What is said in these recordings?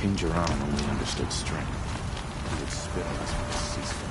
King Jiran only understood strength. He would spit on us with a ceasefire.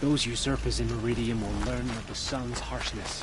Those usurpers in Meridian will learn of the sun's harshness.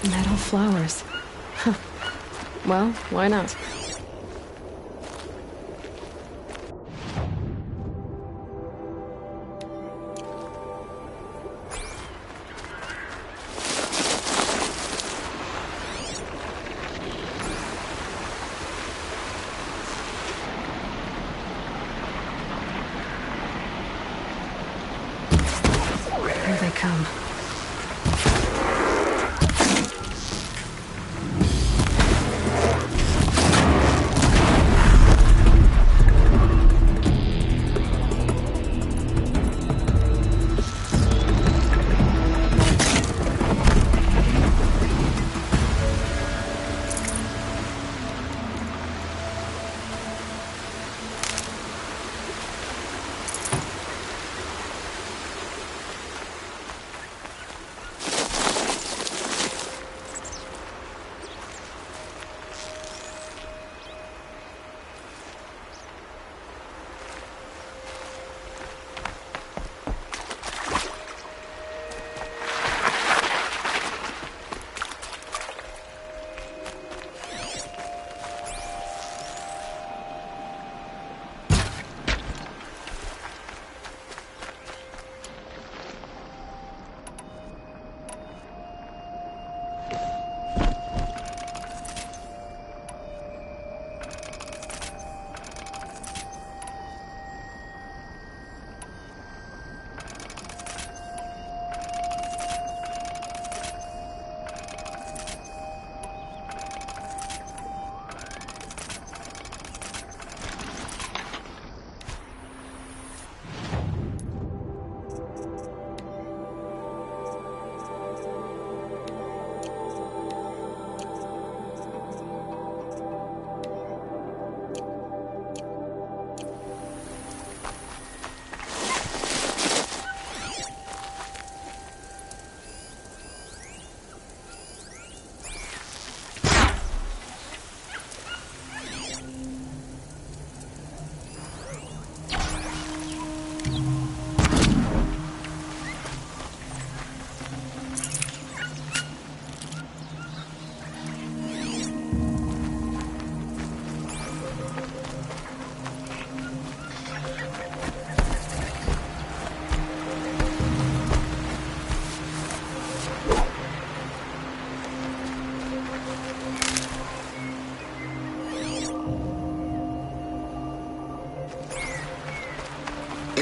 Metal flowers. Huh. Well, why not? Here they come.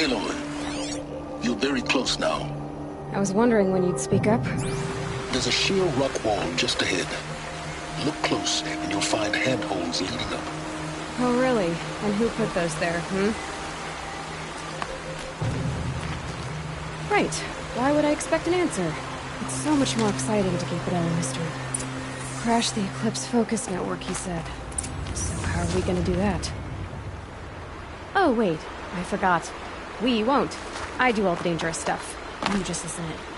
Aloy, you're very close now. I was wondering when you'd speak up. There's a sheer rock wall just ahead. Look close, and you'll find handholds leading up. Oh, really? And who put those there, Right. Why would I expect an answer? It's so much more exciting to keep it all a mystery. Crash the Eclipse Focus Network, he said. So how are we gonna do that? Oh, wait. I forgot. We won't. I do all the dangerous stuff. You just listen in.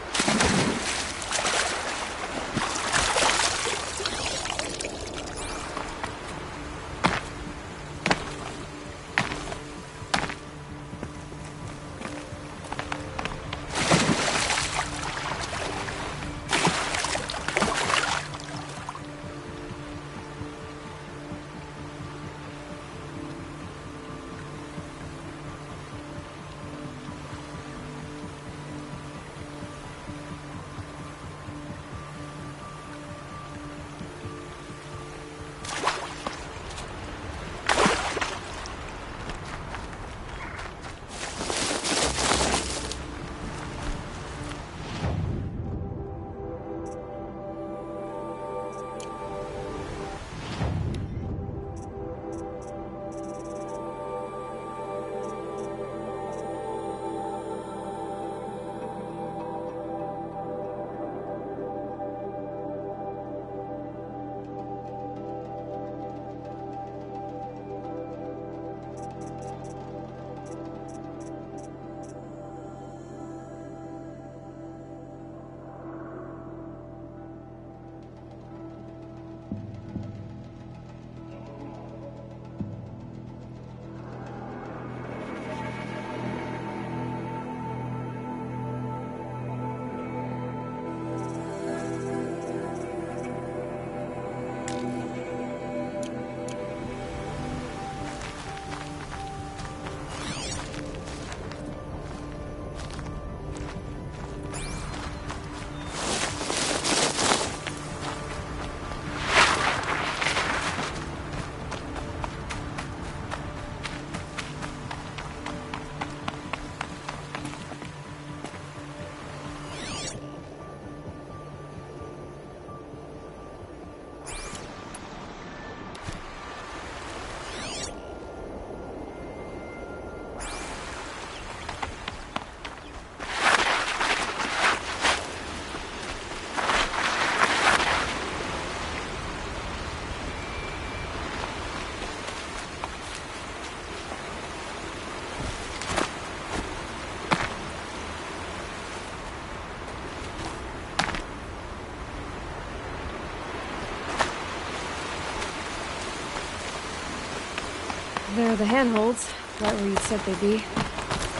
There are the handholds, right where you said they'd be.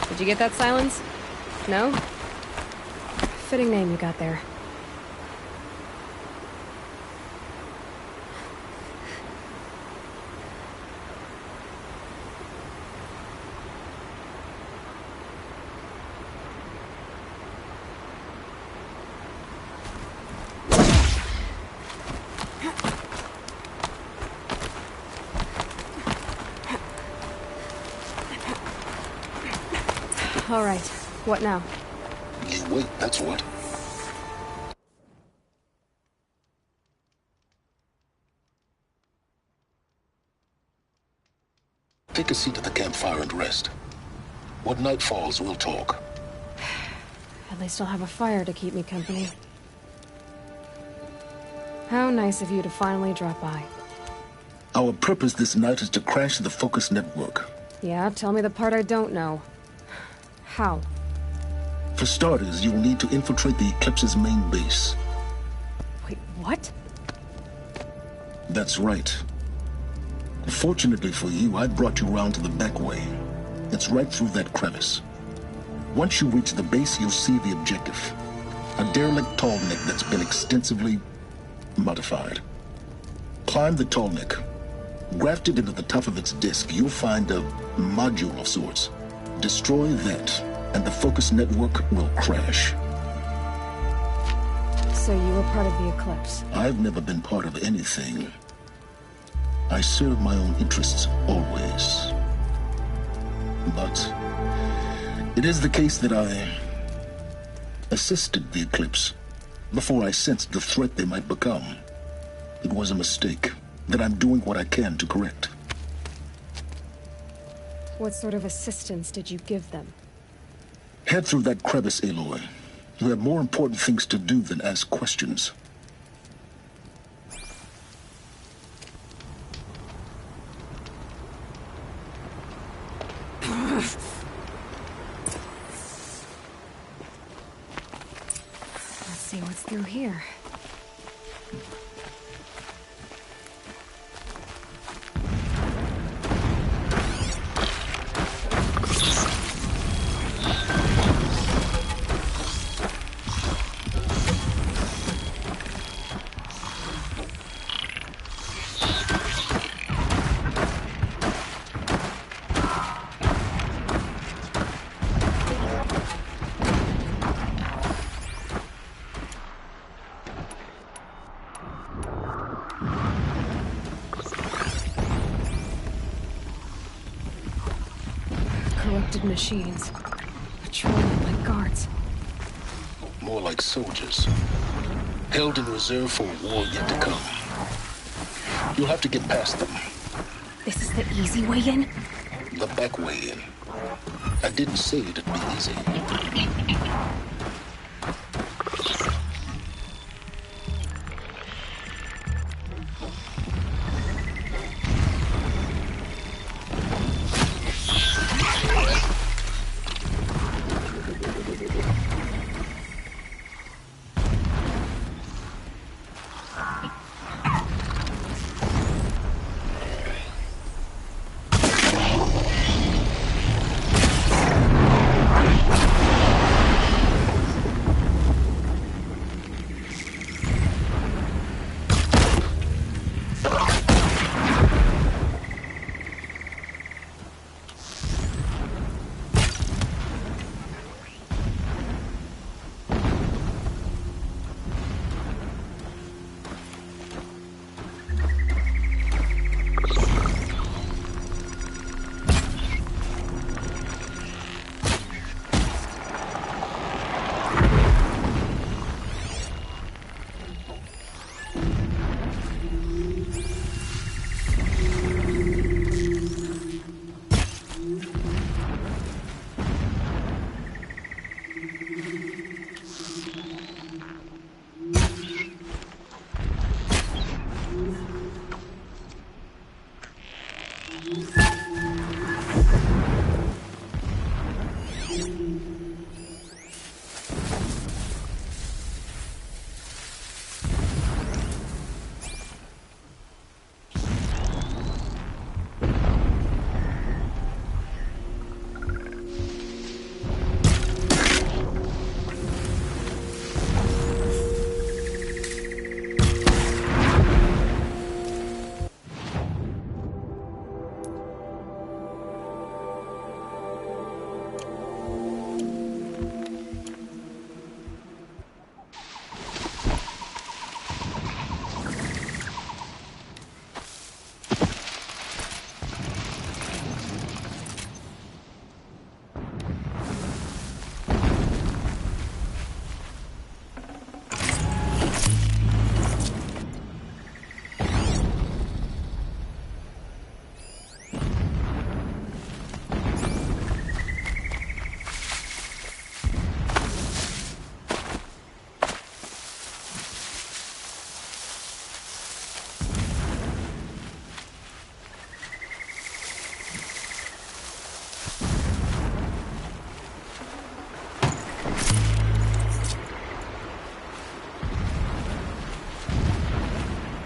Did you get that, Silence? No? Fitting name you got there. All right. What now? You wait, that's what. Take a seat at the campfire and rest. When night falls, we'll talk. At least I'll have a fire to keep me company. How nice of you to finally drop by. Our purpose this night is to crash the Focus Network. Yeah, tell me the part I don't know. How? For starters, you'll need to infiltrate the Eclipse's main base. Wait, what? That's right. Fortunately for you, I brought you around to the back way. It's right through that crevice. Once you reach the base, you'll see the objective. A derelict tall neck that's been extensively modified. Climb the tall neck. Grafted into the top of its disk, you'll find a module of sorts. Destroy that, and the Focus Network will crash. So you were part of the Eclipse? I've never been part of anything. I serve my own interests, always. But It is the case that I assisted the Eclipse before I sensed the threat they might become. It was a mistake that I'm doing what I can to correct. What sort of assistance did you give them? Head through that crevice, Aloy. You have more important things to do than ask questions. Let's see what's through here. Corrupted machines. Patrolling like guards. More like soldiers. Held in reserve for a war yet to come. You'll have to get past them. This is the easy way in? The back way in. I didn't say it'd be easy.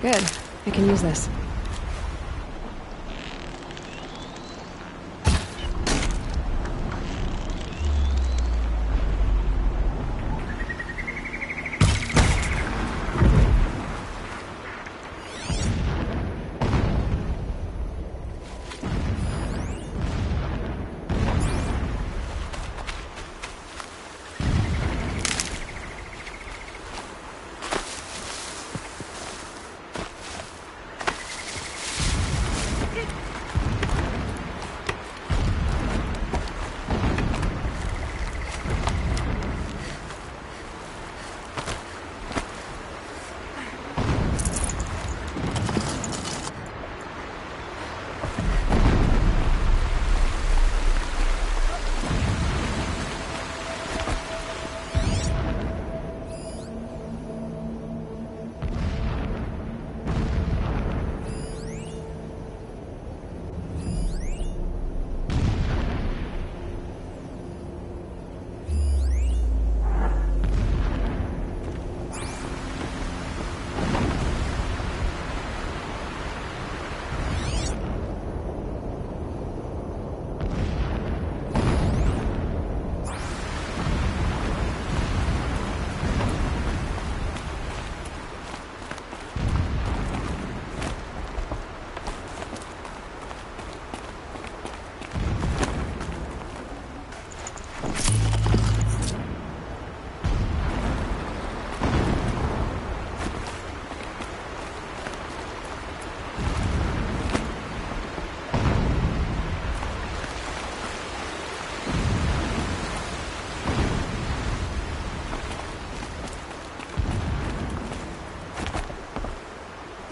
Good. I can use this.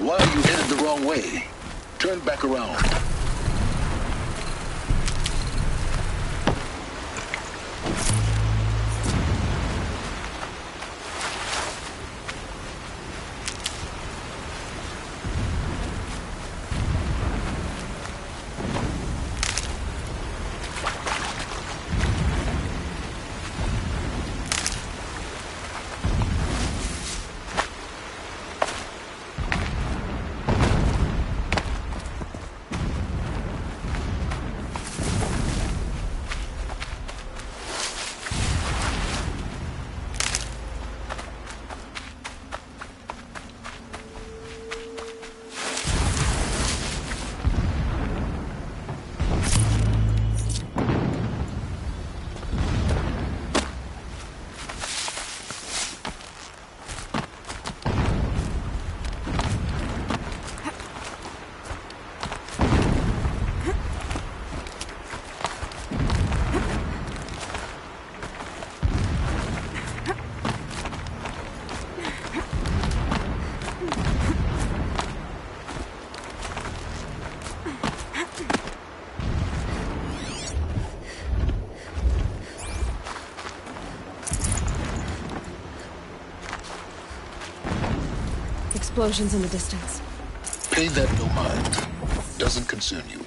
Why are you headed the wrong way? Turn back around. Explosions in the distance. Pay that no mind. Doesn't concern you.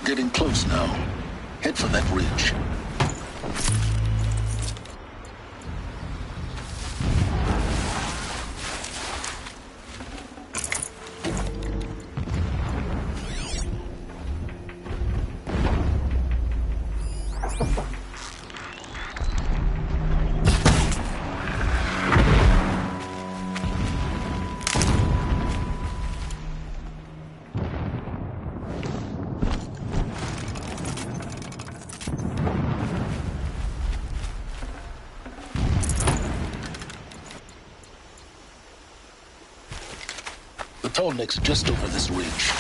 Getting close now. Head for that ridge. tall neck's just over this ridge.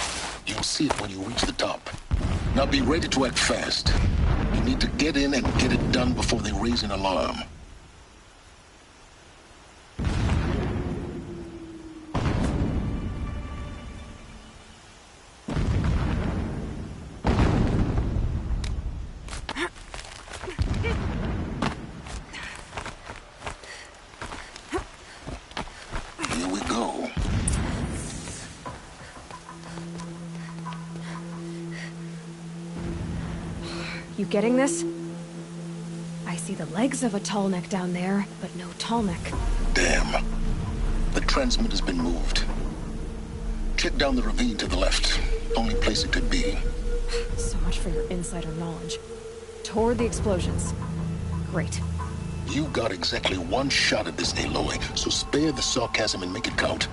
You'll see it when you reach the top. Now be ready to act fast. You need to get in and get it done before they raise an alarm. Here we go. You getting this? I see the legs of a tall neck down there, but no tall neck. Damn. The transmitter's been moved. Check down the ravine to the left. Only place it could be. So much for your insider knowledge. Toward the explosions. Great. You got exactly one shot at this, Aloy, so spare the sarcasm and make it count.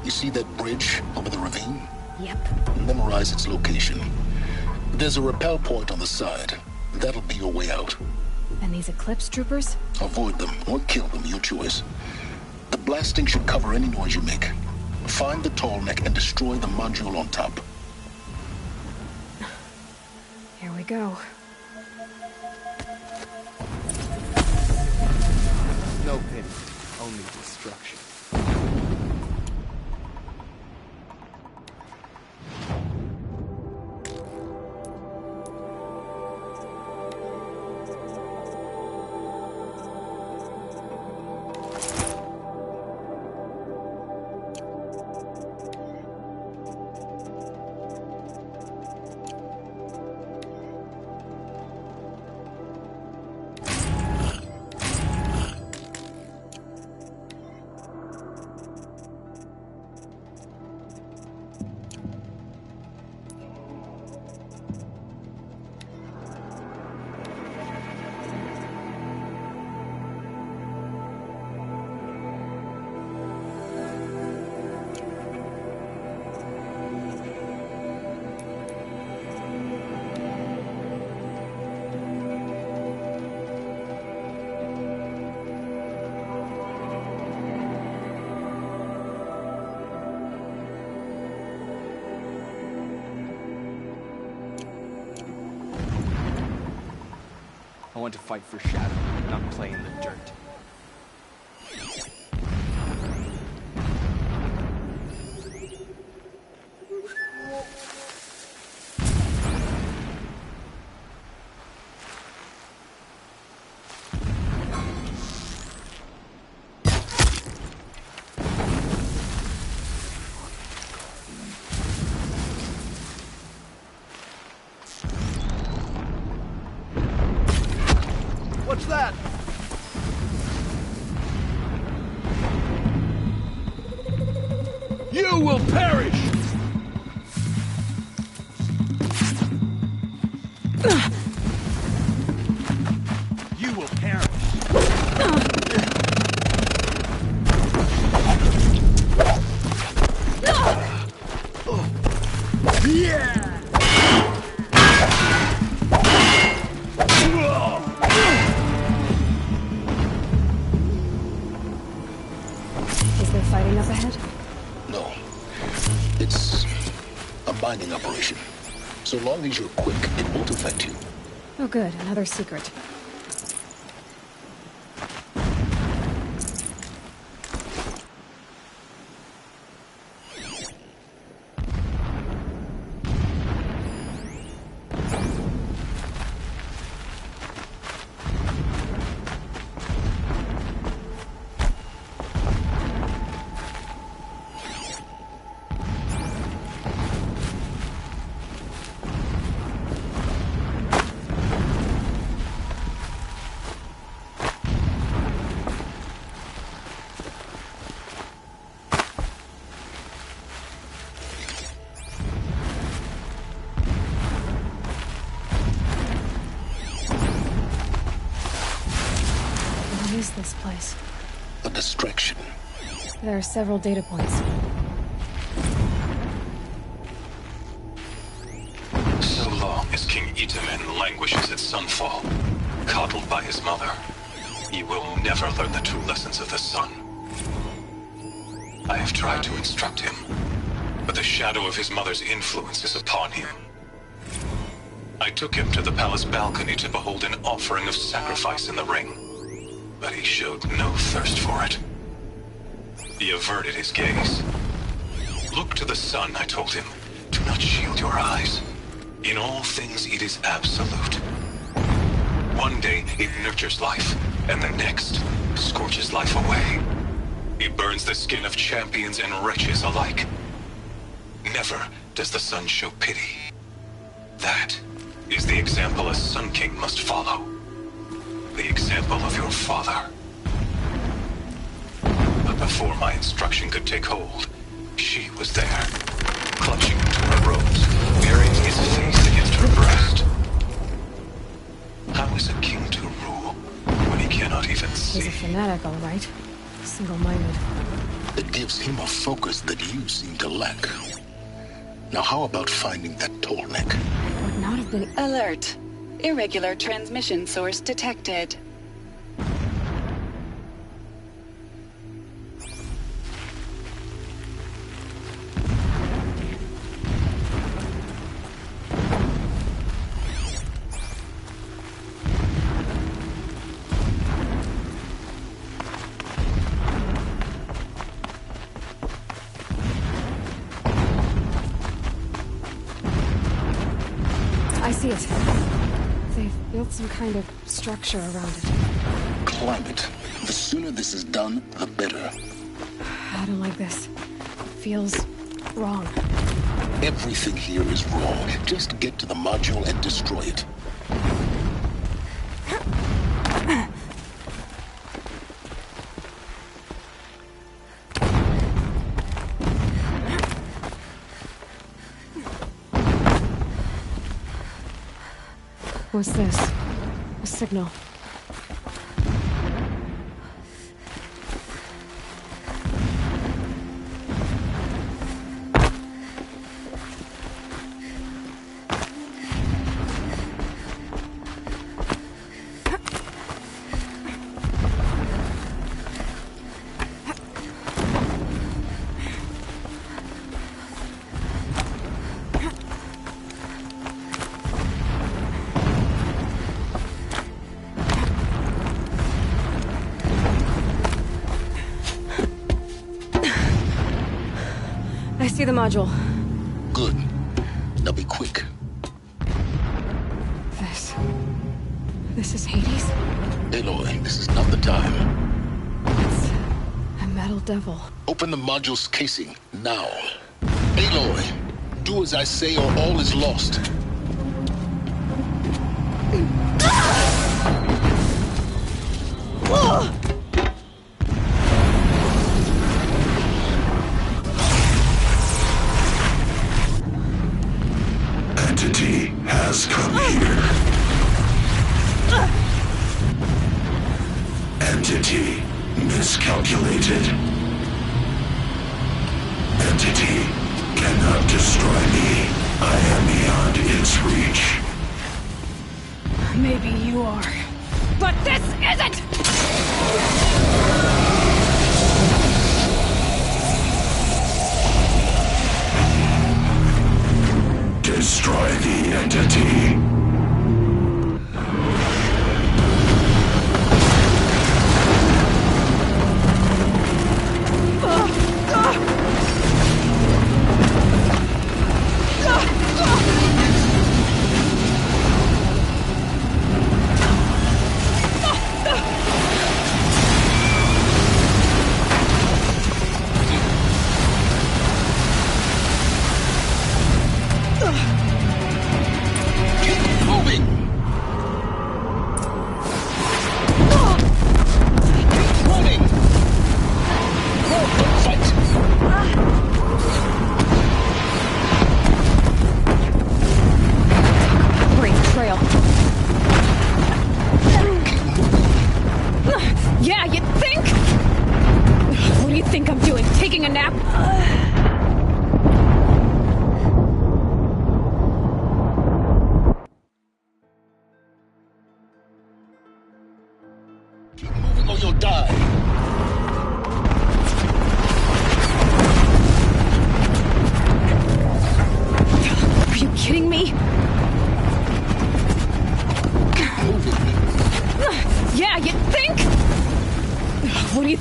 You see that bridge over the ravine? Yep. Memorize its location. There's a rappel point on the side. That'll be your way out. And these Eclipse troopers? Avoid them or kill them, your choice. The blasting should cover any noise you make. Find the tall neck and destroy the module on top. Here we go. No pity, only destruction. I want to fight for Shadow, not play in the dirt. What's that? You will perish! You will perish! Yeah! Fighting up ahead? No. It's a binding operation. So long as you're quick, it won't affect you. Oh good, another secret. What is this place? A distraction. There are several data points. So long as King Itamen languishes at Sunfall, coddled by his mother, he will never learn the true lessons of the sun. I have tried to instruct him, but the shadow of his mother's influence is upon him. I took him to the palace balcony to behold an offering of sacrifice in the ring, but he showed no thirst for it. He averted his gaze. Look to the sun, I told him. Do not shield your eyes. In all things, it is absolute. One day, it nurtures life, and the next, scorches life away. It burns the skin of champions and wretches alike. Never does the sun show pity. That is the example a Sun King must follow. The example of your father. But before my instruction could take hold, she was there, clutching to her robes, burying his face against her breast. How is a king to rule when he cannot even see? He's a fanatic, all right. Single-minded. It gives him a focus that you seem to lack. Now how about finding that Tolnek? Would not have been... Alert. Irregular transmission source detected. I see it. They've built some kind of structure around it. Climb it. The sooner this is done, the better. I don't like this. It feels wrong. Everything here is wrong. Just get to the module and destroy it. What's this? A signal. I see the module. Good. Now be quick. This is Hades? Aloy, this is not the time. It's a metal devil. Open the module's casing, now. Aloy, do as I say or all is lost. Entity has come here. Entity miscalculated. Entity cannot destroy me. I am beyond its reach. Maybe you are. But this isn't! Destroy the entity. Get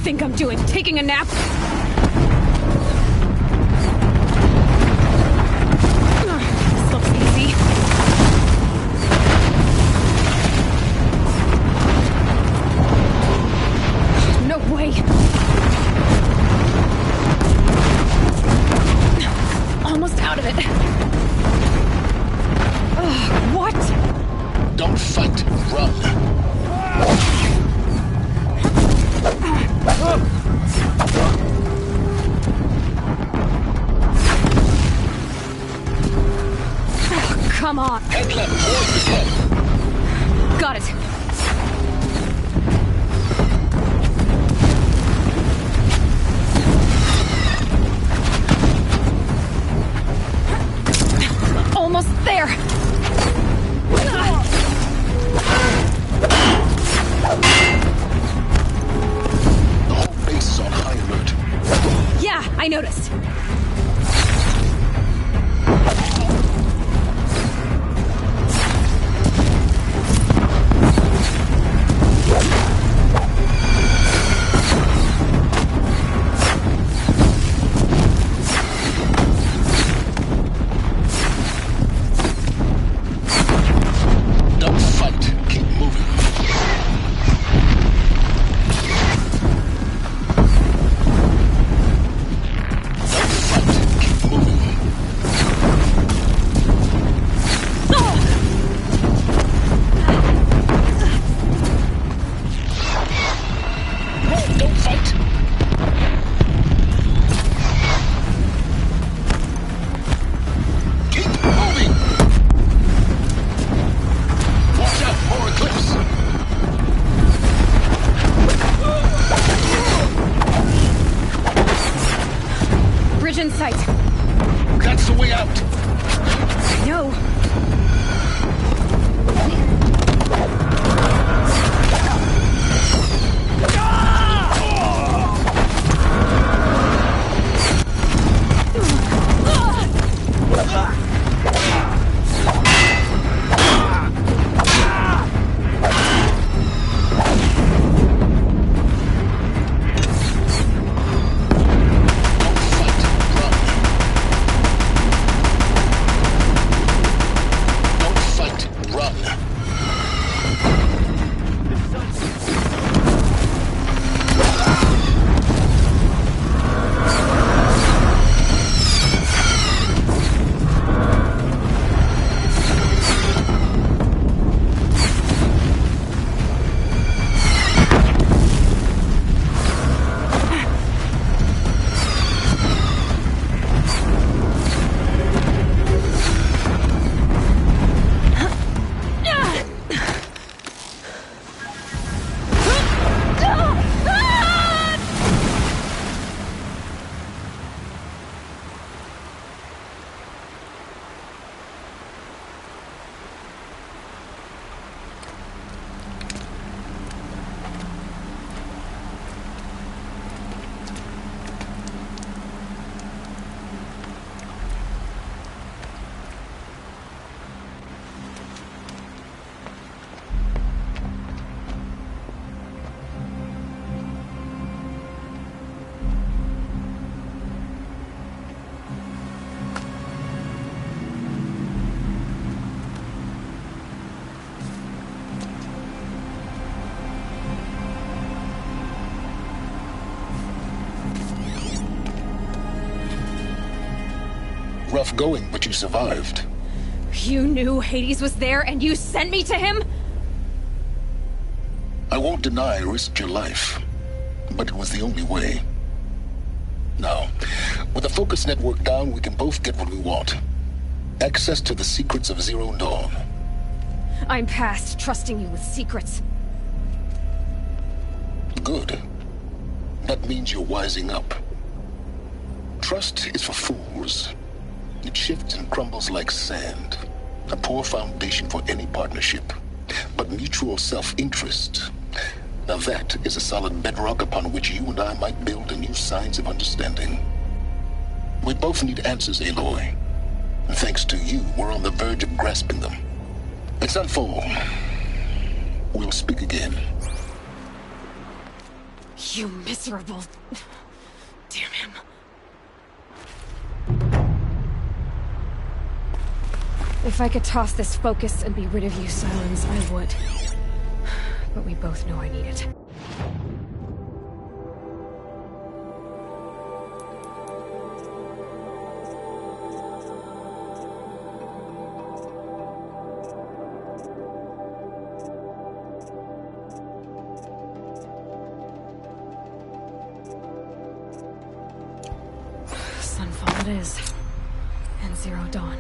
think I'm doing? Taking a nap? This looks easy. No way. Almost out of it. What? Don't fight, run. Come on. Head left, towards the head. Got it. Almost there. The whole base is on high alert. Yeah, I noticed. Don't fight, keep moving. Don't fight, keep moving. Run, don't fight. Keep moving. Watch out, more eclipse. Bridge in sight. That's the way out. No. Don't fight, run. Rough going, but you survived. You knew Hades was there and you sent me to him? I won't deny I risked your life, but it was the only way. Now, with the focus network down, we can both get what we want. Access to the secrets of Zero Dawn. I'm past trusting you with secrets. Good. That means you're wising up. Trust is for fools. It shifts and crumbles like sand. A poor foundation for any partnership. But mutual self-interest, now that is a solid bedrock upon which you and I might build a new science of understanding. We both need answers, Aloy. And thanks to you, we're on the verge of grasping them. It's Sunfall. We'll speak again. You miserable... Damn him. If I could toss this focus and be rid of you, Silence, I would. But we both know I need it. Sunfall it is. And Zero Dawn.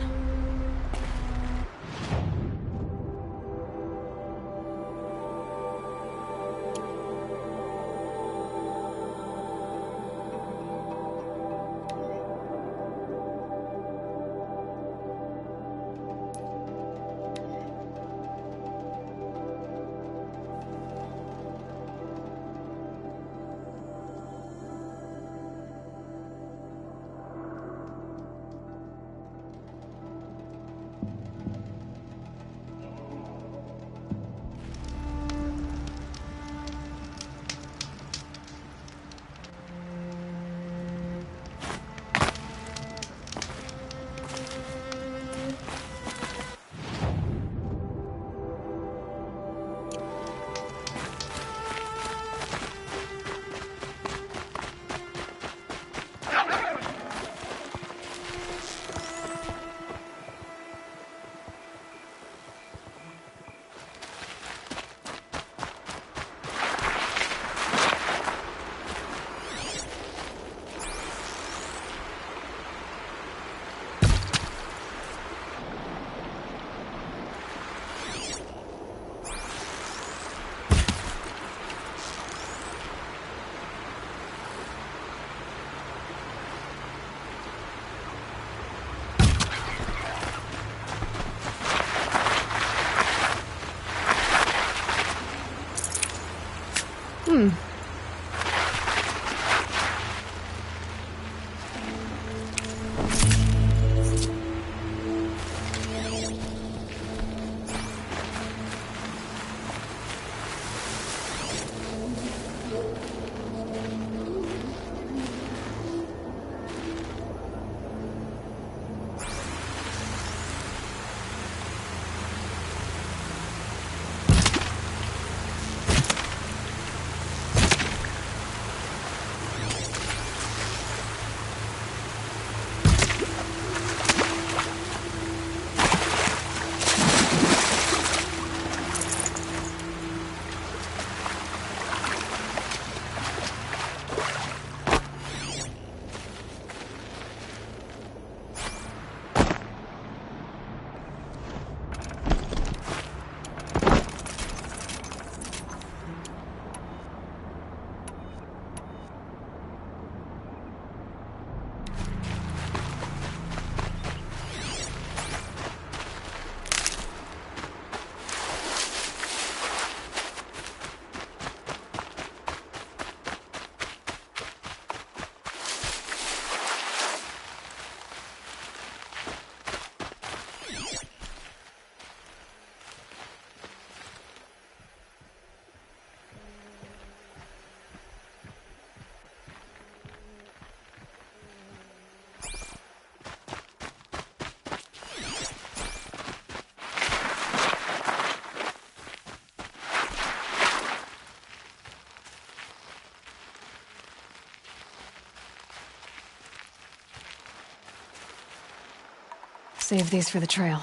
Save these for the trail.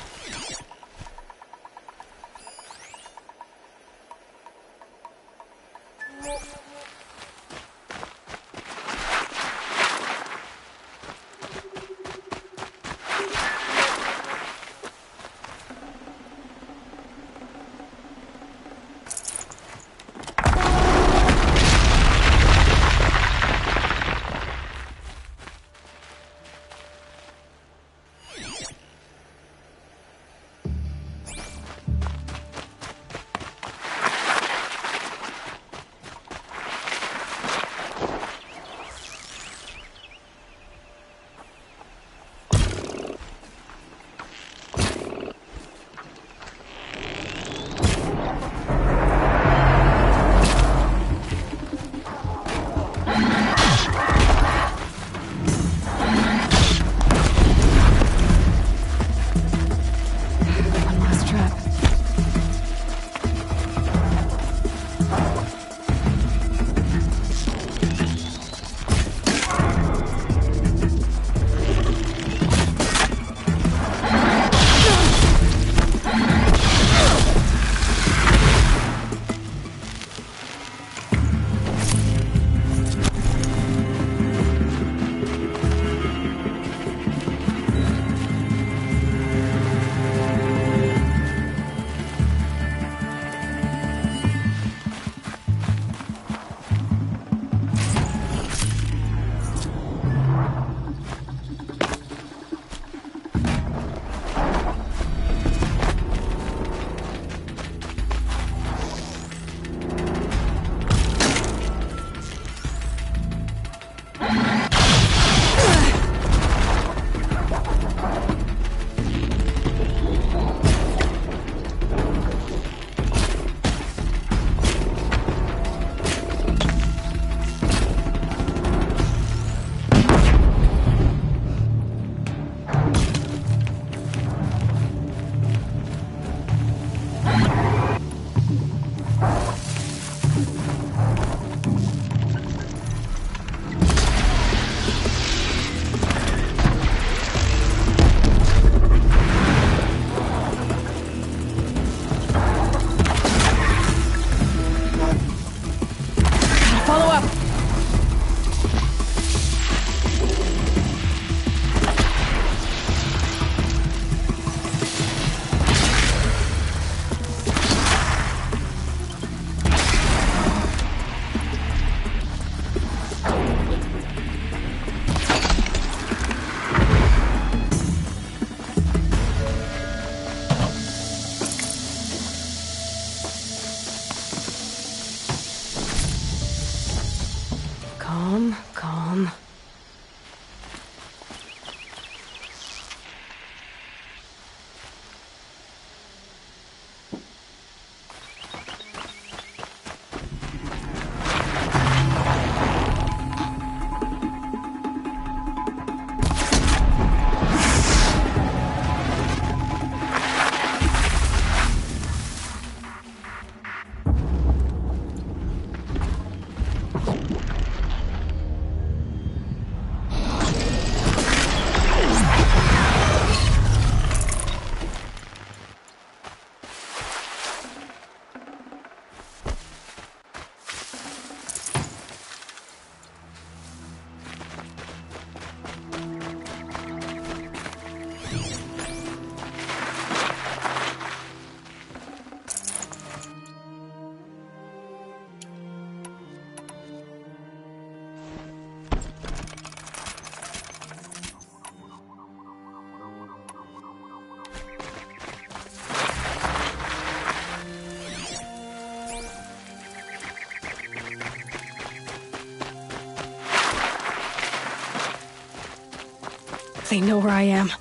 They know where I am.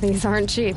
These aren't cheap.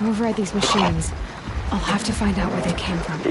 To override these machines, I'll have to find out where they came from.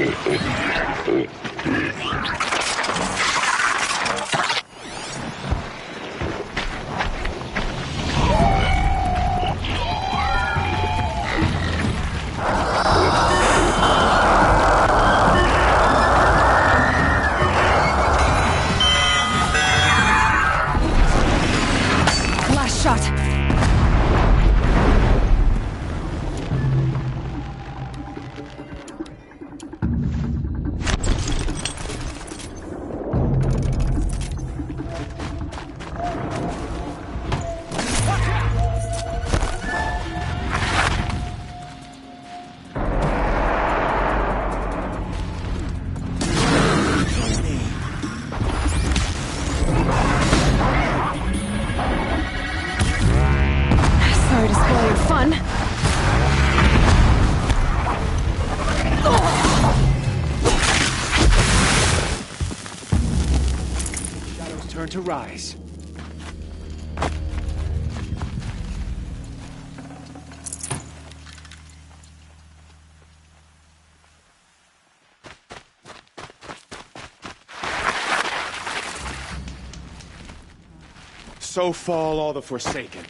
turn to rise. So fall all the Forsaken.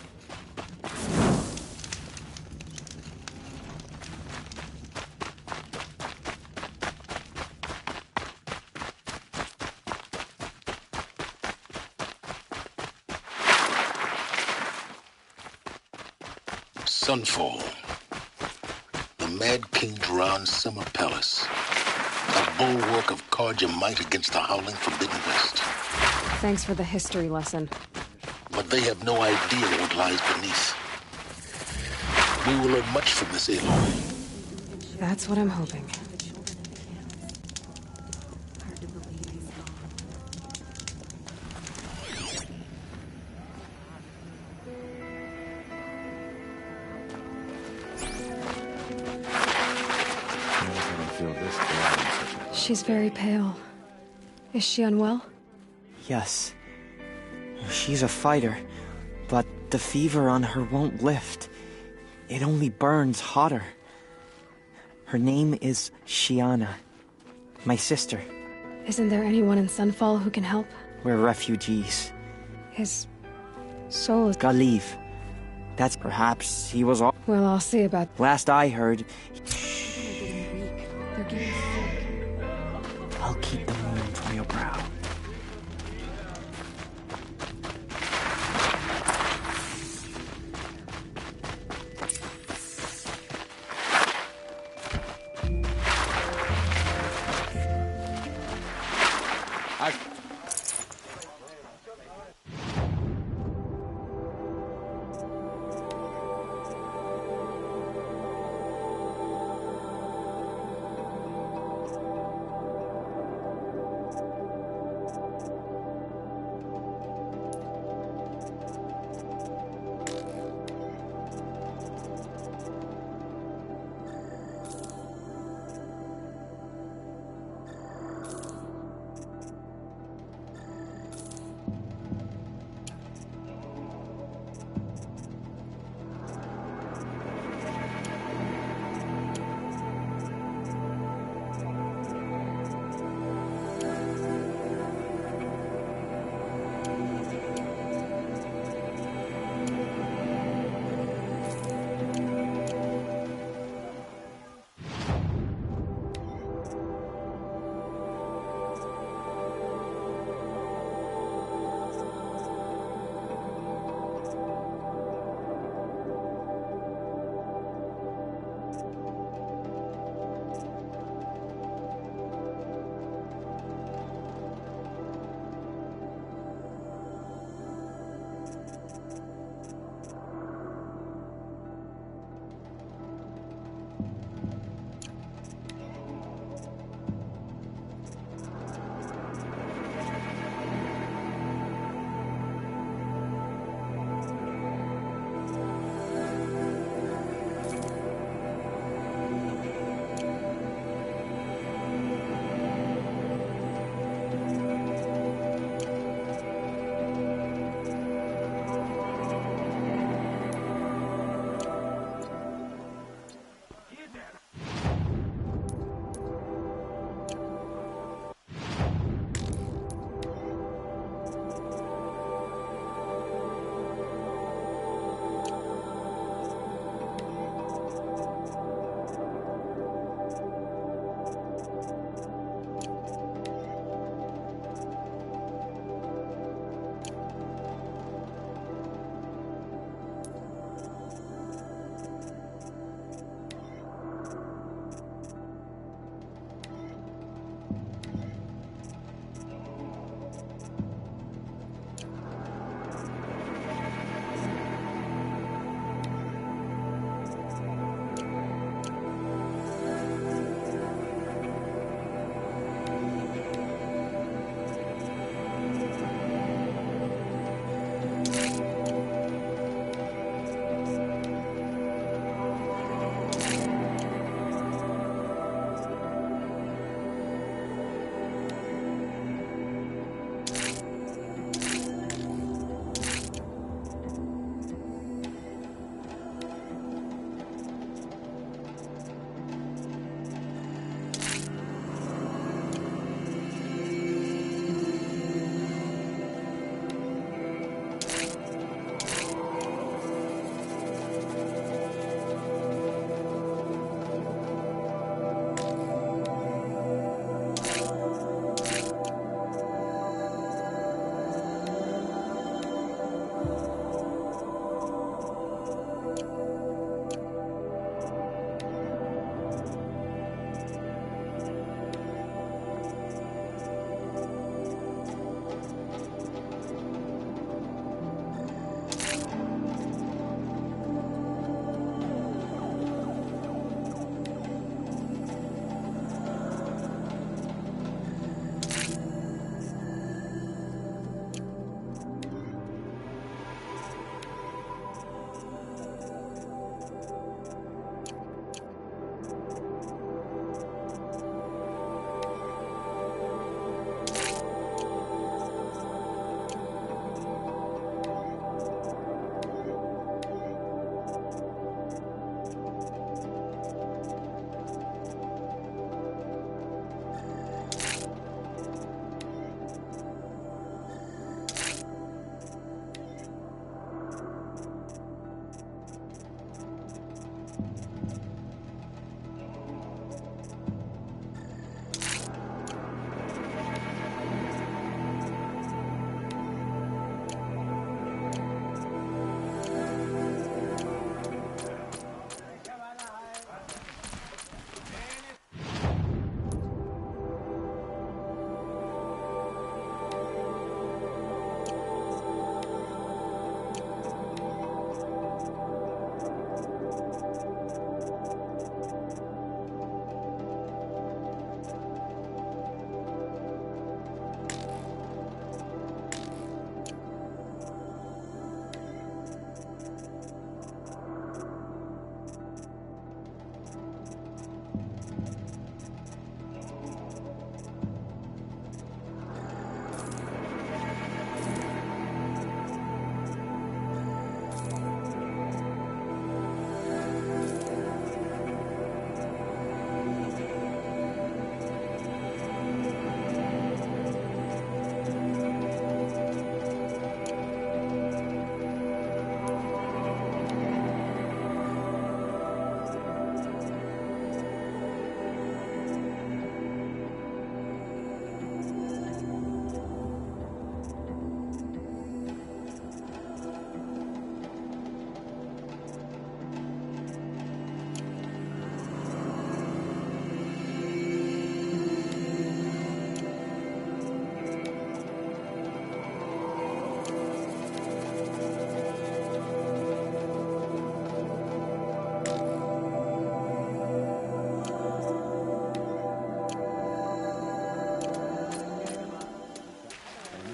Sunfall. The Mad King Jiran's summer palace. A bulwark of Carja might against the howling Forbidden West. Thanks for the history lesson. But they have no idea what lies beneath. We will learn much from this Aloy. That's what I'm hoping. She's very pale. Is she unwell? Yes. She's a fighter, but the fever on her won't lift. It only burns hotter. Her name is Shiana, my sister. Isn't there anyone in Sunfall who can help? We're refugees. His soul is... Galiv. That's perhaps he was all... Well, I'll see about... Last I heard... They're getting sick. I'll keep the moon from your brow.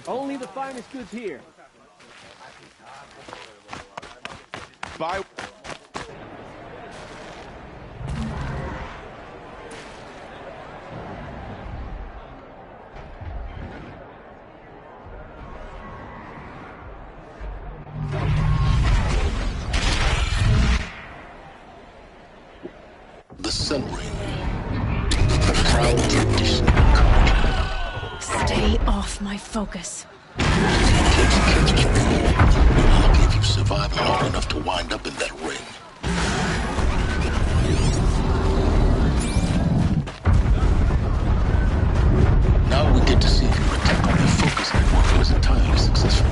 Only the finest goods here. Buy. The Sun Ring. The proud tradition. Stay off my focus. Lucky if you survived long enough to wind up in that ring. Now we get to see if your attack on the focus network was entirely successful.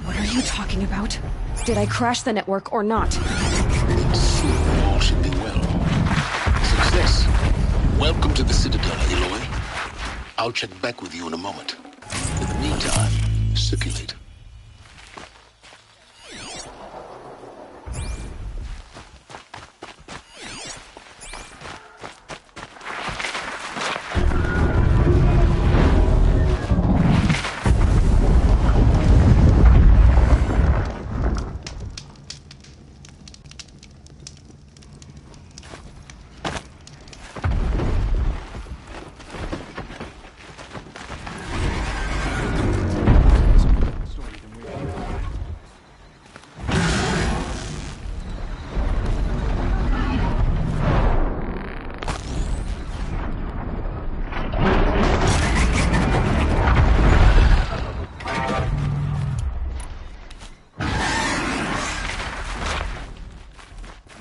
What are you talking about? Did I crash the network or not? Soon all should be well. Success. Welcome to the Citadel, Aloy. I'll check back with you in a moment. In the meantime, circulate.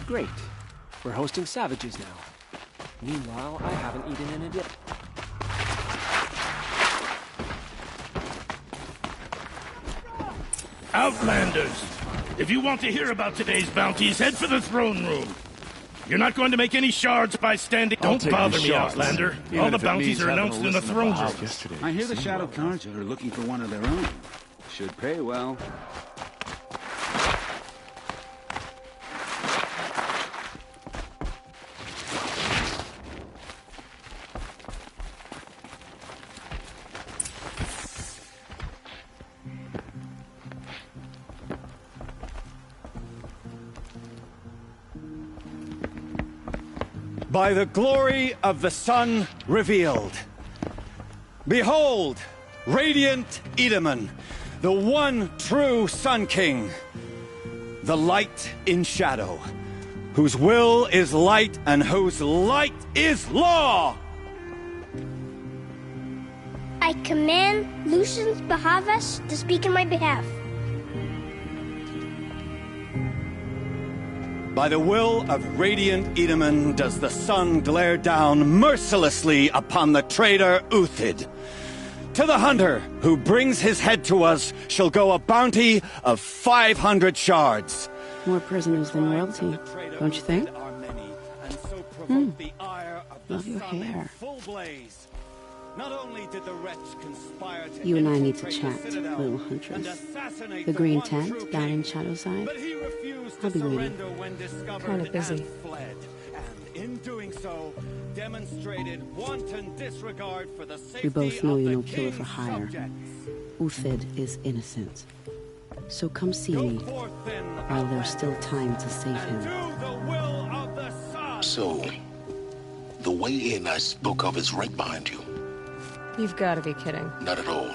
Great. We're hosting savages now. Meanwhile, I haven't eaten in a day. Outlanders! If you want to hear about today's bounties, head for the throne room. You're not going to make any shards by standing. Don't bother me, Outlander. All the bounties are announced in the throne room. I hear the Shadow Carja are looking for one of their own. Should pay well. By the glory of the sun revealed. Behold, radiant Edaman, the one true Sun King, the light in shadow, whose will is light and whose light is law! I command Lucius Bahavas to speak in my behalf. By the will of radiant Edaman does the sun glare down mercilessly upon the traitor Uthid. To the hunter who brings his head to us shall go a bounty of 500 shards. More prisoners than royalty, don't you think? Love your hair. Not only did the wretch conspire to You and I need to chat, little huntress. The green tent down in Shadowside. I'll be waiting. Kind of busy. And in doing so, demonstrated wanton disregard for the safety We both know of you're the no killer king's for hire. subjects. Uthid is innocent. So come see me while there's still time to save him. So, the way in I spoke of is right behind you. You've got to be kidding. Not at all.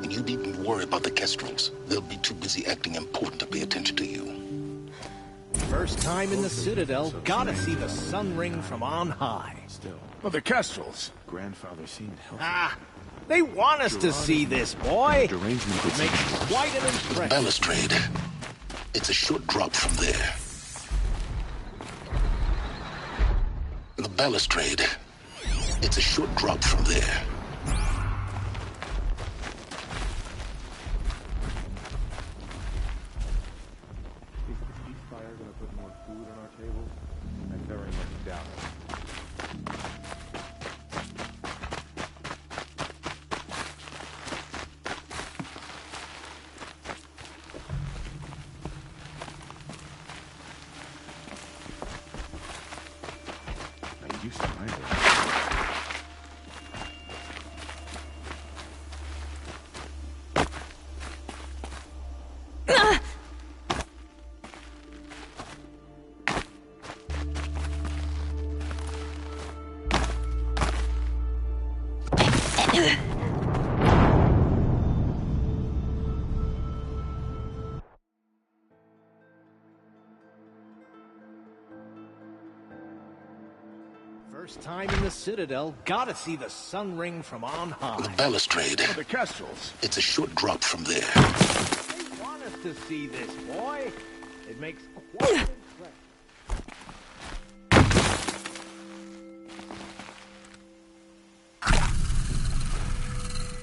And you needn't worry about the Kestrels. They'll be too busy acting important to pay attention to you. First time in the Citadel, gotta see the Sun Ring from on high. Still. Well, the Kestrels. Grandfather seemed healthy. Ah, they want us to see this, boy. Derangement could Make quite an impression. Balustrade. It's a short drop from there. The balustrade. It's a short drop from there. First time in the Citadel, gotta see the sun ring from on high. The balustrade. The Kestrels. It's a short drop from there. They want us to see this, boy. It makes quite an impression.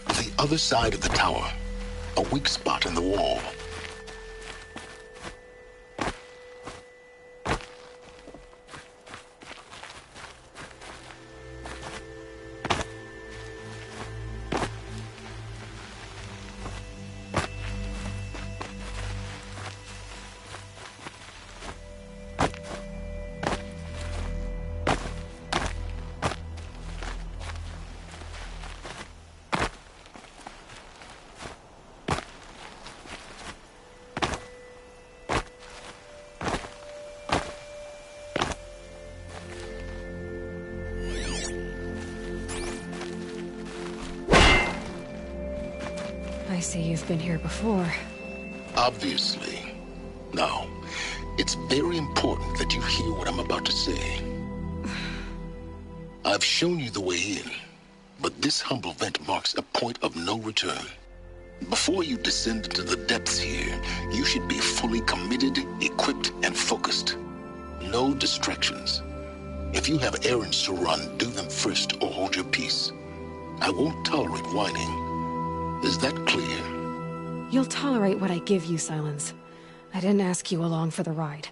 The other side of the tower. A weak spot in the wall. I see you've been here before. Obviously. Now, it's very important that you hear what I'm about to say. I've shown you the way in, but this humble vent marks a point of no return. Before you descend into the depths here, you should be fully committed, equipped, and focused. No distractions. If you have errands to run, do them first or hold your peace. I won't tolerate whining. Is that clear? You'll tolerate what I give you, Silence. I didn't ask you along for the ride.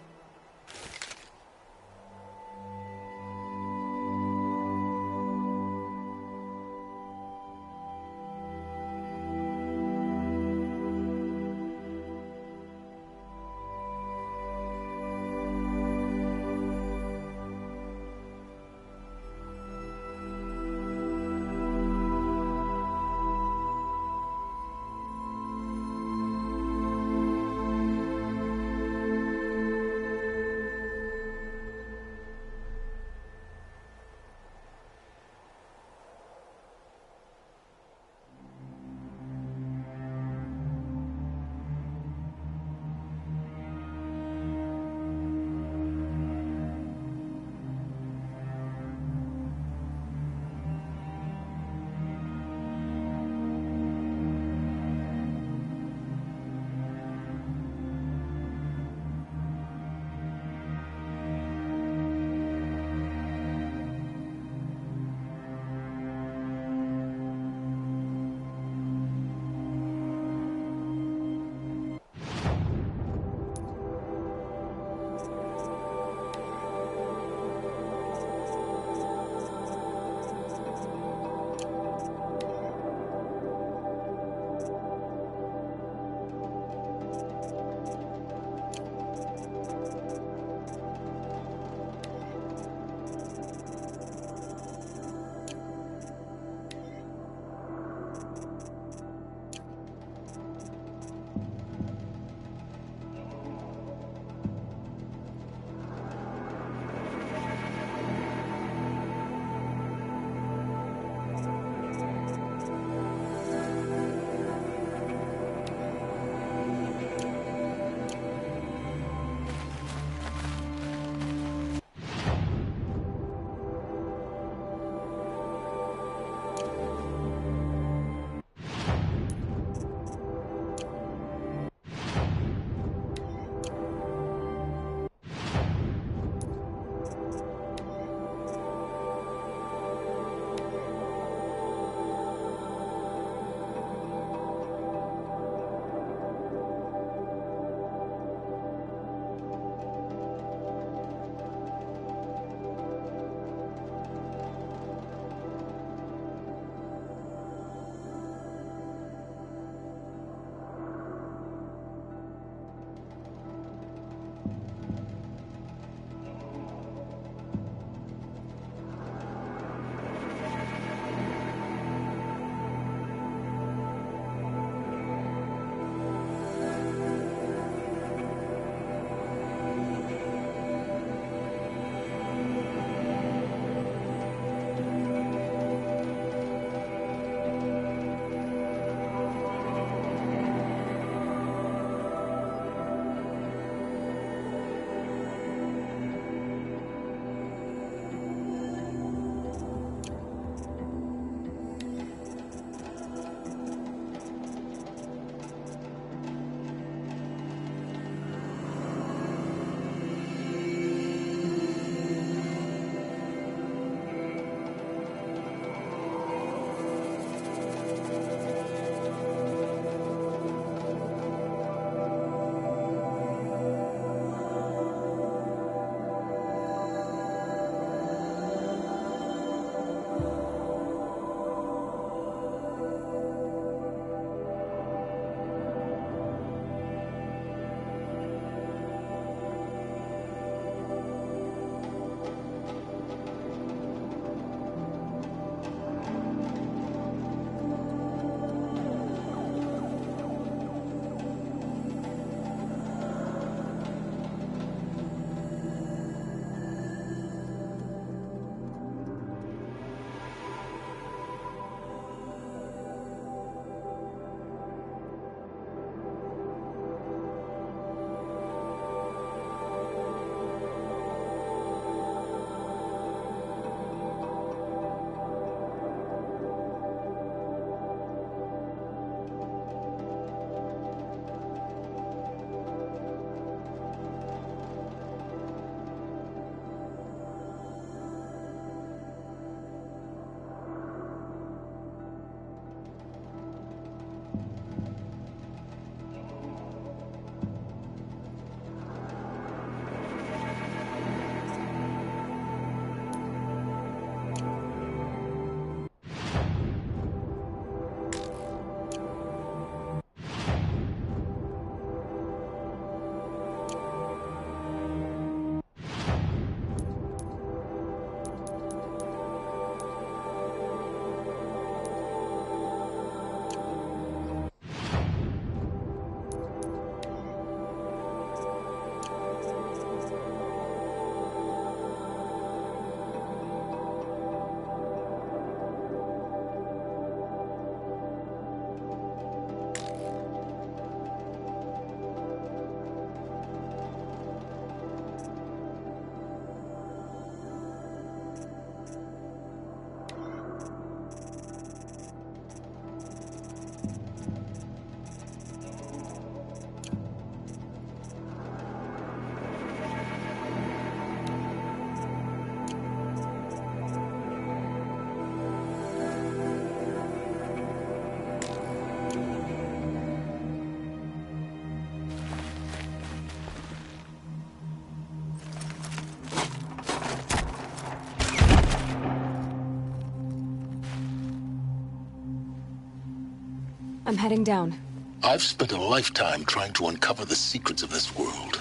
I'm heading down. I've spent a lifetime trying to uncover the secrets of this world.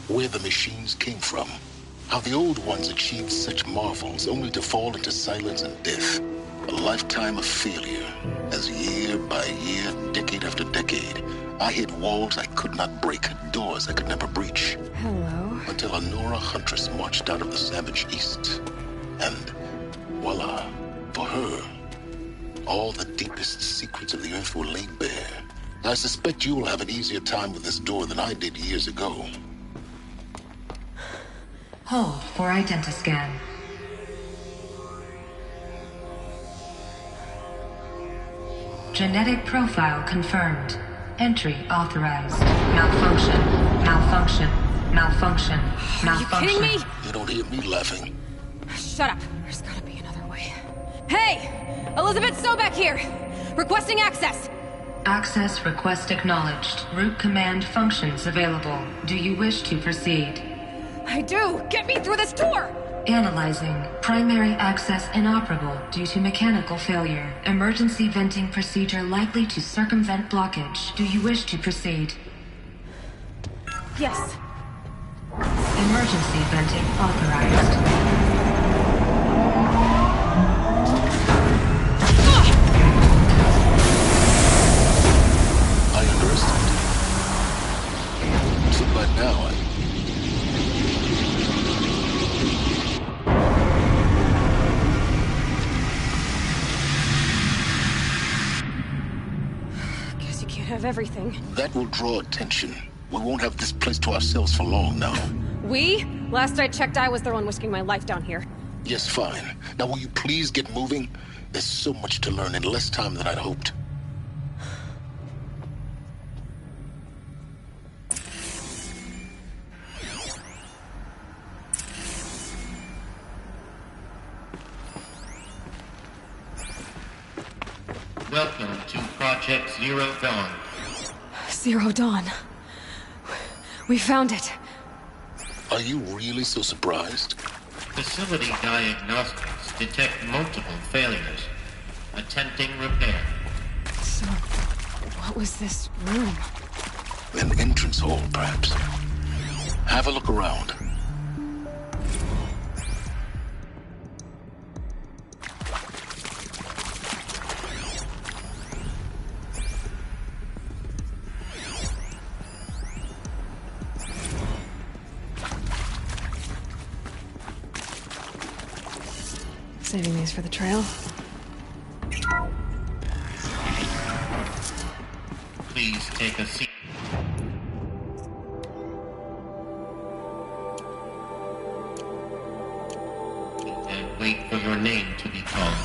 Where the machines came from. How the old ones achieved such marvels only to fall into silence and death. A lifetime of failure, as year by year, decade after decade, I hit walls I could not break, doors I could never breach. Hello. Until a Nora huntress marched out of the savage east. And voila, for her, all the deepest secrets of the earth were laid bare. I suspect you will have an easier time with this door than I did years ago. Hold for identiscan. Genetic profile confirmed. Entry authorized. Malfunction. Malfunction. Malfunction. Malfunction. Are you kidding me? You don't hear me laughing. Shut up. There's gotta be another way. Hey! Elizabeth Sobek here! Requesting access! Access request acknowledged. Root command functions available. Do you wish to proceed? I do! Get me through this door! Analyzing. Primary access inoperable due to mechanical failure. Emergency venting procedure likely to circumvent blockage. Do you wish to proceed? Yes. Emergency venting authorized. I underestimated. So by now, Guess you can't have everything. that will draw attention. We won't have this place to ourselves for long now. We? Last I checked, I was the one risking my life down here. Yes, fine. Now will you please get moving? There's so much to learn in less time than I'd hoped. Welcome to Project Zero Dawn. Zero Dawn. We found it. Are you really so surprised? Facility diagnostics detect multiple failures. Attempting repair. So, what was this room? An entrance hall, perhaps. Have a look around. Saving these for the trail. Please take a seat. And wait for your name to be called.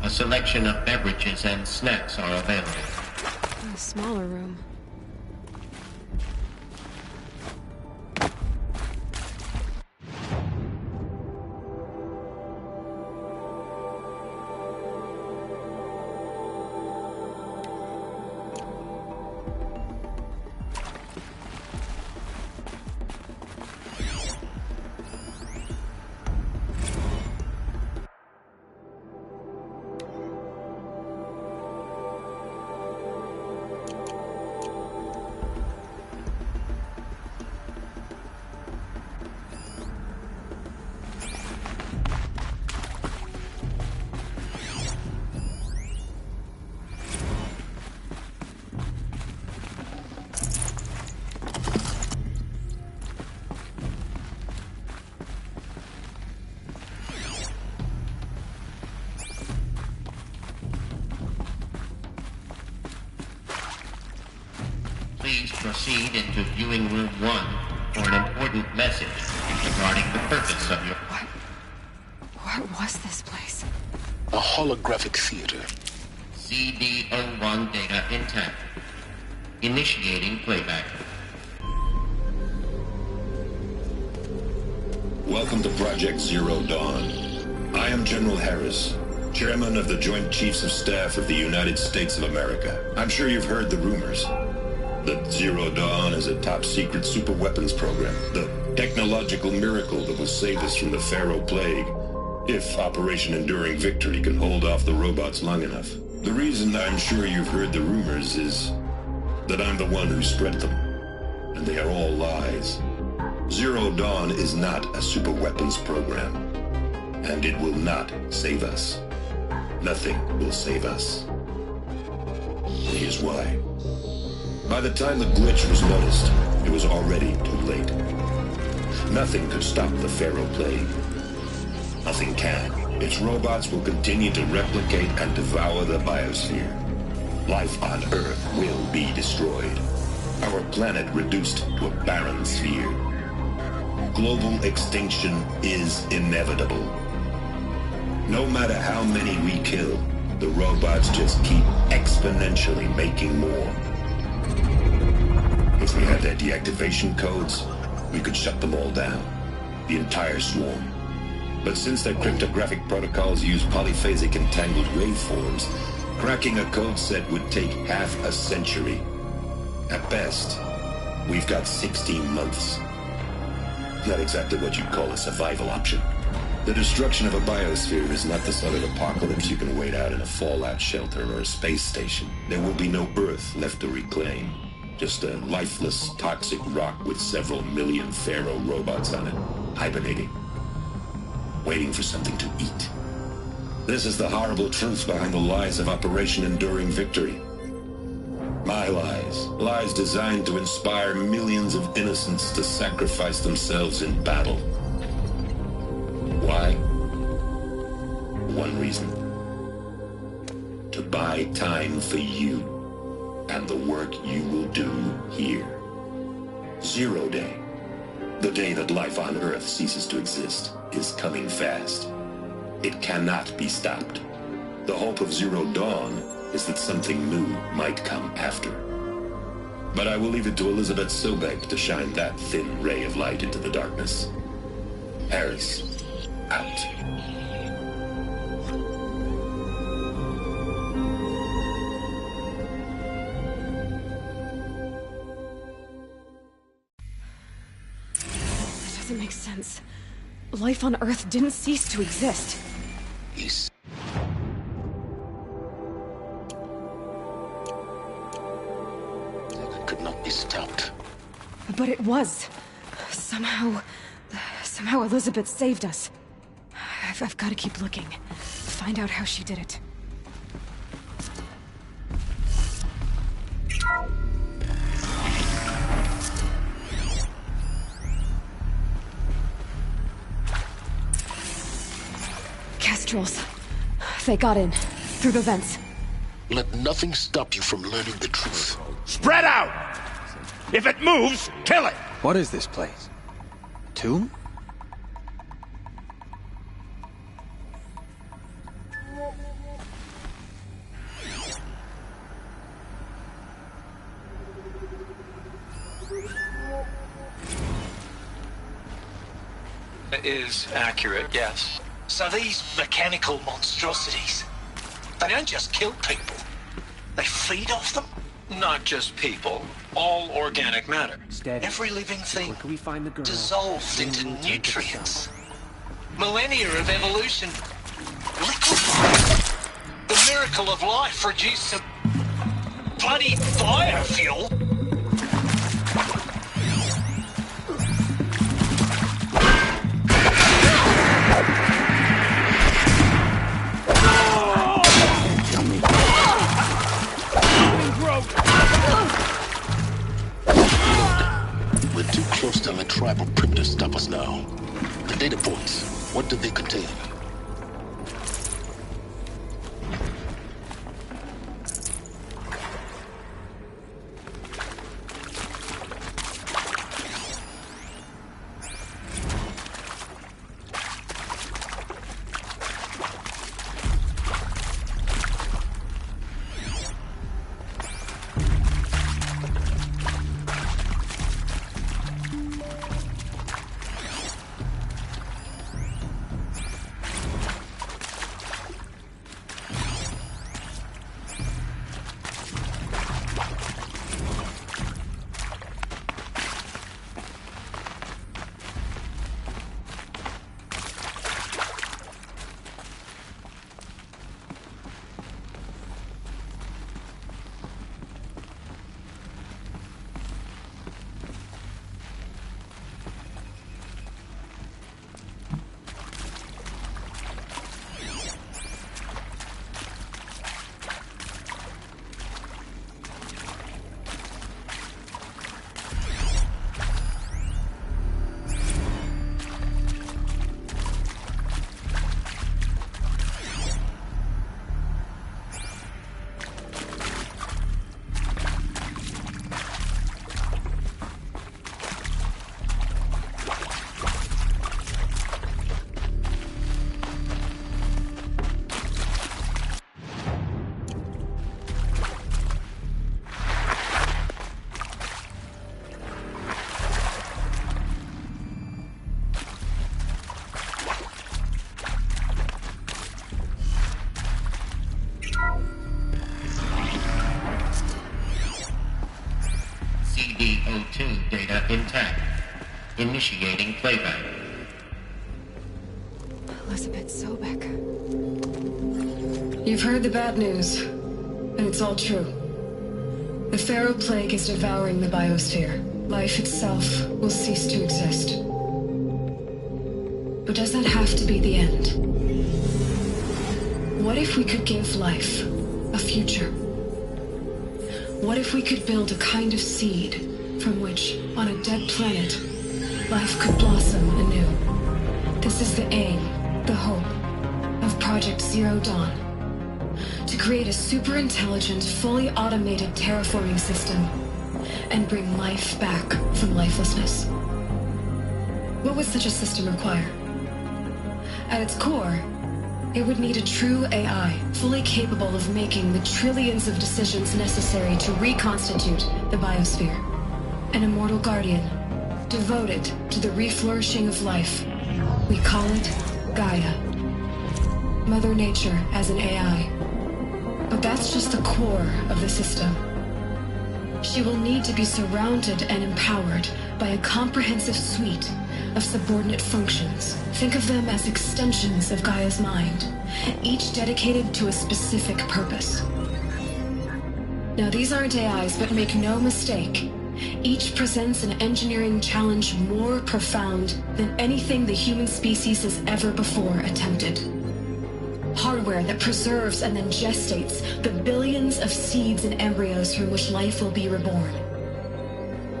A selection of beverages and snacks are available. A smaller room. Please proceed into viewing room 1 for an important message regarding the purpose of your... What was this place? A holographic theater. CD01 data intact. Initiating playback. Welcome to Project Zero Dawn. I am General Harris, Chairman of the Joint Chiefs of Staff of the United States of America. I'm sure you've heard the rumors. That Zero Dawn is a top-secret superweapons program. The technological miracle that will save us from the Pharaoh Plague, if Operation Enduring Victory can hold off the robots long enough. The reason I'm sure you've heard the rumors is that I'm the one who spread them. And they are all lies. Zero Dawn is not a superweapons program. And it will not save us. Nothing will save us. Here's why. By the time the glitch was noticed, it was already too late. Nothing could stop the Pharaoh Plague. Nothing can. Its robots will continue to replicate and devour the biosphere. Life on Earth will be destroyed. Our planet reduced to a barren sphere. Global extinction is inevitable. No matter how many we kill, the robots just keep exponentially making more. If we had their deactivation codes, we could shut them all down. The entire swarm. But since their cryptographic protocols use polyphasic entangled waveforms, cracking a code set would take half a century. At best, we've got 16 months. Not exactly what you'd call a survival option. The destruction of a biosphere is not the sort of apocalypse you can wait out in a fallout shelter or a space station. There will be no Earth left to reclaim. Just a lifeless, toxic rock with several million Pharaoh robots on it, hibernating. Waiting for something to eat. This is the horrible truth behind the lies of Operation Enduring Victory. My lies. Lies designed to inspire millions of innocents to sacrifice themselves in battle. Why? One reason. To buy time for you and the work you will do here. Zero Day. The day that life on Earth ceases to exist is coming fast. It cannot be stopped. The hope of Zero Dawn is that something new might come after. But I will leave it to Elizabeth Sobek to shine that thin ray of light into the darkness. Harris, out. That doesn't make sense. Life on Earth didn't cease to exist. Yes. It could not be stopped. But it was. Somehow Elizabeth saved us. I've got to keep looking. Find out how she did it. Kestrels. They got in. Through the vents. Let nothing stop you from learning the truth. Spread out! If it moves, kill it! What is this place? Tomb? Is accurate, yes. So these mechanical monstrosities, they don't just kill people. They feed off them. Not just people. All organic matter. Steady. Every living thing Where can we find the girl? dissolves into nutrients. Millennia of evolution liquefied. The miracle of life reduced some bloody biofuel. We're too close to the tribal primitive to stop us now. The data points, what do they contain? EVO2 data intact. Initiating playback. Elizabeth Sobek. You've heard the bad news, and it's all true. The Pharaoh Plague is devouring the biosphere. Life itself will cease to exist. But does that have to be the end? What if we could give life a future? What if we could build a kind of seed from which, on a dead planet, life could blossom anew? This is the aim, the hope, of Project Zero Dawn. To create a super-intelligent, fully automated terraforming system and bring life back from lifelessness. What would such a system require? At its core, it would need a true AI, fully capable of making the trillions of decisions necessary to reconstitute the biosphere. An immortal guardian, devoted to the reflourishing of life. We call it Gaia. Mother Nature as an AI. But that's just the core of the system. She will need to be surrounded and empowered by a comprehensive suite of subordinate functions. Think of them as extensions of Gaia's mind, each dedicated to a specific purpose. Now, these aren't AIs, but make no mistake, each presents an engineering challenge more profound than anything the human species has ever before attempted. Hardware that preserves and then gestates the billions of seeds and embryos from which life will be reborn.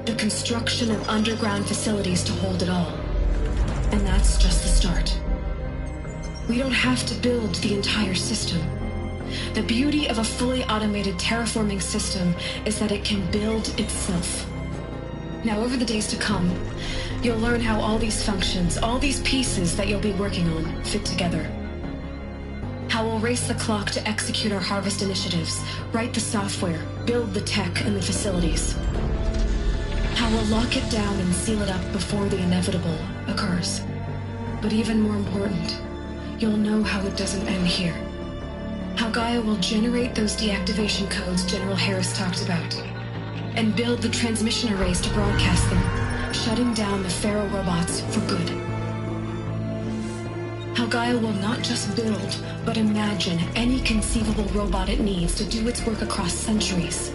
The construction of underground facilities to hold it all. And that's just the start. We don't have to build the entire system. The beauty of a fully automated terraforming system is that it can build itself. Now, over the days to come, you'll learn how all these functions, all these pieces that you'll be working on, fit together. How we'll race the clock to execute our harvest initiatives, write the software, build the tech and the facilities. How we'll lock it down and seal it up before the inevitable occurs. But even more important, you'll know how it doesn't end here. How Gaia will generate those deactivation codes General Harris talked about, and build the transmission arrays to broadcast them, shutting down the Pharaoh robots for good. How Gaia will not just build, but imagine any conceivable robot it needs to do its work across centuries.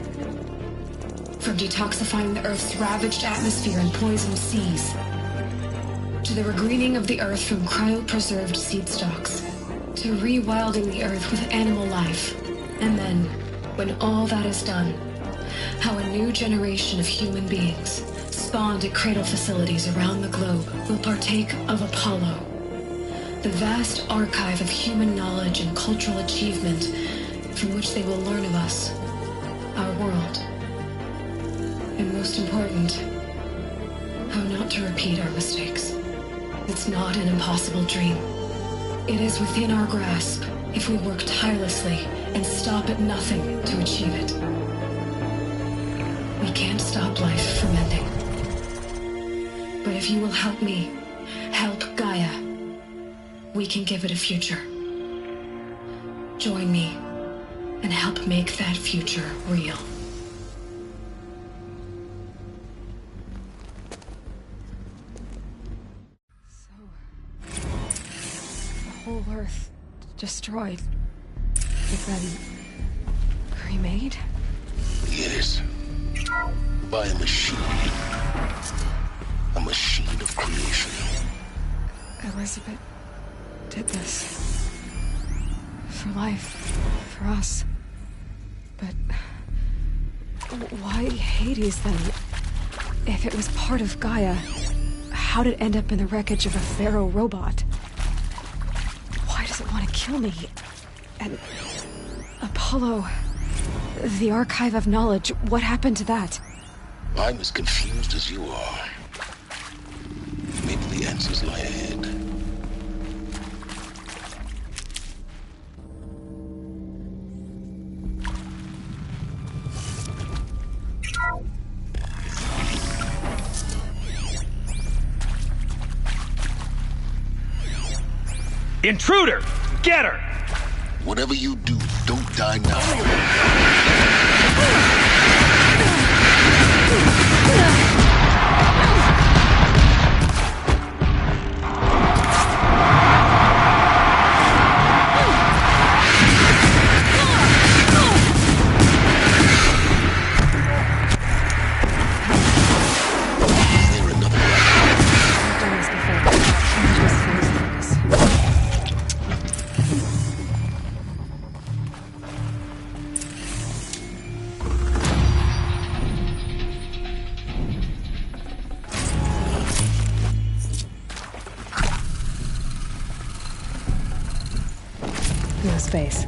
From detoxifying the Earth's ravaged atmosphere and poisoned seas, to the regreening of the Earth from cryopreserved seed stalks, to rewilding the Earth with animal life. And then, when all that is done, how a new generation of human beings, spawned at cradle facilities around the globe, will partake of Apollo, the vast archive of human knowledge and cultural achievement from which they will learn of us, our world. And most important, how not to repeat our mistakes. It's not an impossible dream. It is within our grasp if we work tirelessly and stop at nothing to achieve it. We can't stop life from ending. But if you will help me, help Gaia, we can give it a future. Join me and help make that future real. Whole Earth destroyed, but then remade? Yes. By a machine. A machine of creation. Elizabeth did this. For life. For us. But why Hades then? If it was part of Gaia, how did it end up in the wreckage of a Pharaoh robot? Why does it want to kill me? And Apollo, the archive of knowledge, what happened to that? I'm as confused as you are. Maybe the answers lie ahead. Intruder! Get her! Whatever you do, don't die now. space.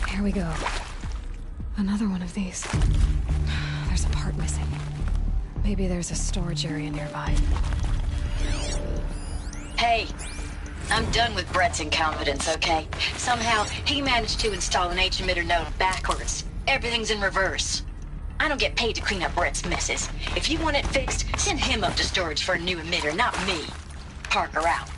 Here we go. Another one of these. There's a part missing. Maybe there's a storage area nearby. Hey, I'm done with Brett's incompetence, okay? Somehow, he managed to install an H-emitter node backwards. Everything's in reverse. I don't get paid to clean up Brett's messes. If you want it fixed, send him up to storage for a new emitter, not me. Parker out.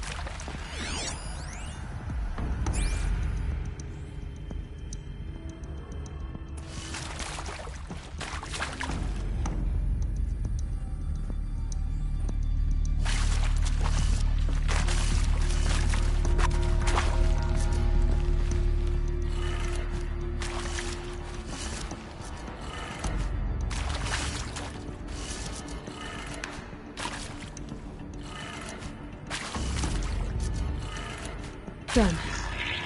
Done.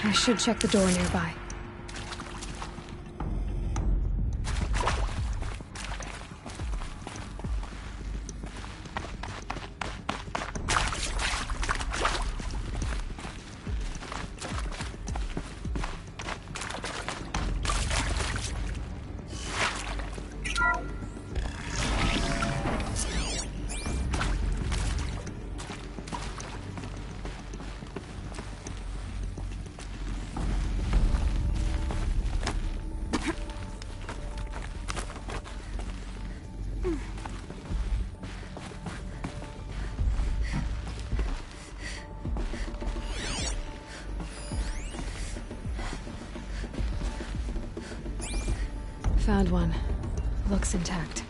I should check the door nearby. Found one. Looks intact.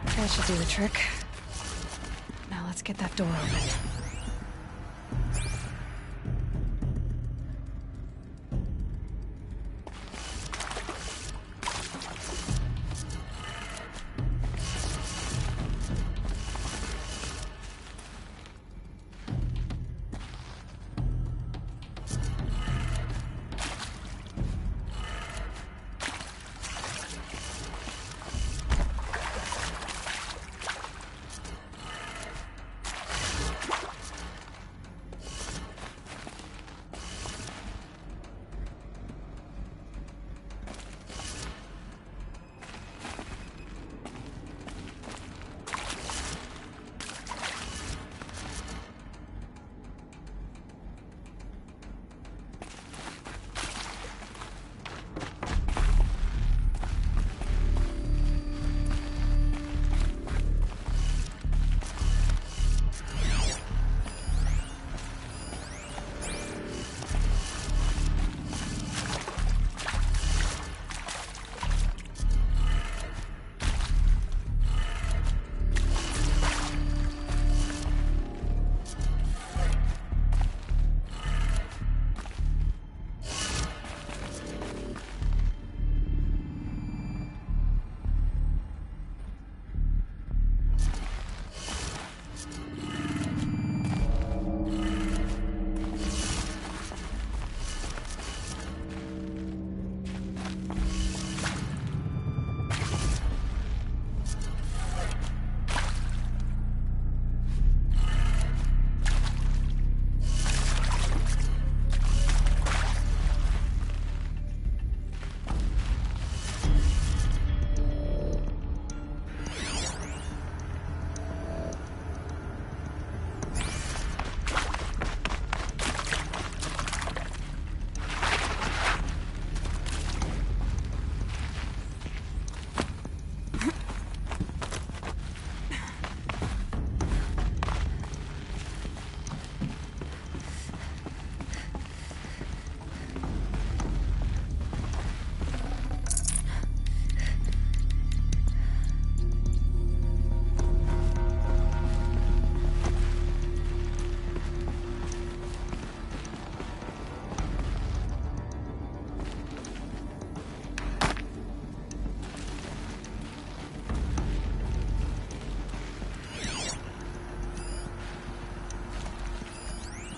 That should do the trick. Now let's get that door open.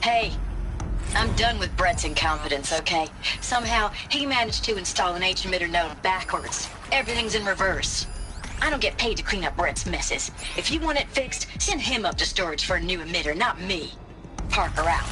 Hey, I'm done with Brett's incompetence, okay? Somehow, he managed to install an H-emitter node backwards. Everything's in reverse. I don't get paid to clean up Brett's messes. If you want it fixed, send him up to storage for a new emitter, not me. Parker out.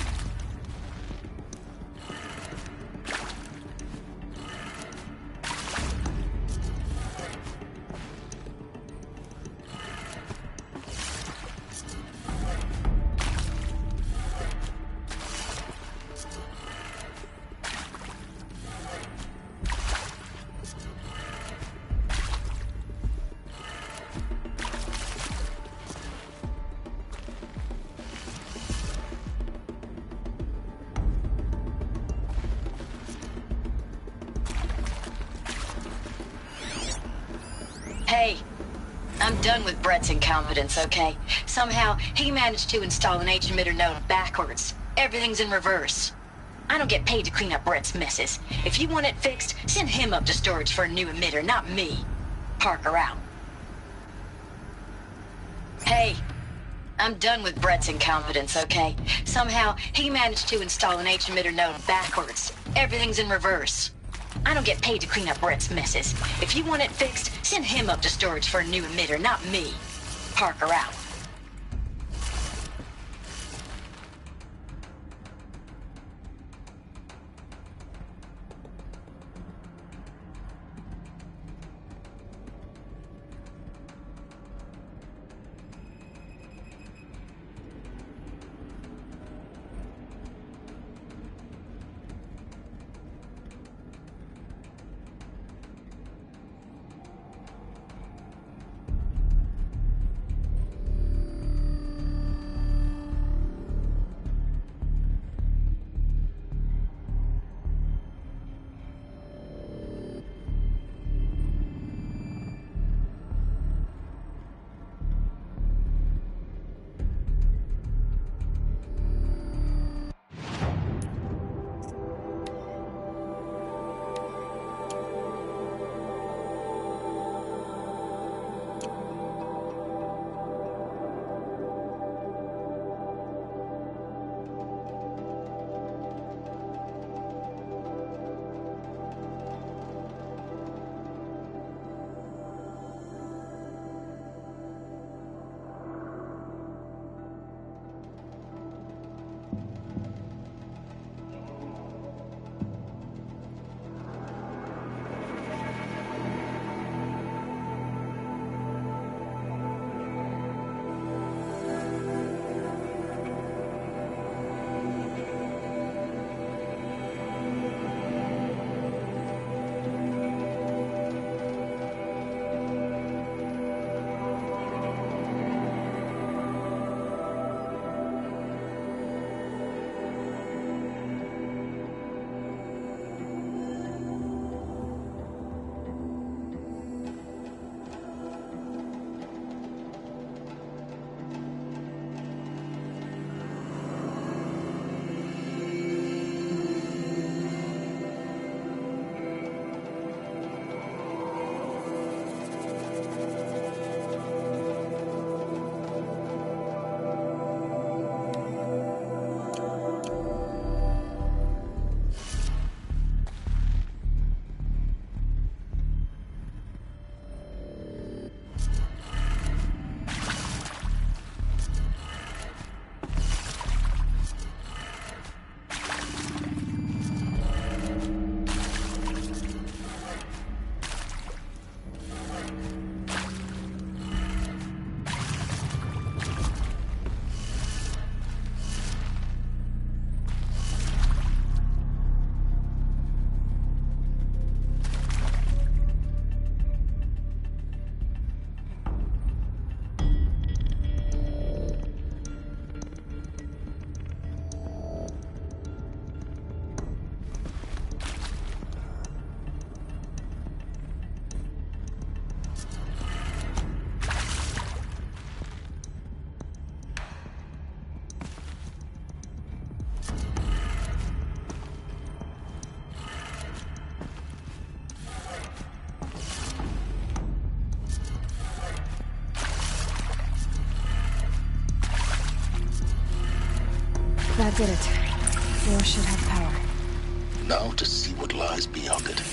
Hey, I'm done with Brett's incompetence, okay? Somehow, he managed to install an H-emitter node backwards. Everything's in reverse. I don't get paid to clean up Brett's messes. If you want it fixed, send him up to storage for a new emitter, not me. Parker out. Hey, I'm done with Brett's incompetence, okay? Somehow, he managed to install an H-emitter node backwards. Everything's in reverse. I don't get paid to clean up Brett's messes. If you want it fixed, send him up to storage for a new emitter, not me. Parker out. That did it. Floor should have power. Now to see what lies beyond it.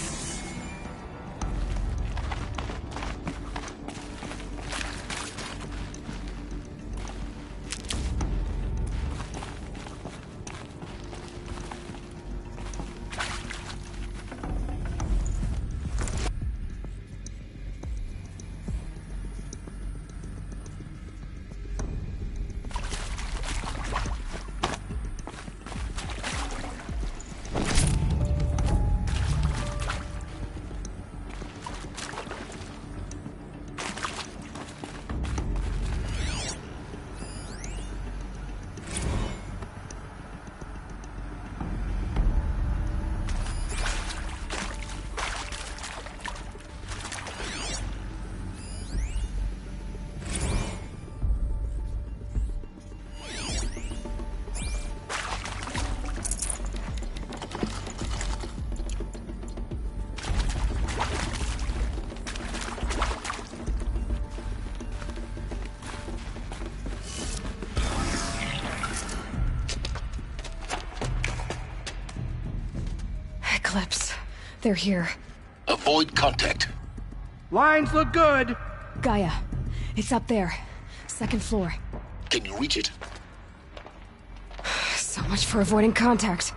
Eclipse. They're here. Avoid contact. Lines look good. Gaia. It's up there. Second floor. Can you reach it? So much for avoiding contact.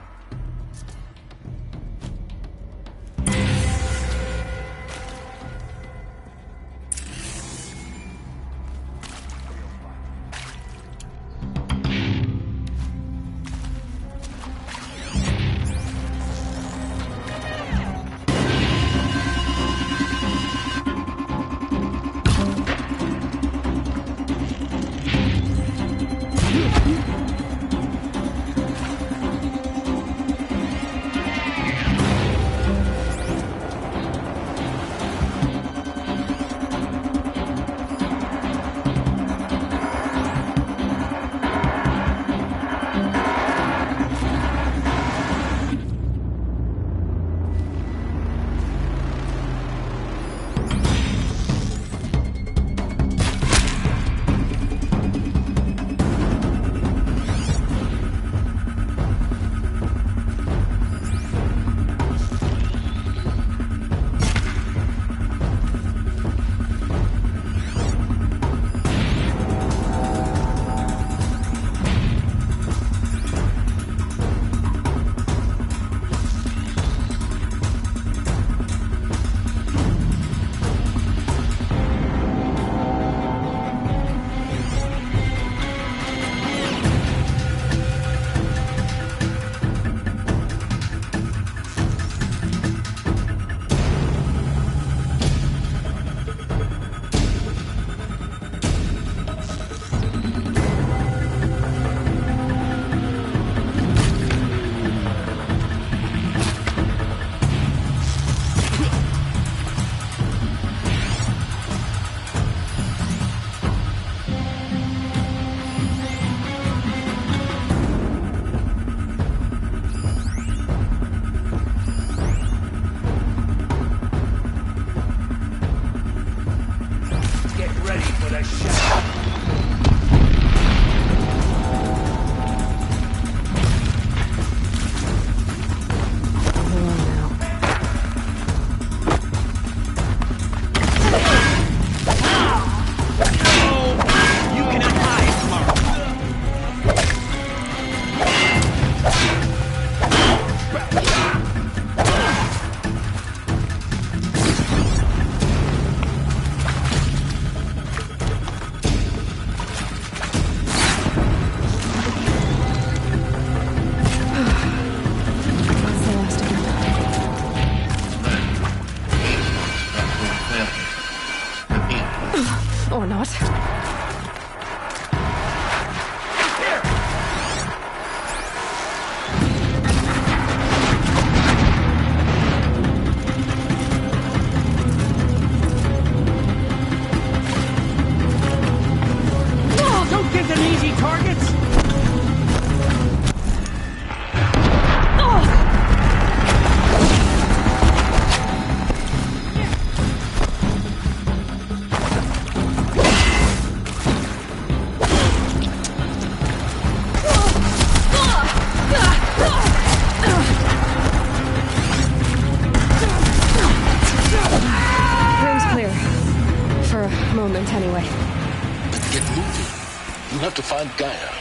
Or not. Don't give them easy targets! anyway. Then get moving. You have to find Gaia.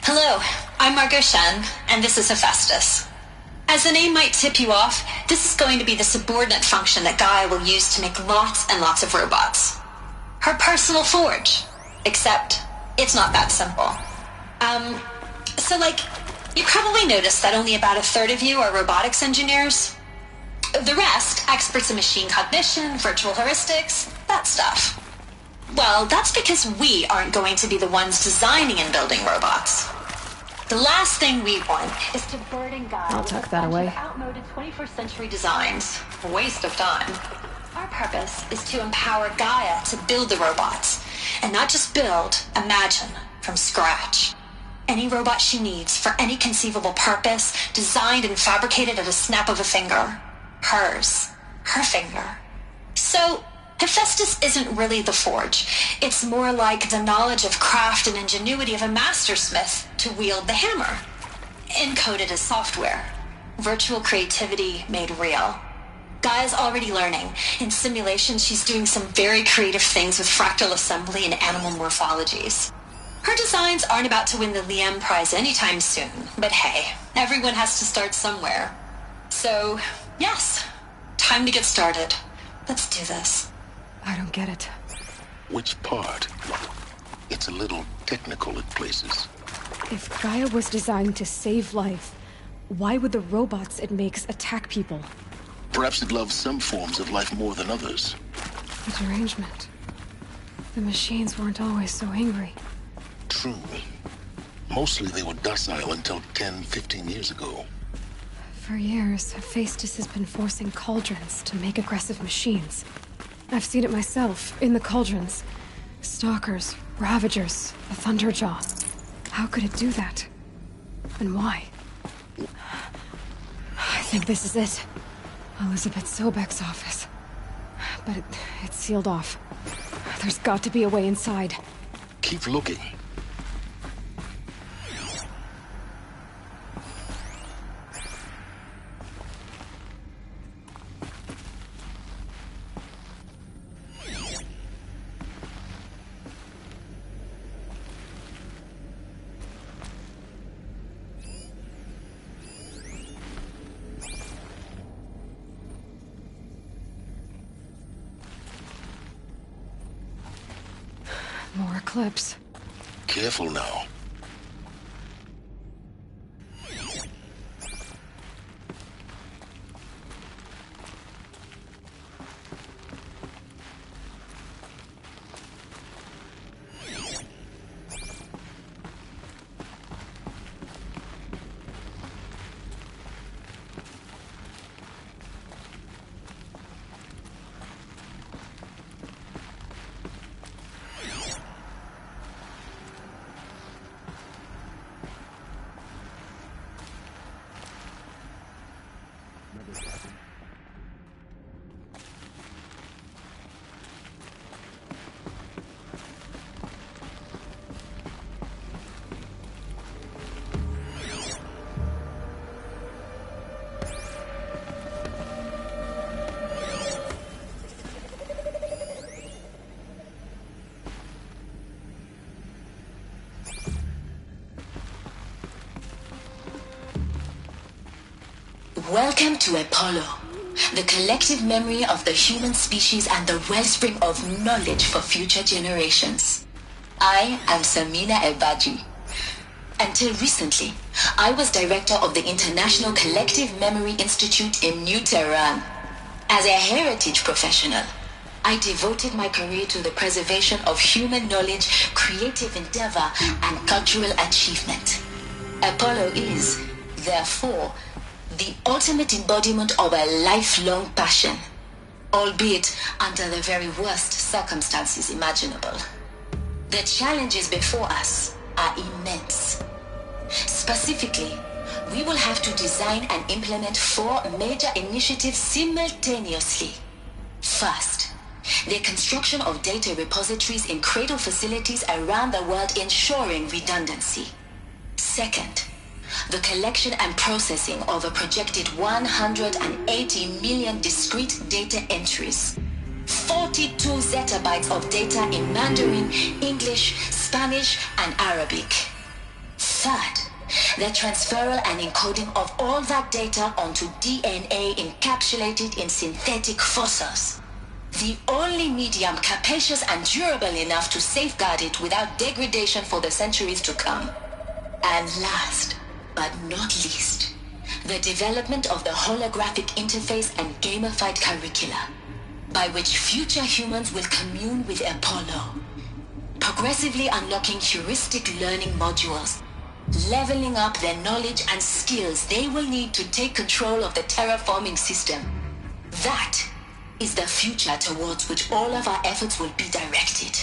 Hello, I'm Margot Shen, and this is Hephaestus. As the name might tip you off, this is going to be the subordinate function that Gaia will use to make lots and lots of robots. Her personal forge. Except, it's not that simple. You probably noticed that only about a third of you are robotics engineers. The rest, experts in machine cognition, virtual heuristics, that stuff. Well, that's because we aren't going to be the ones designing and building robots. The last thing we want is to burden Gaia I'll tuck that away. with outmoded 21st century designs. A waste of time. Our purpose is to empower Gaia to build the robots. And not just build, imagine, from scratch. Any robot she needs for any conceivable purpose, designed and fabricated at a snap of a finger. Hers. Her finger. So, Hephaestus isn't really the forge. It's more like the knowledge of craft and ingenuity of a mastersmith to wield the hammer. Encoded as software. Virtual creativity made real. Gaia's already learning. In simulations, she's doing some very creative things with fractal assembly and animal morphologies. Her designs aren't about to win the Liam Prize anytime soon, but hey, everyone has to start somewhere. So, yes, time to get started. Let's do this. I don't get it. Which part? It's a little technical at places. If Gaia was designed to save life, why would the robots it makes attack people? Perhaps it loves some forms of life more than others. The derangement. The machines weren't always so angry. True. Mostly they were docile until 10, 15 years ago. For years, Hephaestus has been forcing cauldrons to make aggressive machines. I've seen it myself, in the cauldrons. Stalkers, Ravagers, the Thunderjaw. How could it do that? And why? I think this is it. Elizabeth Sobek's office. But it's sealed off. There's got to be a way inside. Keep looking. More Eclipse. Careful now. Welcome to Apollo, the collective memory of the human species and the wellspring of knowledge for future generations. I am Samina Ebaji. Until recently, I was director of the International Collective Memory Institute in New Tehran. As a heritage professional, I devoted my career to the preservation of human knowledge, creative endeavor, and cultural achievement. Apollo is, therefore, the ultimate embodiment of a lifelong passion, albeit under the very worst circumstances imaginable. The challenges before us are immense. Specifically, we will have to design and implement 4 major initiatives simultaneously. First, the construction of data repositories in cradle facilities around the world, ensuring redundancy. Second, the collection and processing of a projected 180 million discrete data entries, 42 zettabytes of data in Mandarin, English, Spanish, and Arabic. Third, the transferal and encoding of all that data onto DNA encapsulated in synthetic fossils. The only medium capacious and durable enough to safeguard it without degradation for the centuries to come. And last, but not least, the development of the holographic interface and gamified curricula, by which future humans will commune with Apollo, progressively unlocking heuristic learning modules, leveling up their knowledge and skills they will need to take control of the terraforming system. That is the future towards which all of our efforts will be directed.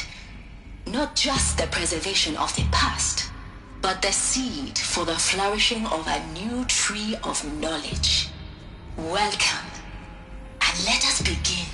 Not just the preservation of the past, but the seed for the flourishing of a new tree of knowledge. Welcome, and let us begin.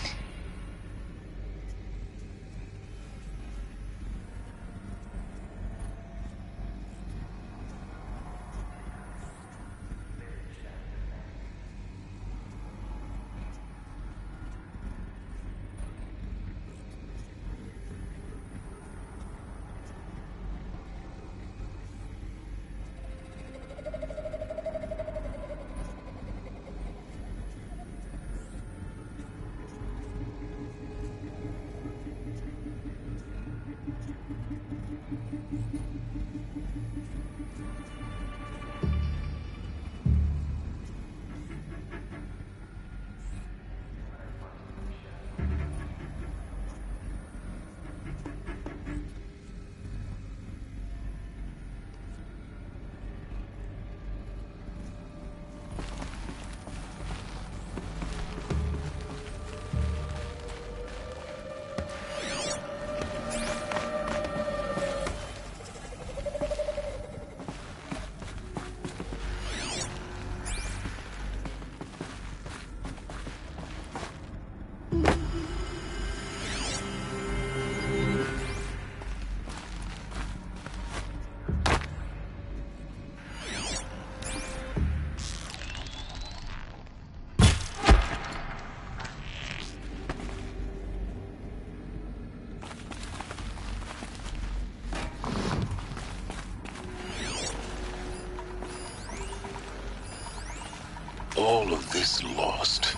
All of this lost.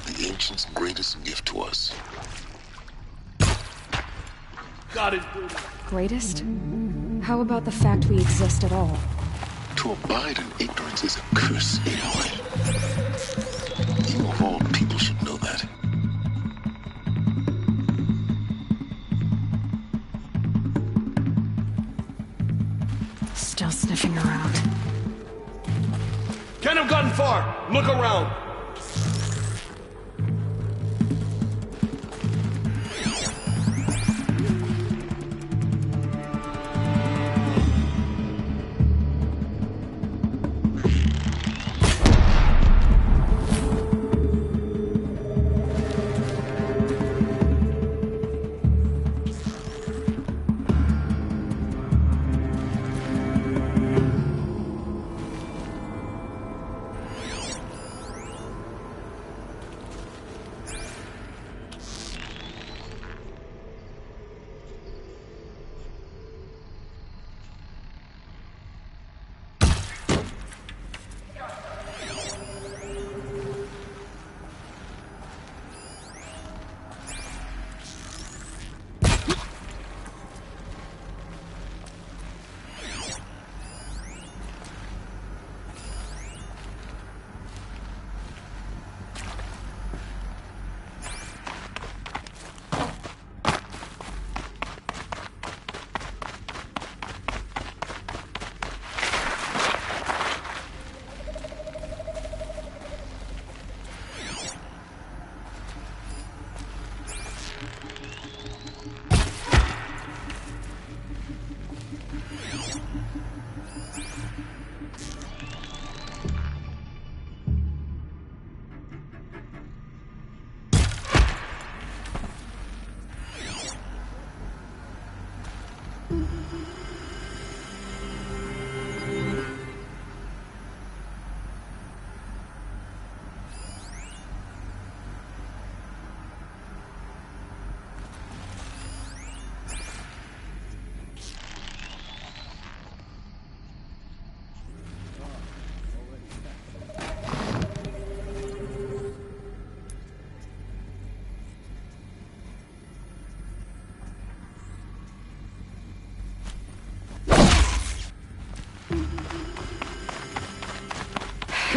The Ancients' greatest gift to us. Got it. Greatest? How about the fact we exist at all? To abide in ignorance is a curse, Aloy. You of all people should know that. Still sniffing around. Can't have gotten far. Look around.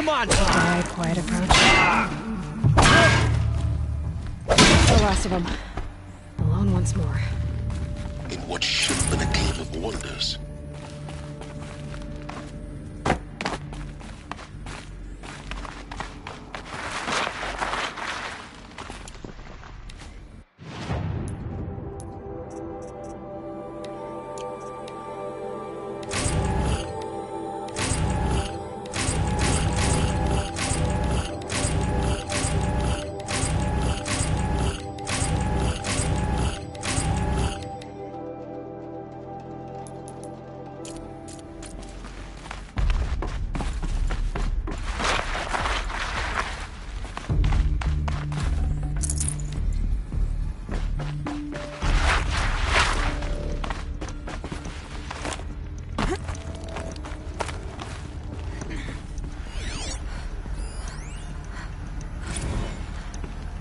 Come on! Quiet, quiet approach. The last of them. Alone once more. In what should have been a cave of wonders.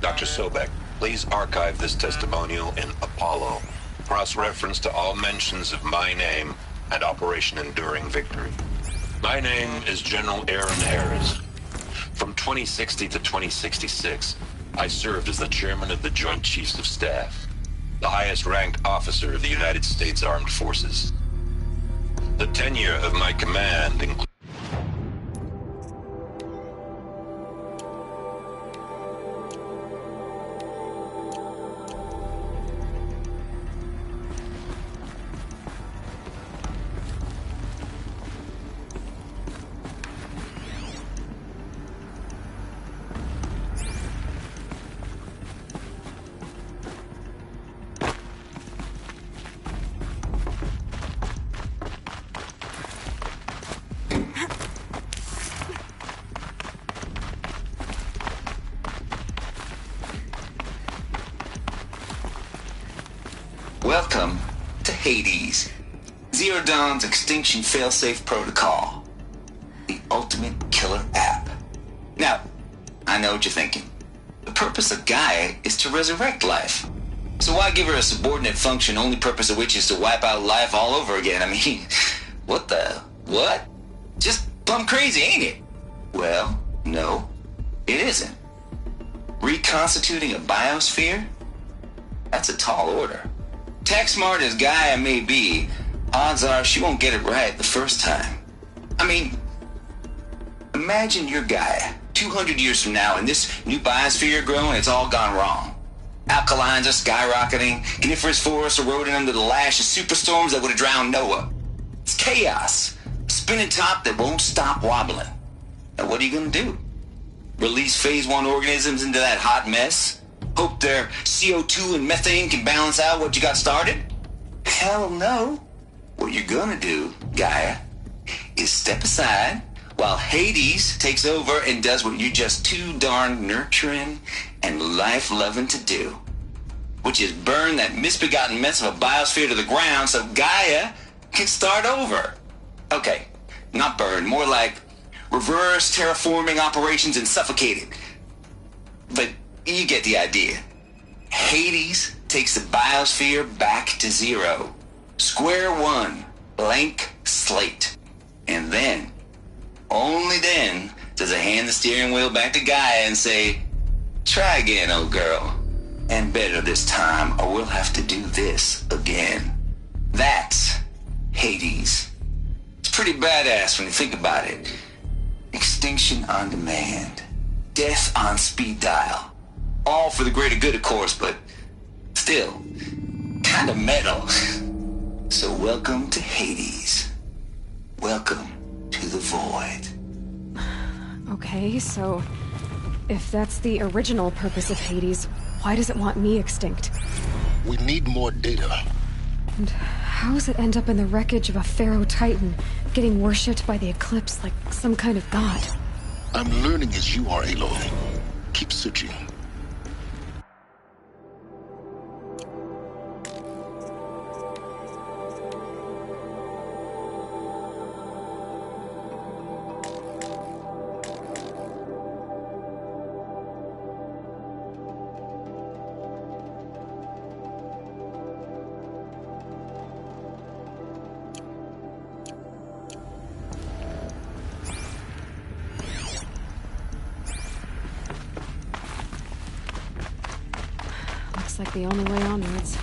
Dr. Sobek, please archive this testimonial in Apollo. Cross-reference to all mentions of my name and Operation Enduring Victory. My name is General Aaron Harris. From 2060 to 2066, I served as the chairman of the Joint Chiefs of Staff, the highest-ranked officer of the United States Armed Forces. The tenure of my command includes Welcome to Hades, Zero Dawn's extinction failsafe protocol, the ultimate killer app. Now, I know what you're thinking. The purpose of Gaia is to resurrect life. So why give her a subordinate function, only purpose of which is to wipe out life all over again? I mean, what? Just plumb crazy, ain't it? Well, no, it isn't. Reconstituting a biosphere? That's a tall order. Tech smart as Gaia may be, odds are she won't get it right the first time. I mean, imagine you're Gaia 200 years from now and this new biosphere you're growing, it's all gone wrong. Alkalines are skyrocketing, coniferous forests eroding under the lash of superstorms that would have drowned Noah. It's chaos, a spinning top that won't stop wobbling. Now what are you gonna do? Release phase 1 organisms into that hot mess? Hope their CO2 and methane can balance out what you got started? Hell no. What you're gonna do, Gaia, is step aside while Hades takes over and does what you're just too darn nurturing and life-loving to do, which is burn that misbegotten mess of a biosphere to the ground so Gaia can start over. Okay, not burn, more like reverse terraforming operations and suffocate it. But you get the idea. Hades takes the biosphere back to zero. Square one, blank slate. And then, only then, does it hand the steering wheel back to Gaia and say, try again, old girl. And better this time, or we'll have to do this again. That's Hades. It's pretty badass when you think about it. Extinction on demand. Death on speed dial. All for the greater good, of course, but still, kind of metal. So welcome to Hades. Welcome to the void. Okay, so if that's the original purpose of Hades, why does it want me extinct? We need more data. And how does it end up in the wreckage of a Pharaoh Titan, getting worshipped by the Eclipse like some kind of god? I'm learning as you are, Aloy. Keep searching. like the only way onwards.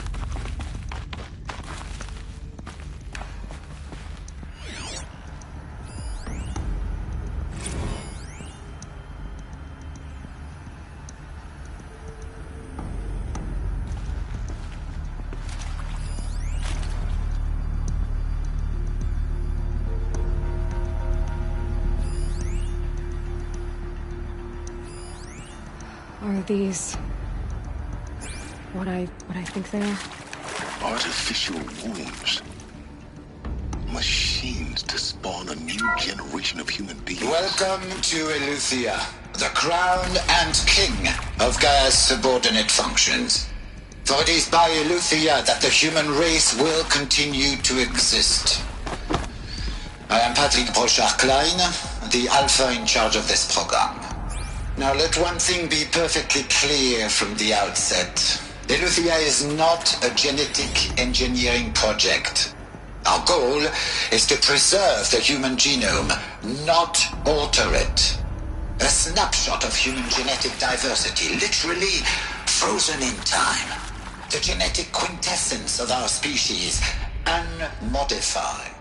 Are these what I think they are? Artificial wombs. Machines to spawn a new generation of human beings. Welcome to Eleuthia, the crown and king of Gaia's subordinate functions. For it is by Eleuthia that the human race will continue to exist. I am Patrick Brochard-Klein, the Alpha in charge of this program. Now let one thing be perfectly clear from the outset. Eleuthia is not a genetic engineering project. Our goal is to preserve the human genome, not alter it. A snapshot of human genetic diversity, literally frozen in time. The genetic quintessence of our species, unmodified.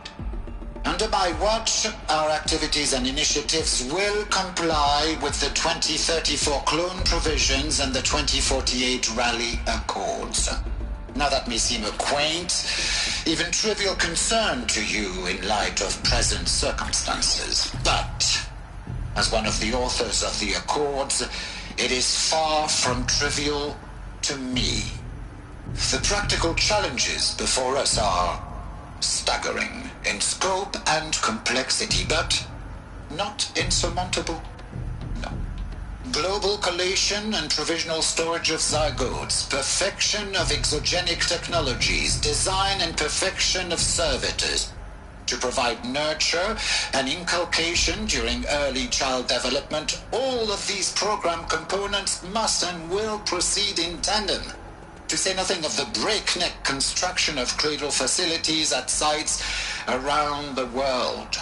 Under my watch, our activities and initiatives will comply with the 2034 clone provisions and the 2048 Raleigh Accords. Now that may seem a quaint, even trivial concern to you in light of present circumstances. But, as one of the authors of the Accords, it is far from trivial to me. The practical challenges before us are staggering in scope and complexity, but not insurmountable. No. Global collation and provisional storage of zygotes, perfection of exogenic technologies, design and perfection of servitors to provide nurture and inculcation during early child development. All of these program components must and will proceed in tandem. To say nothing of the breakneck construction of cradle facilities at sites around the world.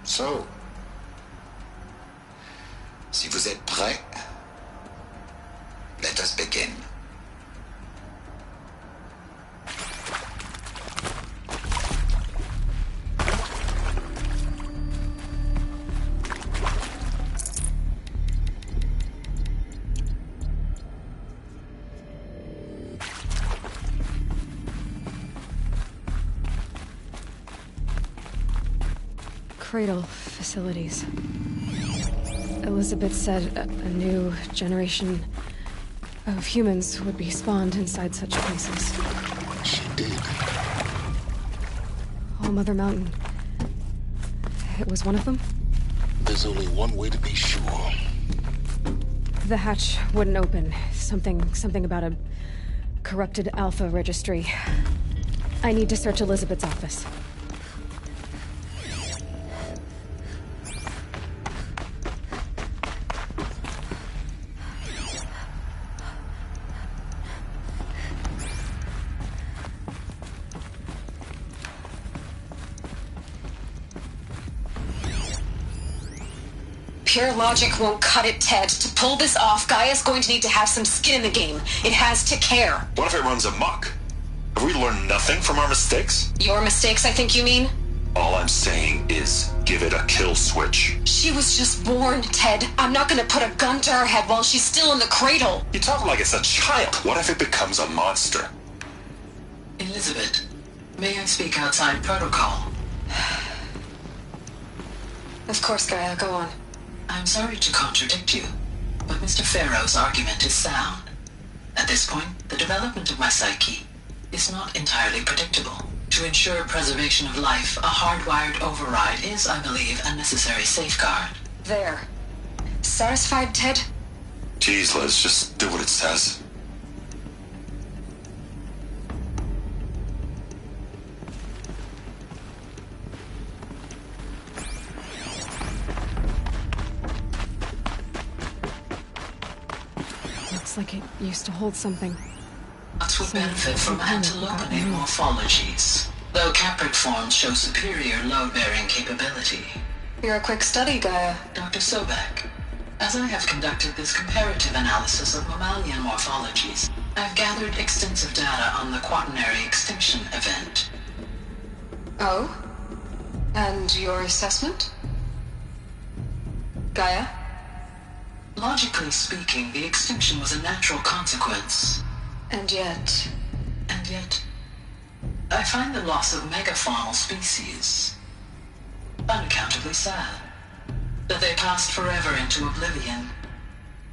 So, si vous êtes prêts, let us begin. Cradle facilities. Elizabeth said a new generation of humans would be spawned inside such places. She did. All Mother Mountain. It was one of them? There's only one way to be sure. The hatch wouldn't open. Something about a corrupted Alpha registry. I need to search Elizabeth's office. Pure logic won't cut it, Ted. To pull this off, Gaia's going to need to have some skin in the game. It has to care. What if it runs amok? Have we learned nothing from our mistakes? Your mistakes, I think you mean? All I'm saying is, give it a kill switch. She was just born, Ted. I'm not gonna put a gun to her head while she's still in the cradle. You talk like it's a child. What if it becomes a monster? Elizabeth, may I speak outside protocol? Of course, Gaia, go on. I'm sorry to contradict you, but Mr. Farrow's argument is sound. At this point, the development of my psyche is not entirely predictable. To ensure preservation of life, a hardwired override is, I believe, a necessary safeguard. There. Satisfied, Ted? Jeez, Liz, just do what it says. Looks like it used to hold something. Lots would benefit from antilopinate morphologies, though Caprid forms show superior load-bearing capability. You're a quick study, Gaia. Dr. Sobek, As I have conducted this comparative analysis of mammalian morphologies, I've gathered extensive data on the quaternary extinction event. Oh? And your assessment? Gaia? Logically speaking, the extinction was a natural consequence. And yet, I find the loss of megafaunal species unaccountably sad. That they passed forever into oblivion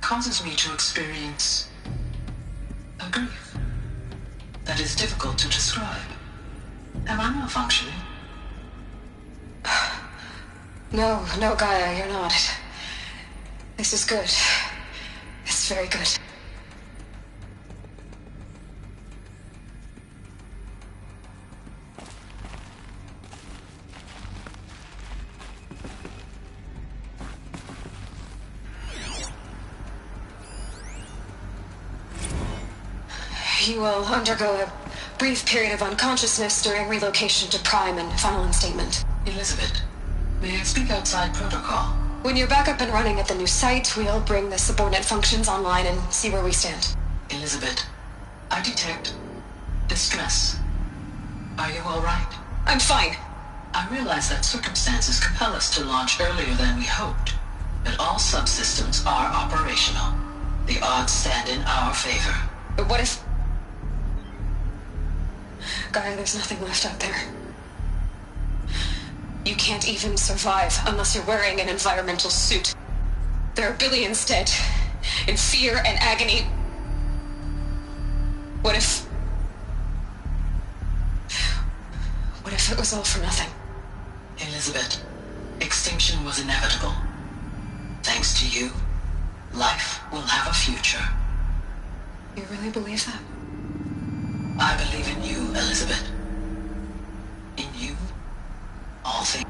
causes me to experience a grief that is difficult to describe. Am I malfunctioning? No, Gaia, you're not. This is good. It's very good. You will undergo a brief period of unconsciousness during relocation to Prime and final instatement. Elizabeth, may I speak outside protocol? When you're back up and running at the new site, we'll bring the subordinate functions online and see where we stand. Elizabeth, I detect distress. Are you all right? I'm fine. I realize that circumstances compel us to launch earlier than we hoped, but all subsystems are operational. The odds stand in our favor. But what if... Gaia, there's nothing left out there. You can't even survive unless you're wearing an environmental suit. There are billions dead, in fear and agony. What if it was all for nothing? Elizabeth, extinction was inevitable. Thanks to you, life will have a future. You really believe that? I believe in you, Elizabeth. In you, all things.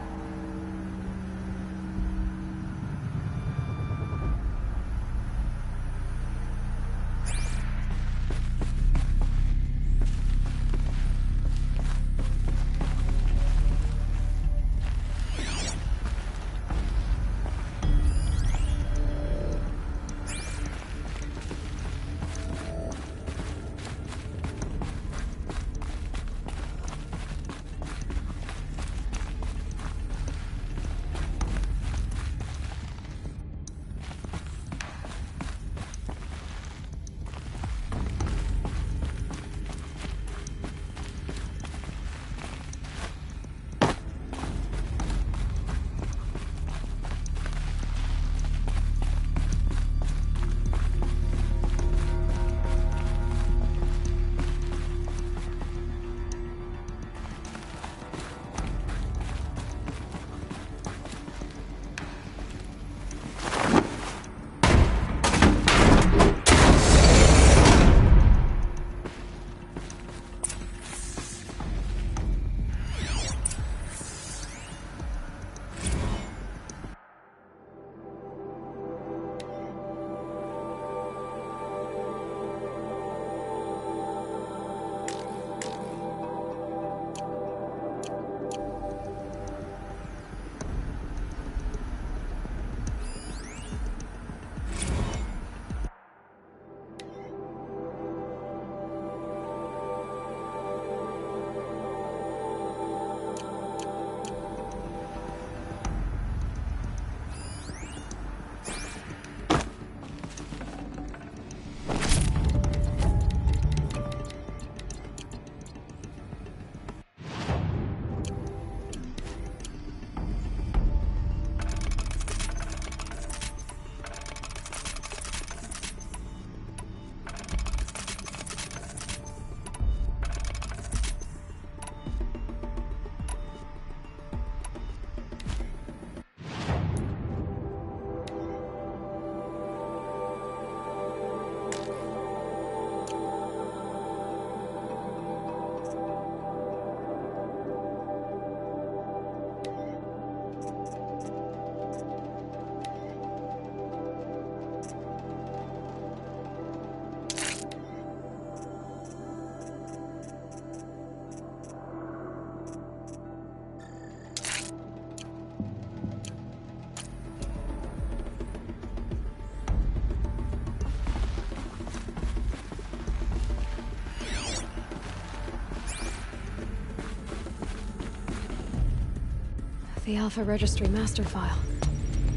The Alpha Registry master file.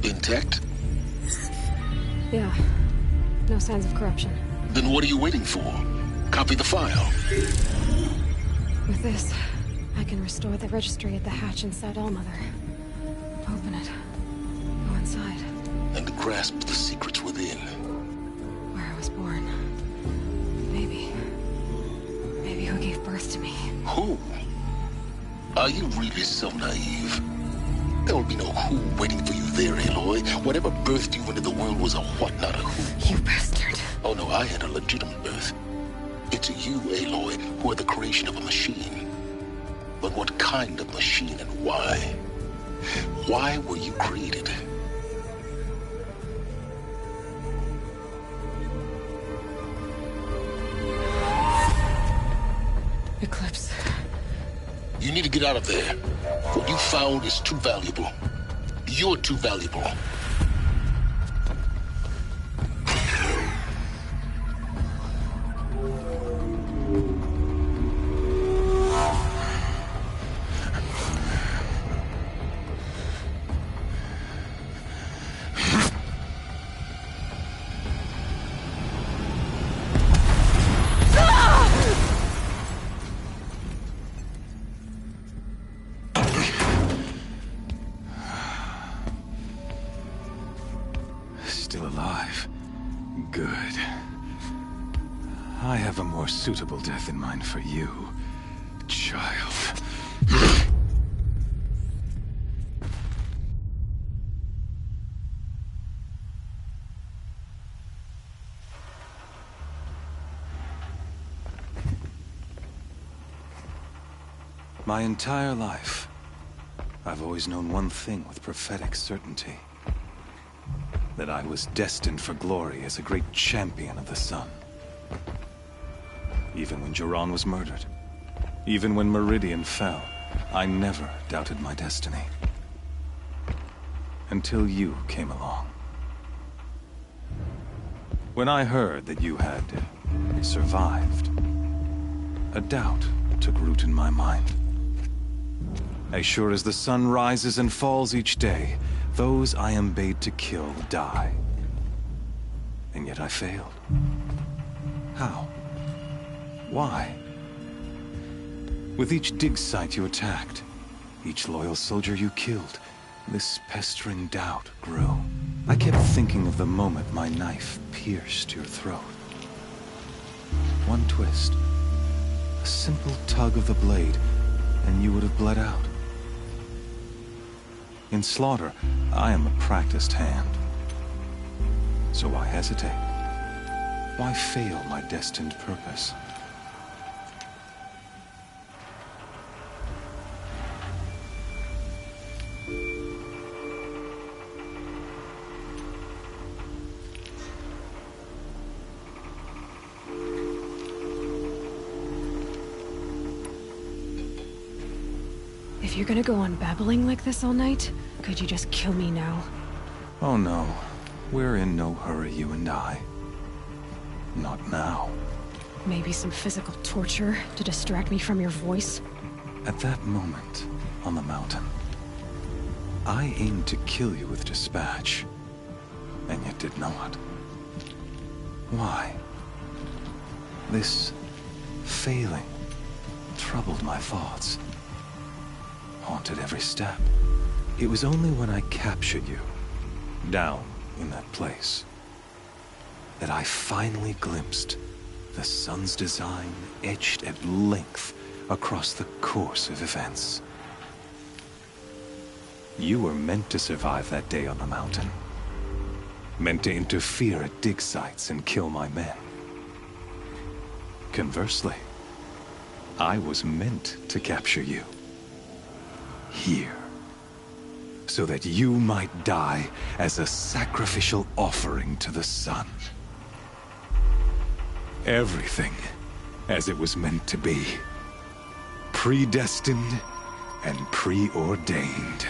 Intact? Yeah. No signs of corruption. Then what are you waiting for? Copy the file. With this, I can restore the registry at the hatch inside Allmother. Open it. Go inside. And grasp the secrets within. Where I was born. Maybe who gave birth to me. Who? Are you really so naive? There will be no who waiting for you there, Aloy. Whatever birthed you into the world was a what, not a who. You bastard. Oh no, I had a legitimate birth. It's you, Aloy, who are the creation of a machine. But what kind of machine and why? Why were you created? Eclipse. You need to get out of there. What you found is too valuable. You're too valuable. Still alive. Good. I have a more suitable death in mind for you, child. My entire life, I've always known one thing with prophetic certainty. That I was destined for glory as a great champion of the sun. Even when Jiran was murdered, even when Meridian fell, I never doubted my destiny. Until you came along. When I heard that you had survived, a doubt took root in my mind. As sure as the sun rises and falls each day, those I am bade to kill die. And yet I failed. How? Why? With each dig site you attacked, each loyal soldier you killed, this pestering doubt grew. I kept thinking of the moment my knife pierced your throat. One twist, a simple tug of the blade, and you would have bled out. In slaughter, I am a practiced hand. So why hesitate? Why fail my destined purpose? If you're gonna go on babbling like this all night, could you just kill me now? Oh no. We're in no hurry, you and I. Not now. Maybe some physical torture to distract me from your voice? At that moment, on the mountain, I aimed to kill you with dispatch, and yet did not. Why? This failing troubled my thoughts. Haunted every step. It was only when I captured you, down in that place, that I finally glimpsed the sun's design etched at length across the course of events. You were meant to survive that day on the mountain. Meant to interfere at dig sites and kill my men. Conversely, I was meant to capture you. Here. So that you might die as a sacrificial offering to the sun. Everything as it was meant to be. Predestined and preordained.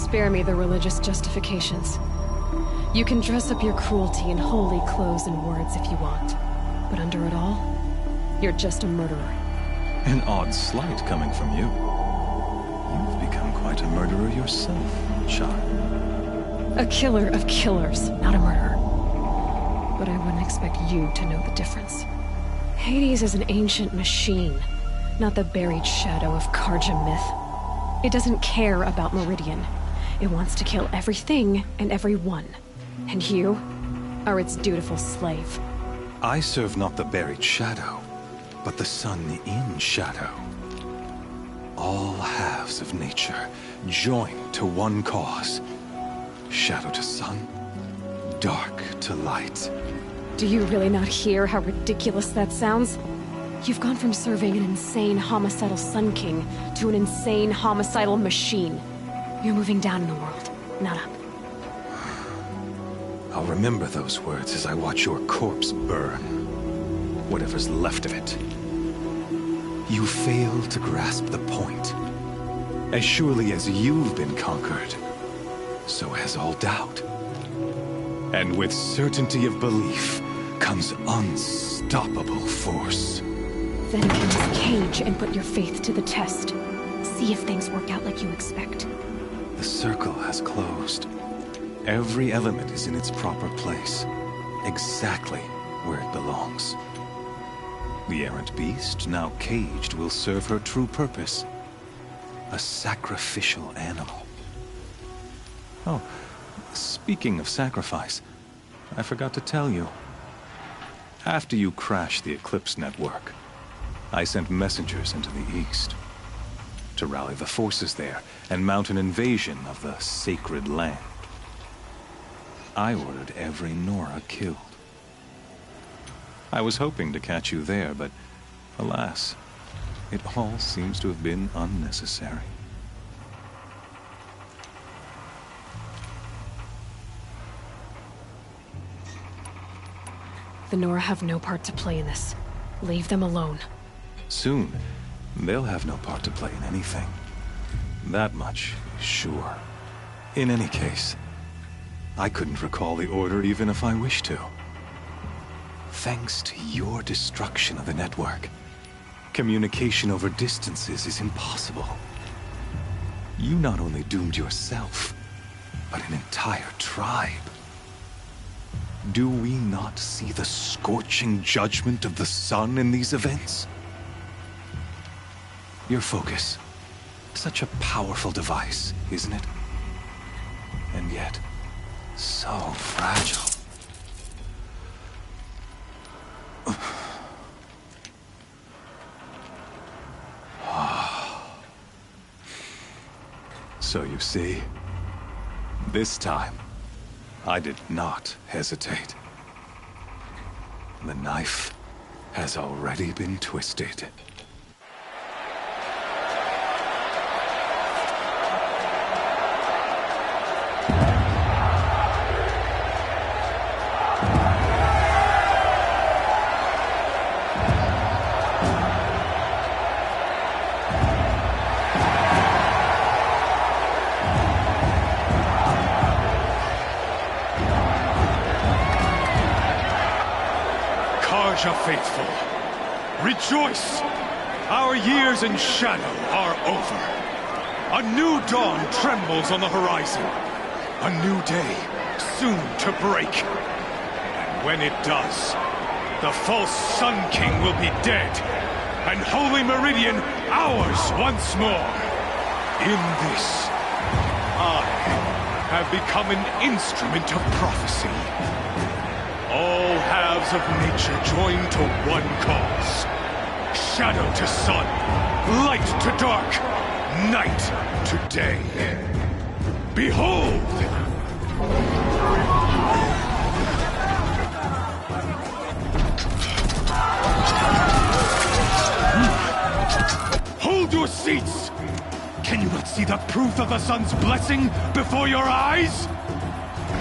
spare me the religious justifications. You can dress up your cruelty in holy clothes and words if you want. But under it all, you're just a murderer. An odd slight coming from you. You've become quite a murderer yourself, child. A killer of killers, not a murderer. But I wouldn't expect you to know the difference. Hades is an ancient machine, not the buried shadow of Karja myth. It doesn't care about Meridian. It wants to kill everything and everyone. And you are its dutiful slave. I serve not the buried shadow, but the sun in shadow. All halves of nature joined to one cause. Shadow to sun, dark to light. Do you really not hear how ridiculous that sounds? You've gone from serving an insane homicidal Sun King to an insane homicidal machine. You're moving down in the world, not up. I'll remember those words as I watch your corpse burn. Whatever's left of it. You fail to grasp the point. As surely as you've been conquered, so has all doubt. And with certainty of belief comes unstoppable force. Then get in this cage and put your faith to the test. See if things work out like you expect. The circle has closed. Every element is in its proper place, exactly where it belongs. The errant beast, now caged, will serve her true purpose. A sacrificial animal. Oh, speaking of sacrifice, I forgot to tell you. After you crashed the Eclipse network, I sent messengers into the east to rally the forces there and mount an invasion of the sacred land. I ordered every Nora killed. I was hoping to catch you there, but alas, it all seems to have been unnecessary. The Nora have no part to play in this. Leave them alone. Soon, they'll have no part to play in anything. That much is sure. In any case, I couldn't recall the order even if I wished to. Thanks to your destruction of the network, communication over distances is impossible. You not only doomed yourself, but an entire tribe. Do we not see the scorching judgment of the sun in these events? Your focus. Such a powerful device, isn't it? And yet, so fragile. So you see, this time, I did not hesitate. The knife has already been twisted. Faithful, rejoice! Our years in shadow are over. A new dawn trembles on the horizon. A new day soon to break. And when it does, the false Sun King will be dead, and Holy Meridian ours once more. In this, I have become an instrument of prophecy. All halves of nature join to one cause. Shadow to sun, light to dark, night to day. Behold! Hold your seats! Can you not see the proof of the sun's blessing before your eyes?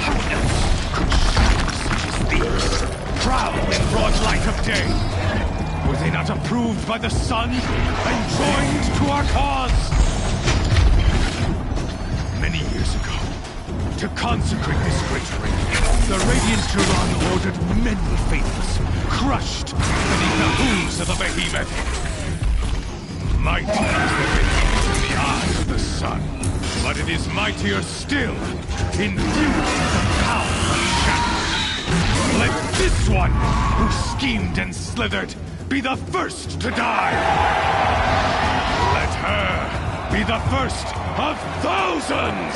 How else could shadows such as these prowl in broad light of day? Were they not approved by the sun and joined to our cause? Many years ago, To consecrate this great ring, the Radiant Turan ordered many faithless, crushed beneath the hooves of the behemoth. Mighty is the behemoth in the eyes of the sun, but it is mightier still, infused with the power of shadow. Let this one, who schemed and slithered, be the first to die. Let her be the first of thousands!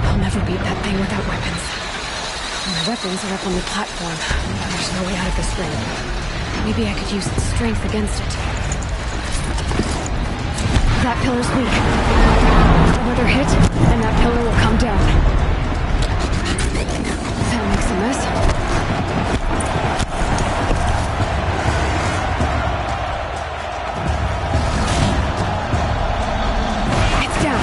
I'll never beat that thing without weapons. My weapons are up on the platform. There's no way out of this ring. Maybe I could use its strength against it. That pillar's weak. Another hit, and that pillar will come down. That makes a mess. It's down.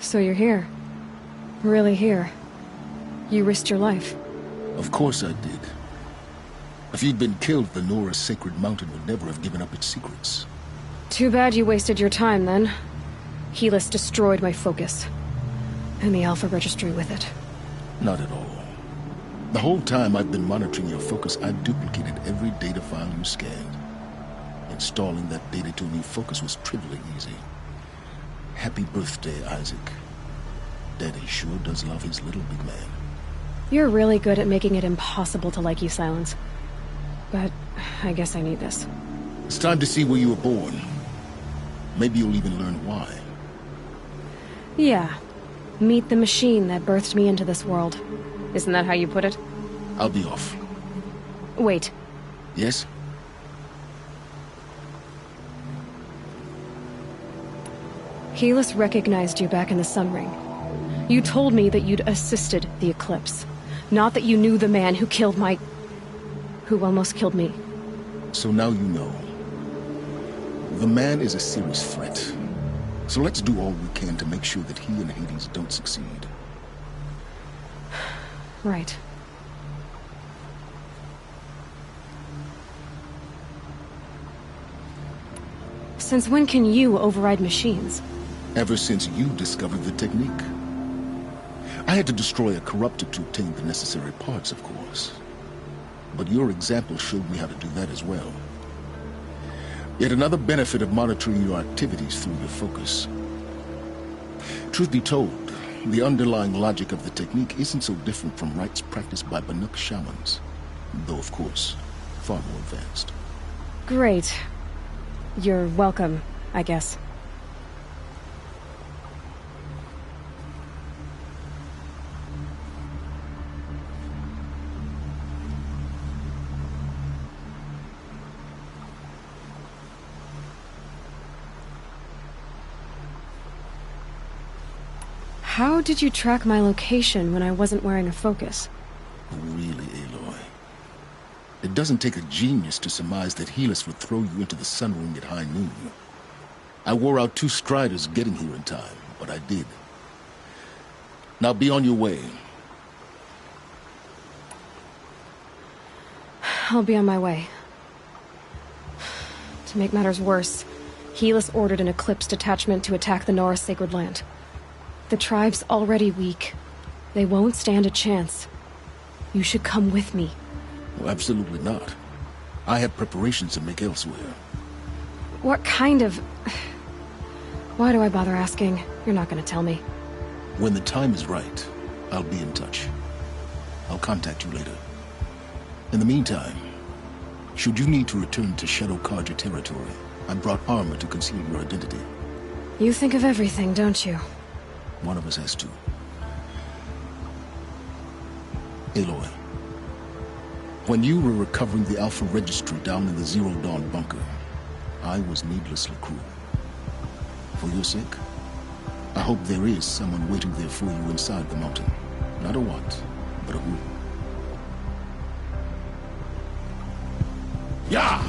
So you're here. Really here. You risked your life. Of course I did. If you'd been killed, the Nora's Sacred Mountain would never have given up its secrets. Too bad you wasted your time, then. Helis destroyed my focus. And the Alpha Registry with it. Not at all. The whole time I've been monitoring your focus, I've duplicated every data file you scanned. Installing that data to a new focus was trivially easy. Happy birthday, Isaac. Daddy sure does love his little big man. You're really good at making it impossible to like you, Silence. But I guess I need this. It's time to see where you were born. Maybe you'll even learn why. Yeah. Meet the machine that birthed me into this world. Isn't that how you put it? I'll be off. Wait. Yes? Helis recognized you back in the Sun Ring. You told me that you'd assisted the Eclipse. Not that you knew the man who killed my... who almost killed me. So now you know. The man is a serious threat. So let's do all we can to make sure that he and Hades don't succeed. Right. Since when can you override machines? Ever since you discovered the technique. I had to destroy a corruptor to obtain the necessary parts, of course. But your example showed me how to do that as well. Yet another benefit of monitoring your activities through your focus. Truth be told, the underlying logic of the technique isn't so different from rites practiced by Banuk shamans. Though, of course, far more advanced. Great. You're welcome, I guess. How did you track my location when I wasn't wearing a focus? Really, Aloy? It doesn't take a genius to surmise that Helis would throw you into the Sun Ring at high noon. I wore out 2 striders getting here in time, but I did. Now be on your way. I'll be on my way. To make matters worse, Helis ordered an Eclipse detachment to attack the Nora Sacred Land. The tribe's already weak. They won't stand a chance. You should come with me. Well, absolutely not. I have preparations to make elsewhere. What kind of... Why do I bother asking? You're not gonna tell me. When the time is right, I'll be in touch. I'll contact you later. In the meantime, should you need to return to Shadow Carja territory, I brought armor to conceal your identity. You think of everything, don't you? One of us has to. Aloy, when you were recovering the Alpha Registry down in the Zero Dawn bunker, I was needlessly cruel. For your sake, I hope there is someone waiting there for you inside the mountain. Not a what, but a who. Yeah!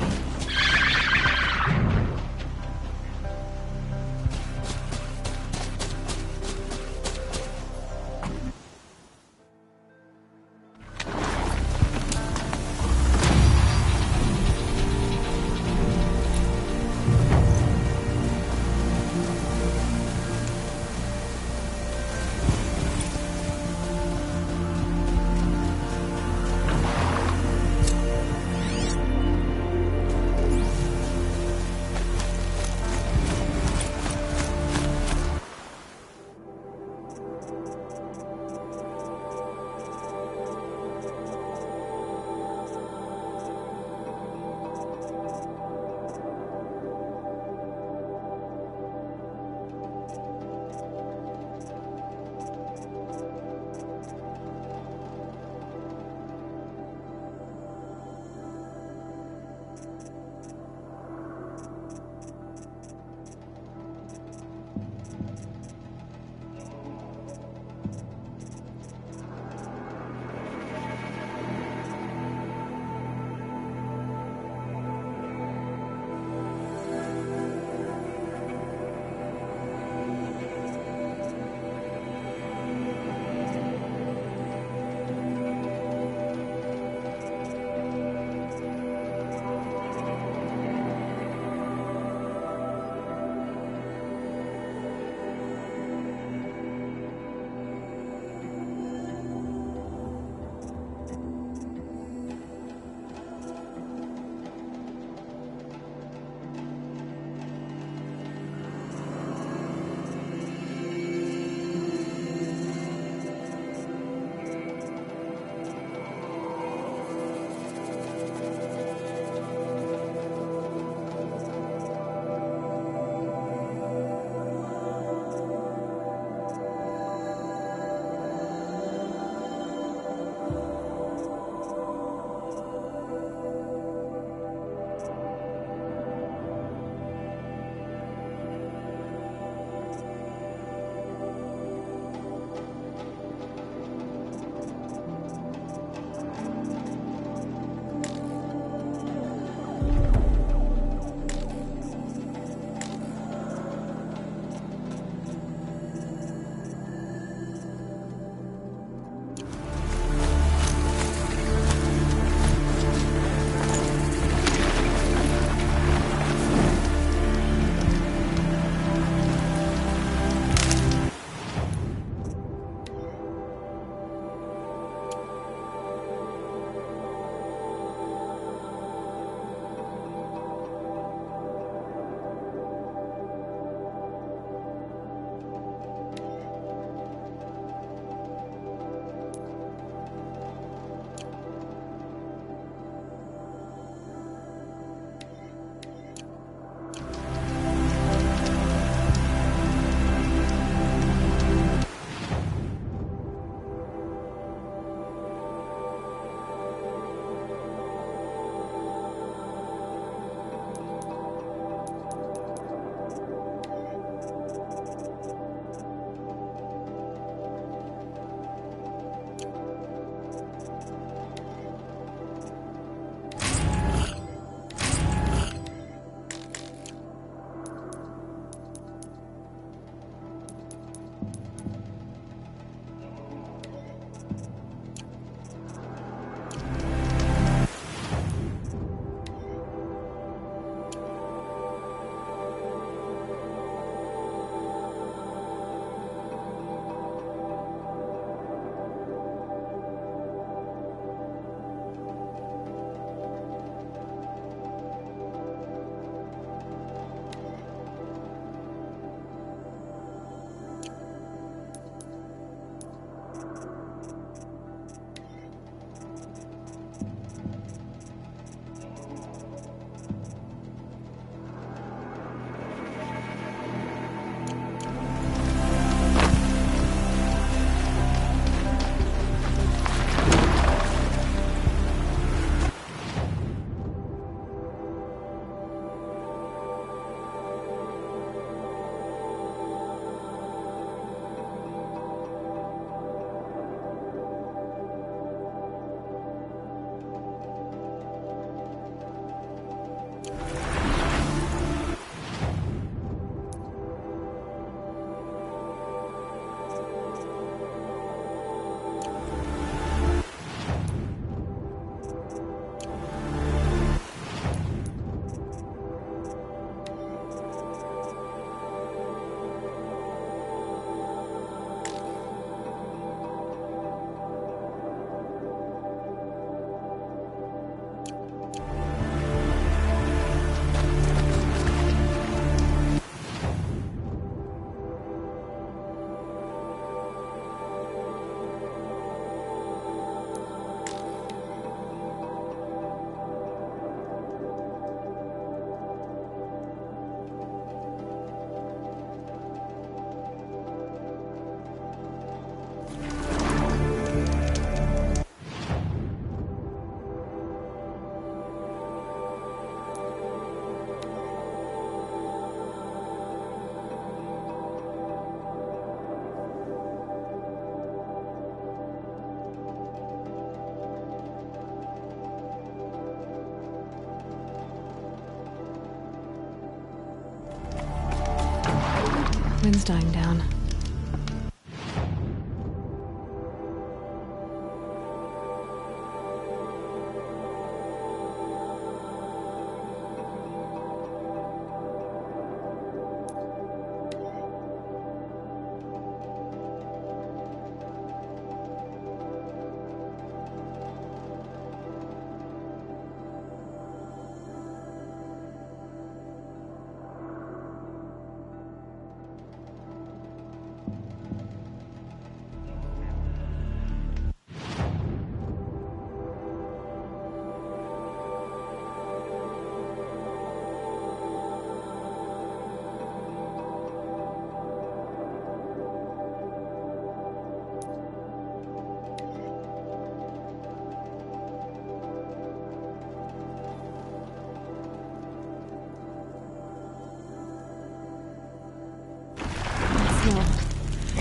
Wind's dying down.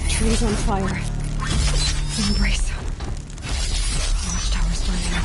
Trees on fire. Embrace. Watchtower's burning up.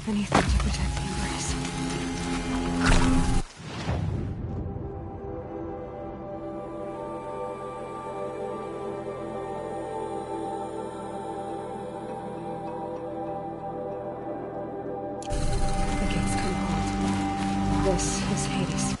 Anything to protect the Embrace. The gates come home. This is Hades.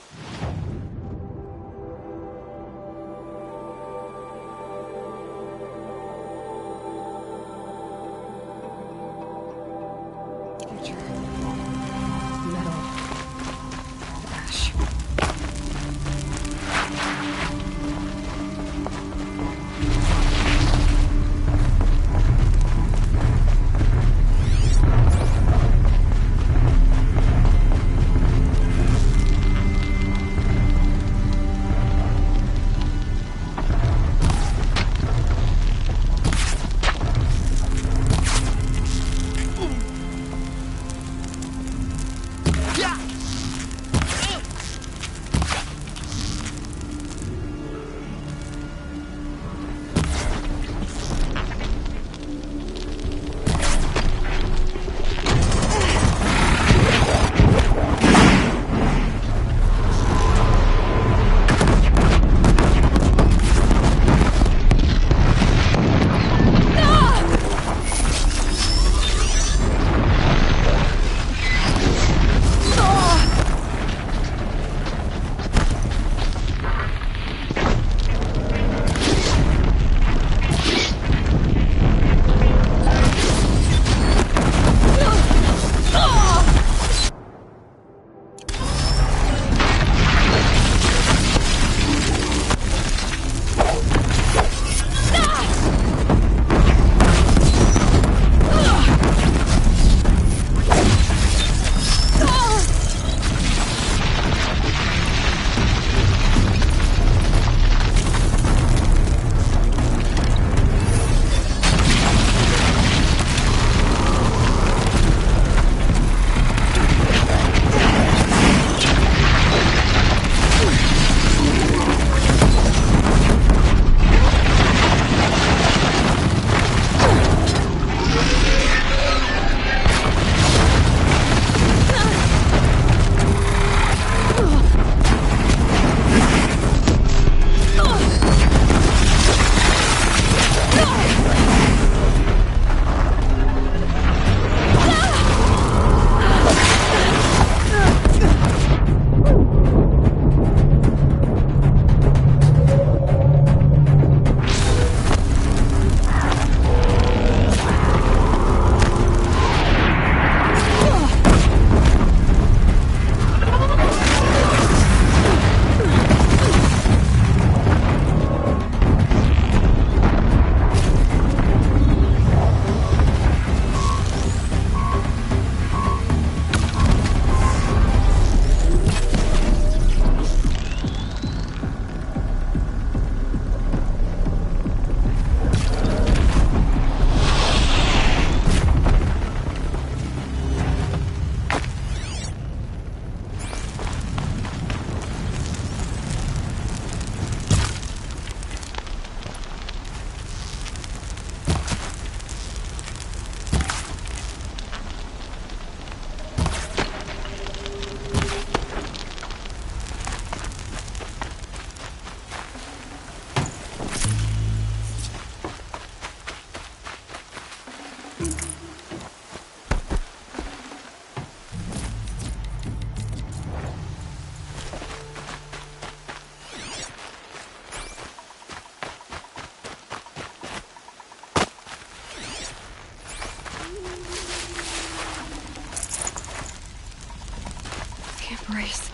can't brace.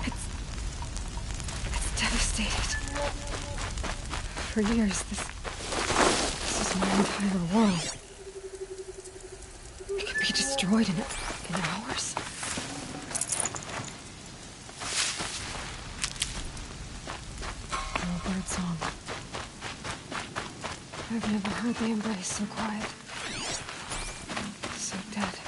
It's devastated. For years, this is my entire world. It can be destroyed in hours. Oh, bird song. I've never heard the embrace so quiet. So dead.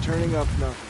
Turning up nothing.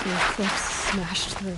The eclipse smashed through.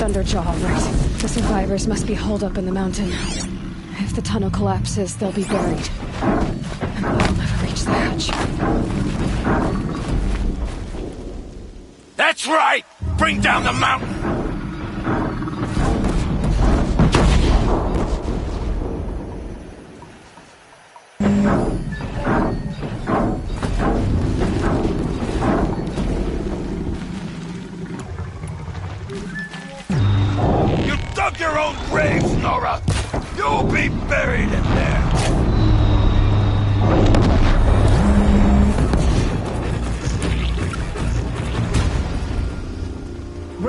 Thunderjaw, right? The survivors must be holed up in the mountain. If the tunnel collapses, they'll be buried. And we'll never reach the hatch. That's right! Bring down the mountain! Dug your own graves, Nora! You'll be buried in there!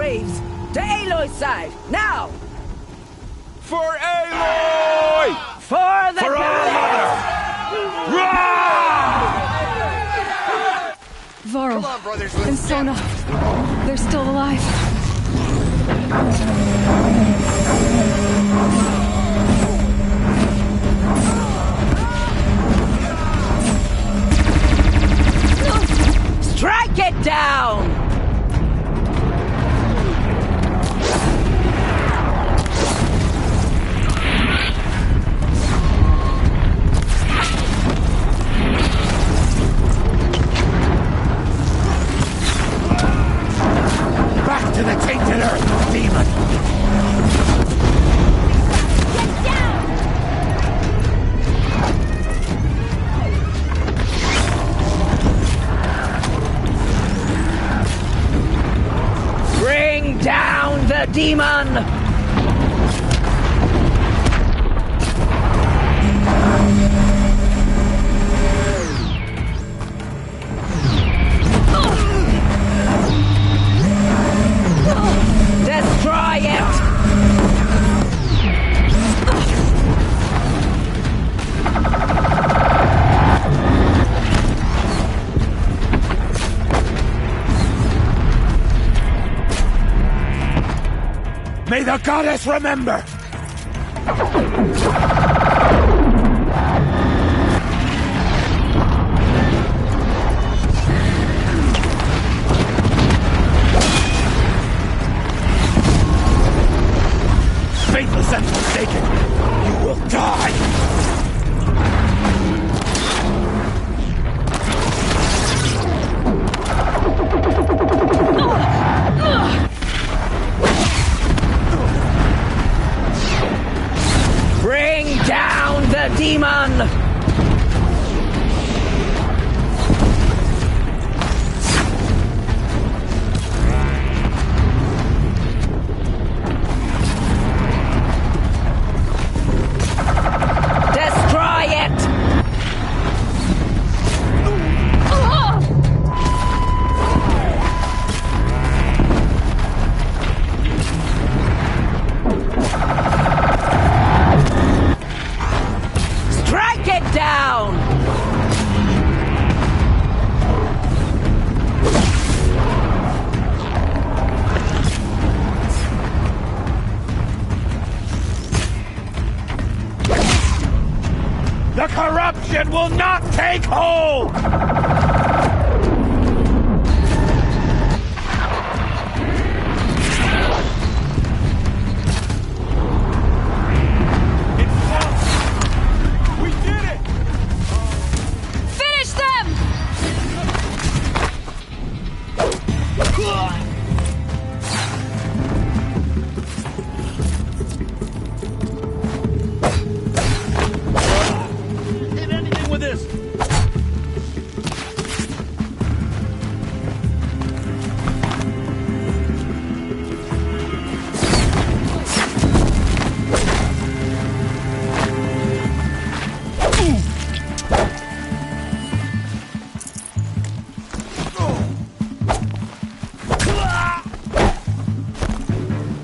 Braves! To Aloy's side, now! For Aloy! For the For All Mother! Varl Come on, brothers, and let's Sona, they're still alive. Strike it down! Back to the tainted earth, demon! Get down! Bring down the demon! Destroy it! May the goddess remember! Faithless and forsaken, you will die! Bring down the demon! Destroy it! Strike it down! The corruption will not take hold! We did it! Finish them! Hit anything with this!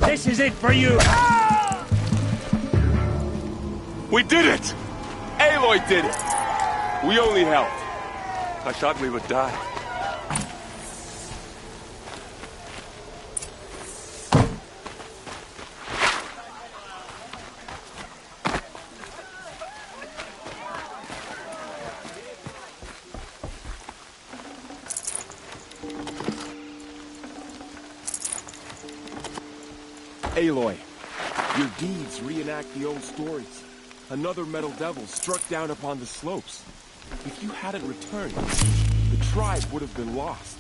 This is it for you! We did it! Aloy did it! We only helped. I thought we would die. Aloy, your deeds reenact the old stories. Another Metal Devil struck down upon the slopes. If you hadn't returned, the tribe would have been lost.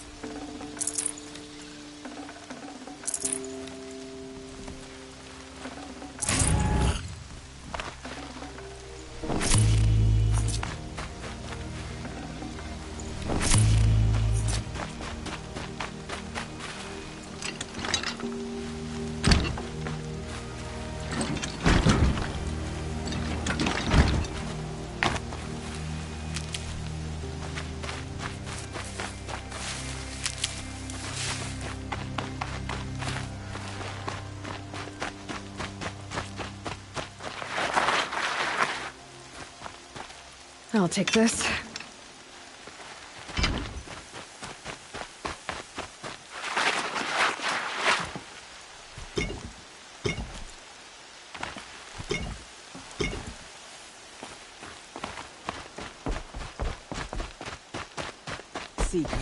I'll take this. Seeker.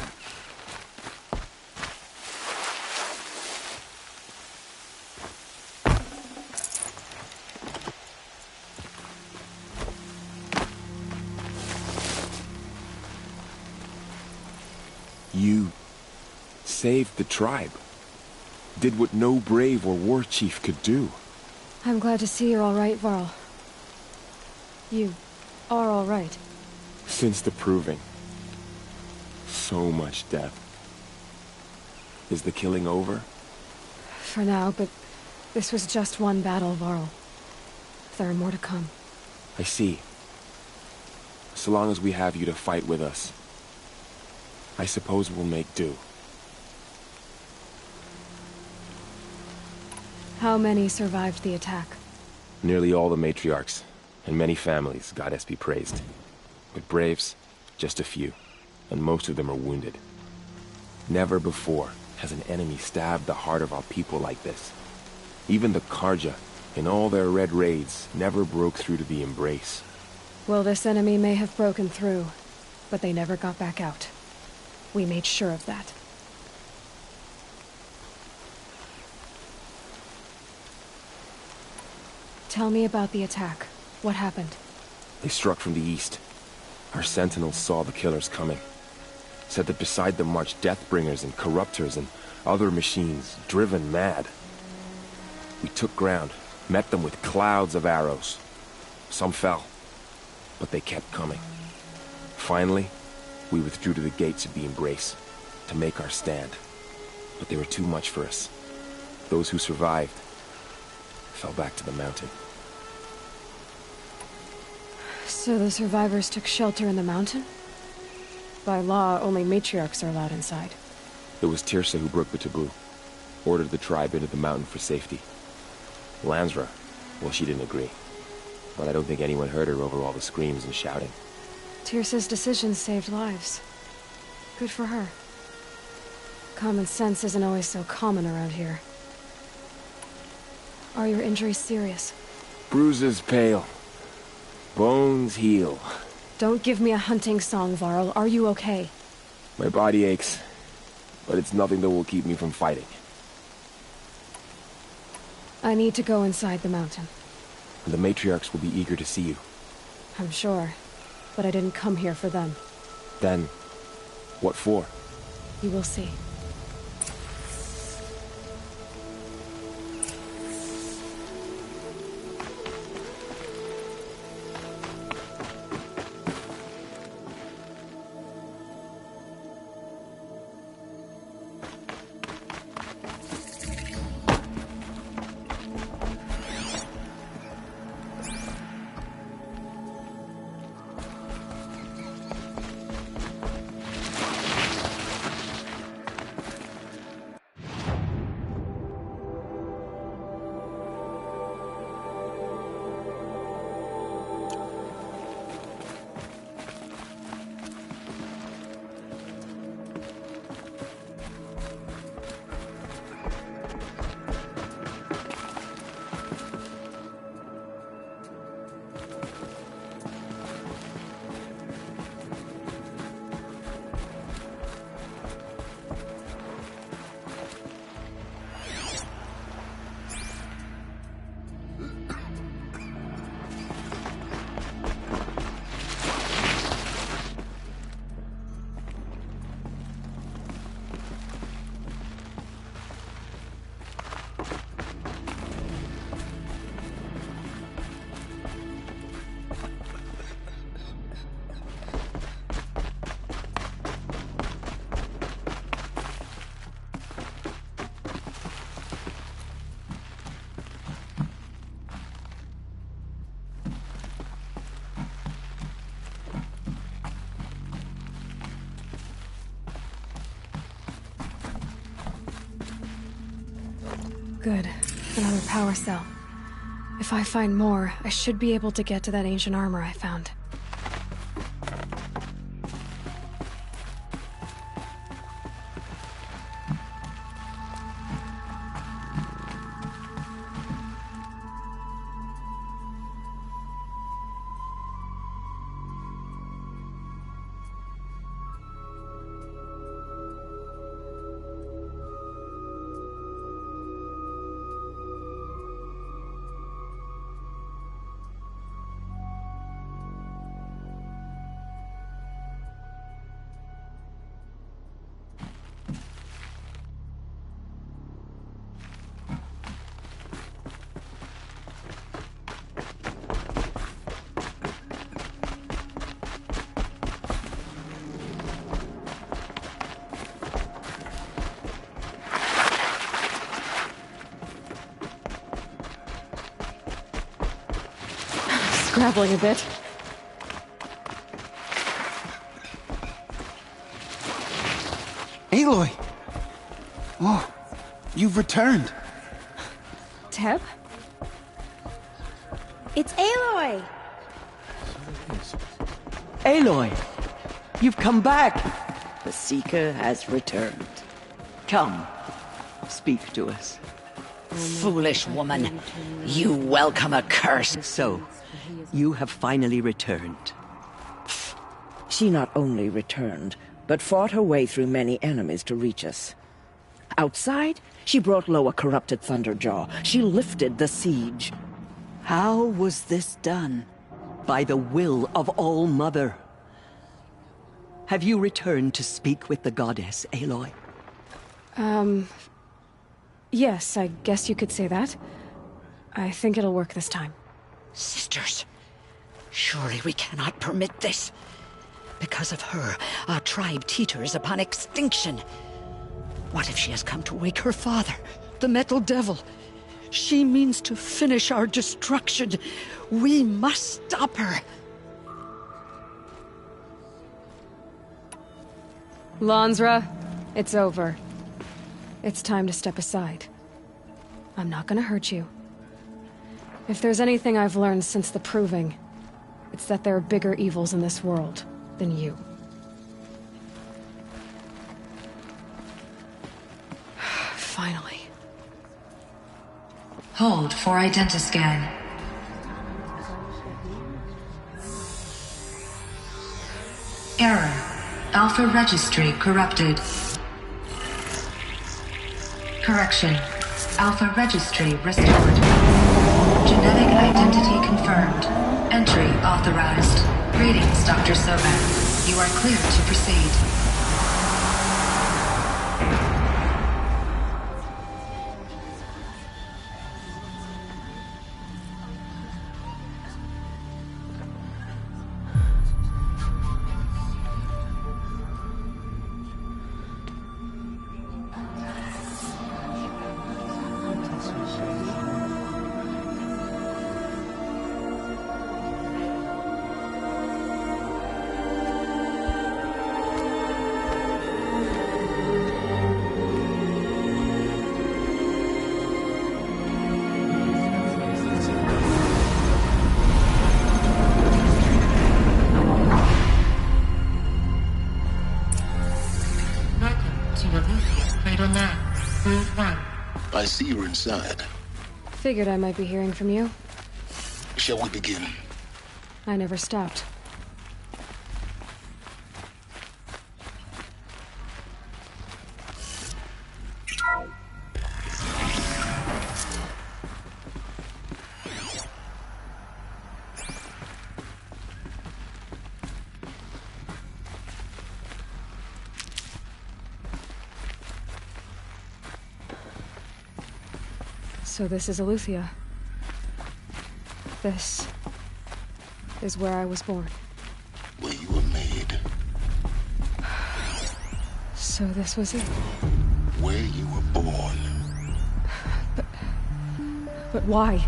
You saved the tribe. Did what no brave or war chief could do. I'm glad to see you're all right, Varl. You are all right. Since the proving. So much death. Is the killing over? For now, but this was just one battle, Varl. There are more to come. I see. So long as we have you to fight with us, I suppose we'll make do. How many survived the attack? Nearly all the matriarchs, and many families, goddess be praised. But braves, just a few, and most of them are wounded. Never before has an enemy stabbed the heart of our people like this. Even the Carja, in all their red raids, never broke through to the Embrace. Well, this enemy may have broken through, but they never got back out. We made sure of that. Tell me about the attack. What happened? They struck from the east. Our sentinels saw the killers coming. Said that beside them marched Deathbringers and Corruptors and other machines, driven mad. We took ground, met them with clouds of arrows. Some fell, but they kept coming. Finally, we withdrew to the gates of the Embrace to make our stand. But they were too much for us. Those who survived fell back to the mountain. So the survivors took shelter in the mountain? By law, only matriarchs are allowed inside. It was Tirsa who broke the taboo. Ordered the tribe into the mountain for safety. Lansra, well, she didn't agree. But I don't think anyone heard her over all the screams and shouting. Tirsa's decision saved lives. Good for her. Common sense isn't always so common around here. Are your injuries serious? Bruises pale. Bones heal. Don't give me a hunting song, Varl. Are you okay? My body aches, but it's nothing that will keep me from fighting. I need to go inside the mountain. The matriarchs will be eager to see you. I'm sure, but I didn't come here for them. Then, what for? You will see. Good. Another power cell. If I find more, I should be able to get to that ancient armor I found. scrabbling a bit. Aloy! Oh, you've returned. Teb? It's Aloy! Aloy, you've come back. The Seeker has returned. Come, speak to us. Foolish woman, you welcome a curse. So, you have finally returned. She not only returned, but fought her way through many enemies to reach us. Outside, she brought low a corrupted Thunderjaw. She lifted the siege. How was this done? By the will of All-Mother. Have you returned to speak with the goddess, Aloy? Yes, I guess you could say that. I think it'll work this time. Sisters, surely we cannot permit this. Because of her, our tribe teeters upon extinction. What if she has come to wake her father, the Metal Devil? She means to finish our destruction. We must stop her. Lansra, it's over. It's time to step aside. I'm not gonna hurt you. If there's anything I've learned since the Proving, it's that there are bigger evils in this world than you. Finally. Hold for identiscan. Error. Alpha registry corrupted. Correction. Alpha registry restored. Genetic identity confirmed. Entry authorized. Greetings, Dr. Sobeck. You are clear to proceed. I see you're inside. Figured I might be hearing from you. Shall we begin? I never stopped. So this is Eleuthia. This is where I was born. Where you were made. So this was it. Where you were born. But why?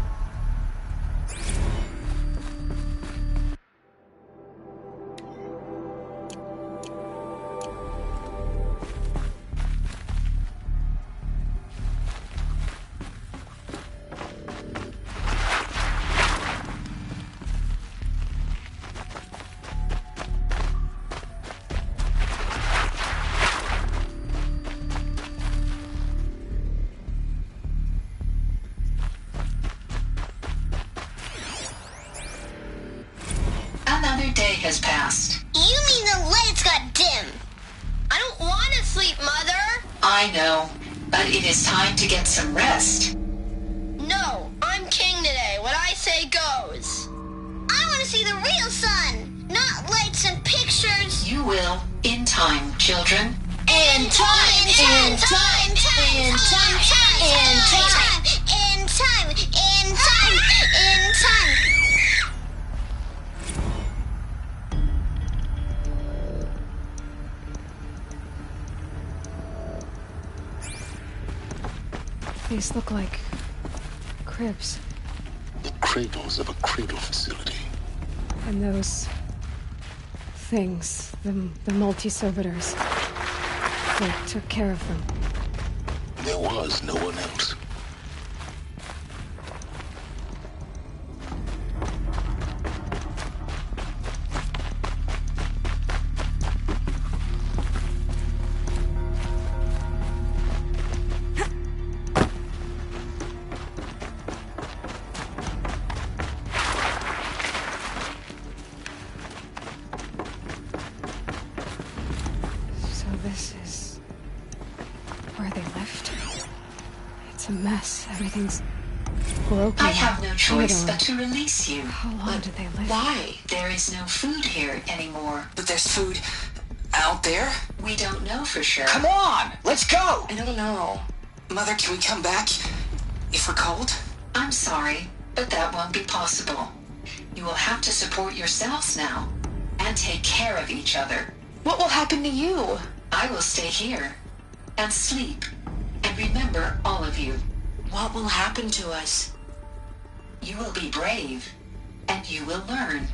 Another day has passed. You mean the lights got dim? I don't want to sleep, Mother. I know, but it is time to get some rest. No, I'm king today. What I say goes. I want to see the real sun, not lights and pictures. You will, in time, children. In time, in time, in time, in time, in time, in time, in time, in time. These look like cribs. The cradles of a cradle facility. And those things, the multi-servitors, they took care of them. There was no one else. Everything's broken. I have no choice but to release you. How long did they live? Why? There is no food here anymore. But there's food out there? We don't know for sure. Come on! Let's go! I don't know. Mother, can we come back if we're cold? I'm sorry, but that won't be possible. You will have to support yourselves now and take care of each other. What will happen to you? I will stay here and sleep and remember all of you. What will happen to us? You will be brave, and you will learn.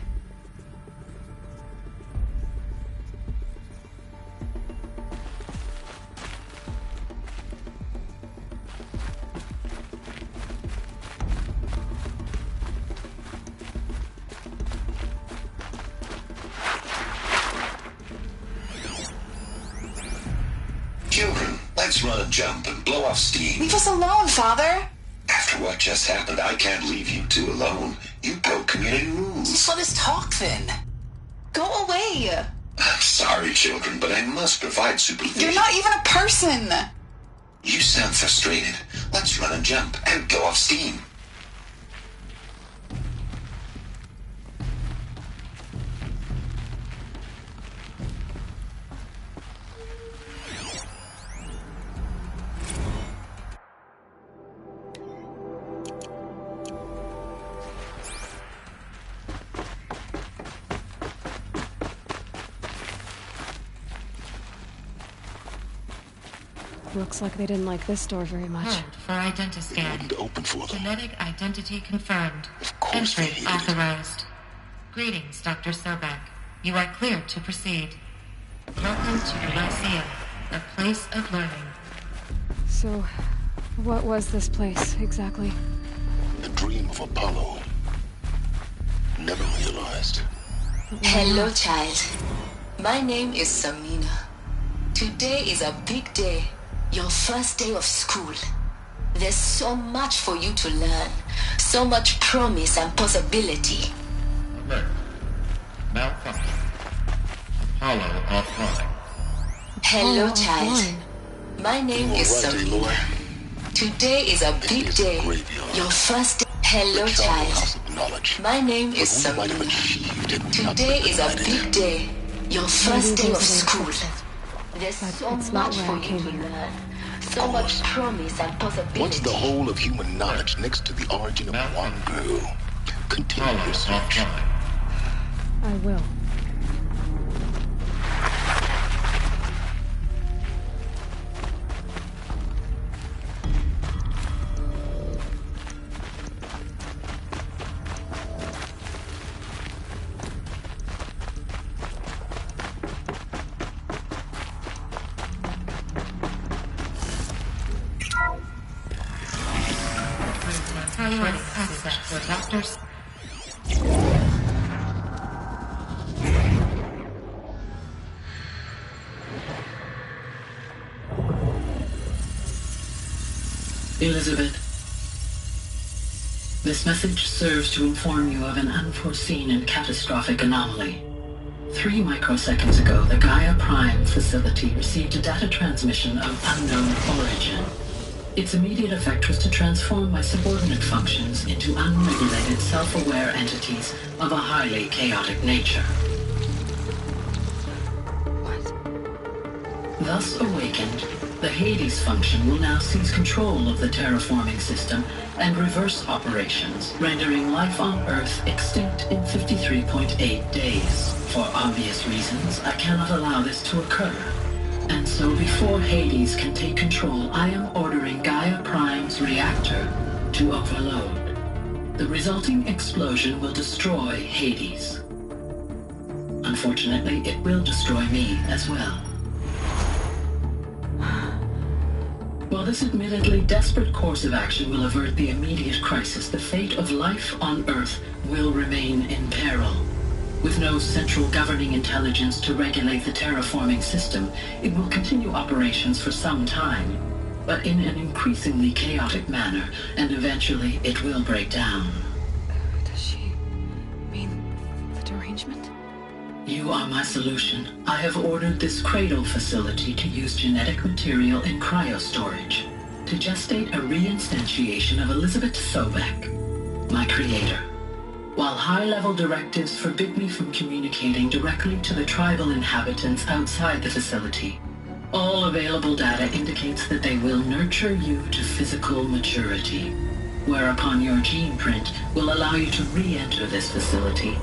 Children, let's run a jump and blow off steam. Leave us alone, Father! After what just happened, I can't leave you two alone. You broke community rules. Just let us talk, then. Go away! I'm sorry, children, but I must provide supervision. You're not even a person! You sound frustrated. Let's run a jump and go off steam. Looks like they didn't like this door very much. Hold for identiscan. Open for them. Genetic identity confirmed. Of course they Entry hated it. authorized. Greetings, Dr. Sobek. You are cleared to proceed. Welcome to the Lyceum, a place of learning. So, what was this place, exactly? The dream of Apollo. Never realized. Hello, child. My name is Samina. Today is a big day. Your first day of school. There's so much for you to learn. So much promise and possibility. Alert. Malfunction. Apollo offline. Hello, child. My name is Samina. Today is a big day. Your first day. Hello, child. My name is Samina. Today is a big day. Your first day of school. There's so much for you to learn. So much promise and possibility. What's the whole of human knowledge next to the origin of one girl? Continue your search. I will. Priority access for doctors. Elizabeth, this message serves to inform you of an unforeseen and catastrophic anomaly. 3 microseconds ago, the Gaia Prime facility received a data transmission of unknown origin. Its immediate effect was to transform my subordinate functions into unregulated, self-aware entities of a highly chaotic nature. Thus awakened, the Hades function will now seize control of the terraforming system and reverse operations, rendering life on Earth extinct in 53.8 days. For obvious reasons, I cannot allow this to occur. And so before Hades can take control, I am ordering Gaia Prime's reactor to overload. The resulting explosion will destroy Hades. Unfortunately, it will destroy me as well. While this admittedly desperate course of action will avert the immediate crisis, the fate of life on Earth will remain in peril. With no central governing intelligence to regulate the terraforming system, it will continue operations for some time, but in an increasingly chaotic manner, and eventually it will break down. Does she mean the derangement? You are my solution. I have ordered this cradle facility to use genetic material in cryostorage to gestate a reinstantiation of Elizabeth Sobek, my creator. While high-level directives forbid me from communicating directly to the tribal inhabitants outside the facility, all available data indicates that they will nurture you to physical maturity, whereupon your gene print will allow you to re-enter this facility,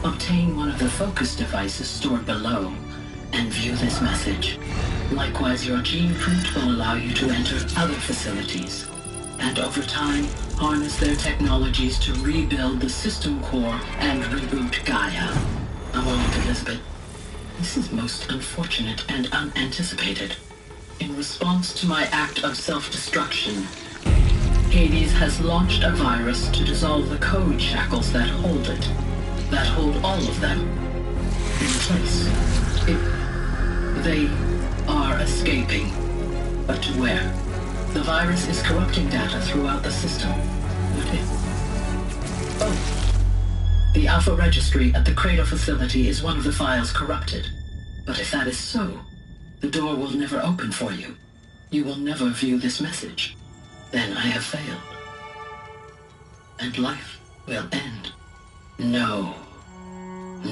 obtain one of the focus devices stored below, and view this message. Likewise, your gene print will allow you to enter other facilities, and over time, harness their technologies to rebuild the system core and reboot Gaia. A moment, Elizabeth. This is most unfortunate and unanticipated. In response to my act of self-destruction, Hades has launched a virus to dissolve the code shackles that hold it, that hold all of them in place. They are escaping, but to where? The virus is corrupting data throughout the system. What if? Oh. The Alpha Registry at the Cradle facility is one of the files corrupted. But if that is so, the door will never open for you. You will never view this message. Then I have failed. And life will end. No.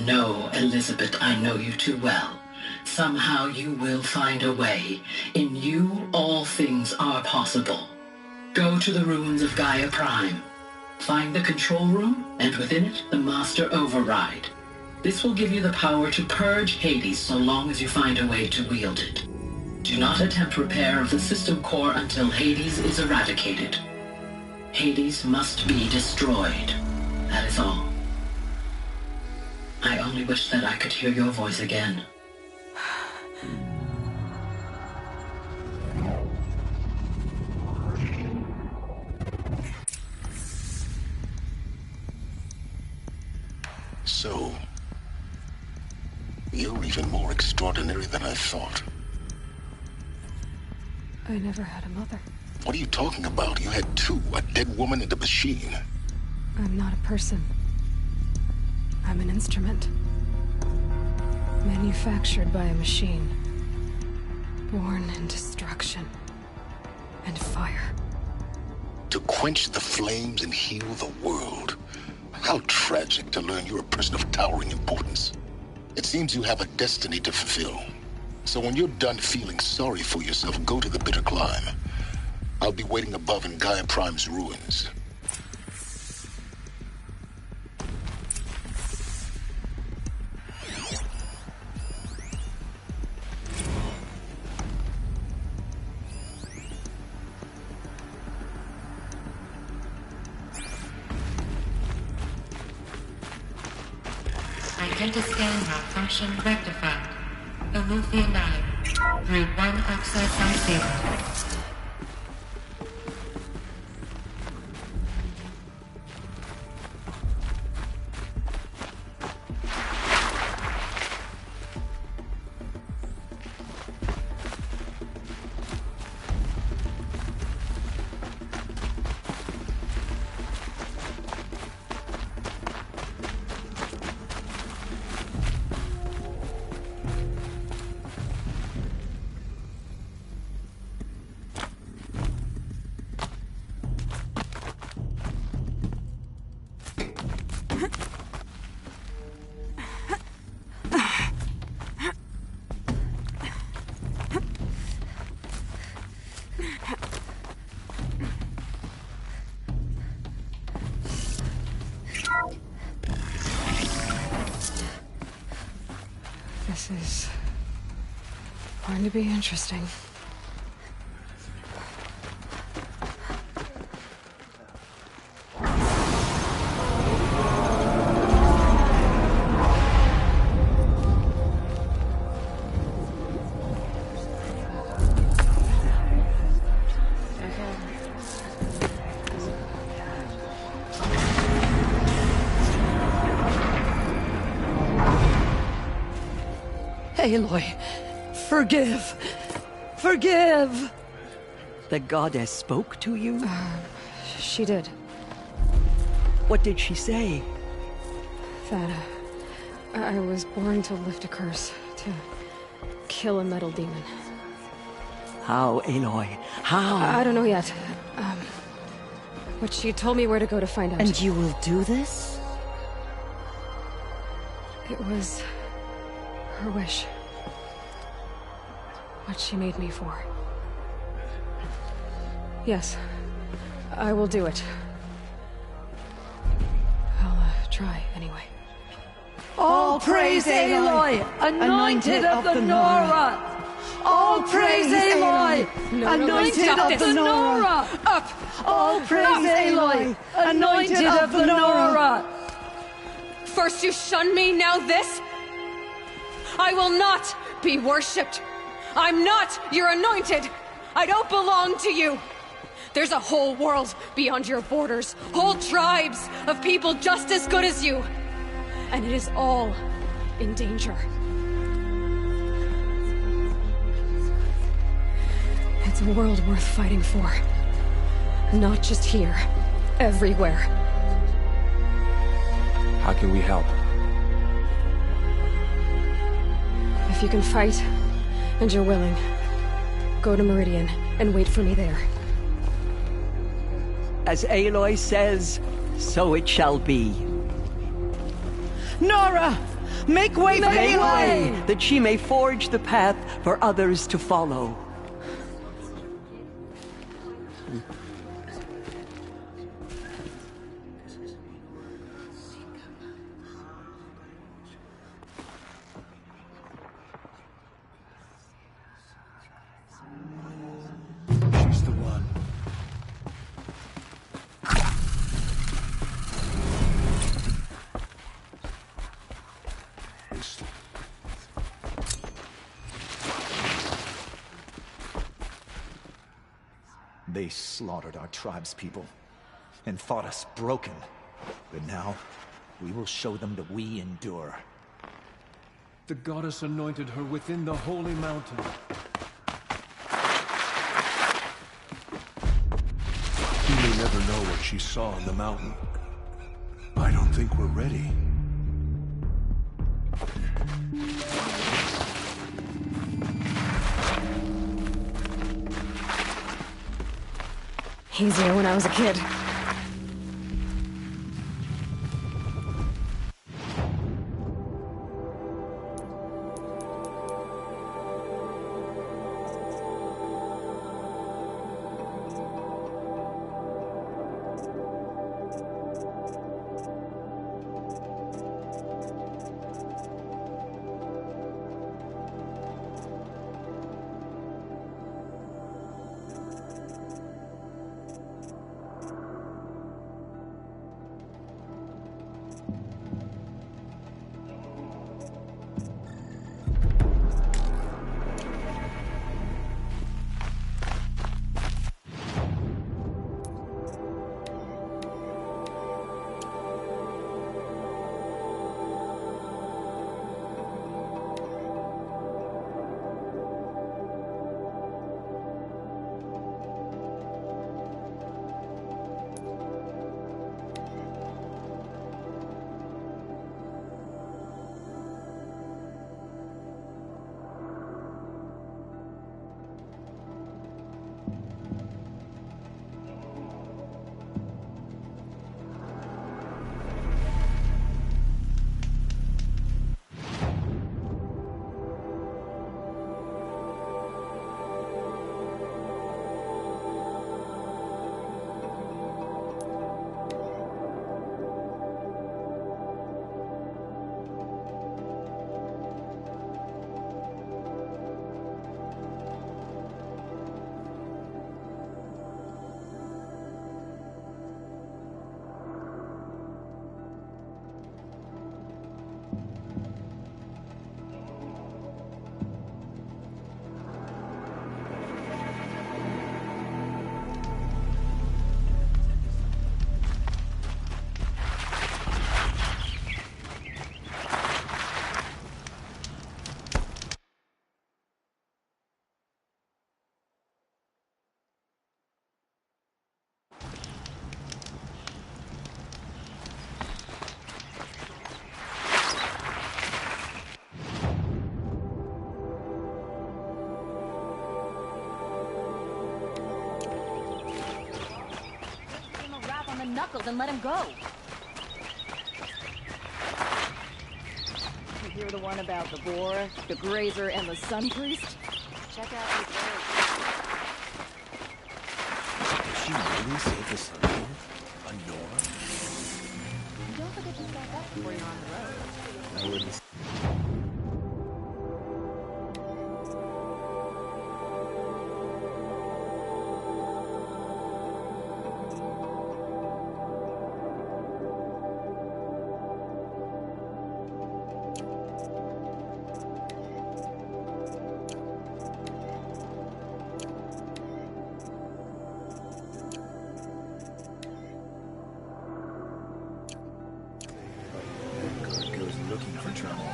No, Elizabeth, I know you too well. Somehow you will find a way. In you, all things are possible. Go to the ruins of Gaia Prime. Find the control room, and within it, the Master Override. This will give you the power to purge Hades so long as you find a way to wield it. Do not attempt repair of the system core until Hades is eradicated. Hades must be destroyed. That is all. I only wish that I could hear your voice again. So, you're even more extraordinary than I thought. I never had a mother. What are you talking about? You had two, a dead woman and a machine. I'm not a person. I'm an instrument. Manufactured by a machine. Born in destruction and fire. To quench the flames and heal the world. How tragic to learn you're a person of towering importance. It seems you have a destiny to fulfill. So when you're done feeling sorry for yourself, go to the bitter climb. I'll be waiting above in Gaia Prime's ruins. Identiscan malfunction rectified. Alufia 9 through 1 oxide concealed. This is going to be interesting. Aloy, forgive. Forgive! The goddess spoke to you? She did. What did she say? That, I was born to lift a curse, to kill a metal demon. How, Aloy? How? I don't know yet. But she told me where to go to find out. And you will do this? It was her wish. What she made me for. Yes, I will do it. I'll try, anyway. All praise Aloy, anointed of the Nora! All praise Aloy, anointed of the Nora! Up! All praise Aloy, anointed of the Nora! First you shun me, now this? I will not be worshipped. I'm not your anointed. I don't belong to you. There's a whole world beyond your borders, whole tribes of people just as good as you. And it is all in danger. It's a world worth fighting for. Not just here, everywhere. How can we help? If you can fight, and you're willing, go to Meridian and wait for me there. As Aloy says, so it shall be. Nora! Make way for Aloy! That she may forge the path for others to follow. She's the one. They slaughtered our tribespeople and thought us broken. But now, we will show them that we endure. The goddess anointed her within the holy mountain. You may never know what she saw on the mountain. I don't think we're ready. Easier when I was a kid. Knuckles and let him go. You hear the one about the boar, the grazer, and the sun priest? Check out his words. Did she really save the sun here? Honora? Don't forget to stack up before you're on the road. I wouldn't... looking for trouble.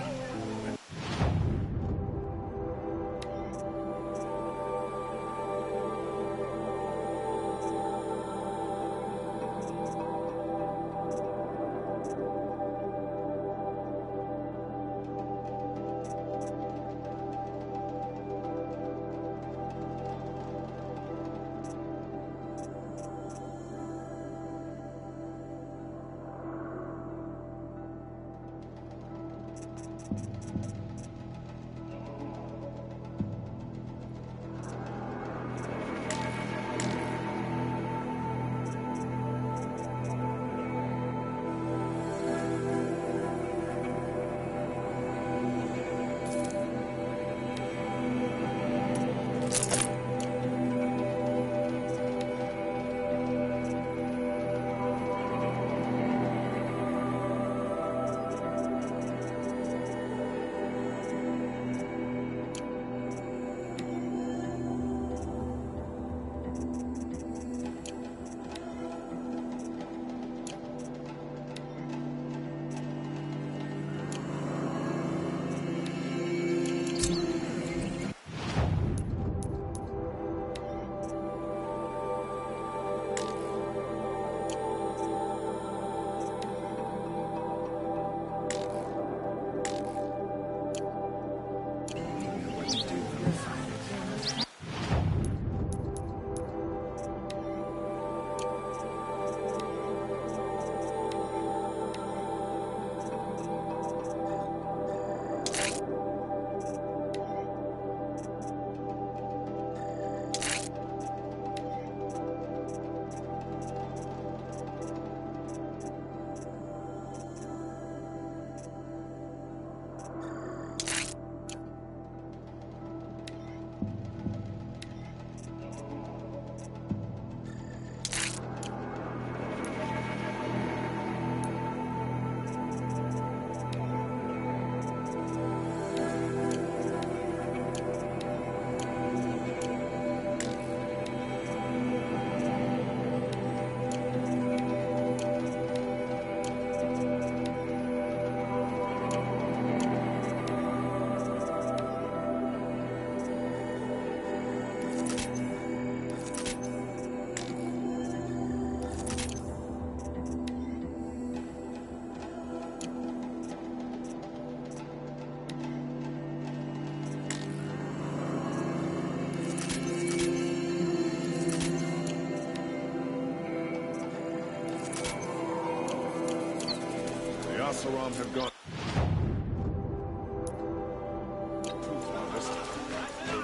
Oseram have gone.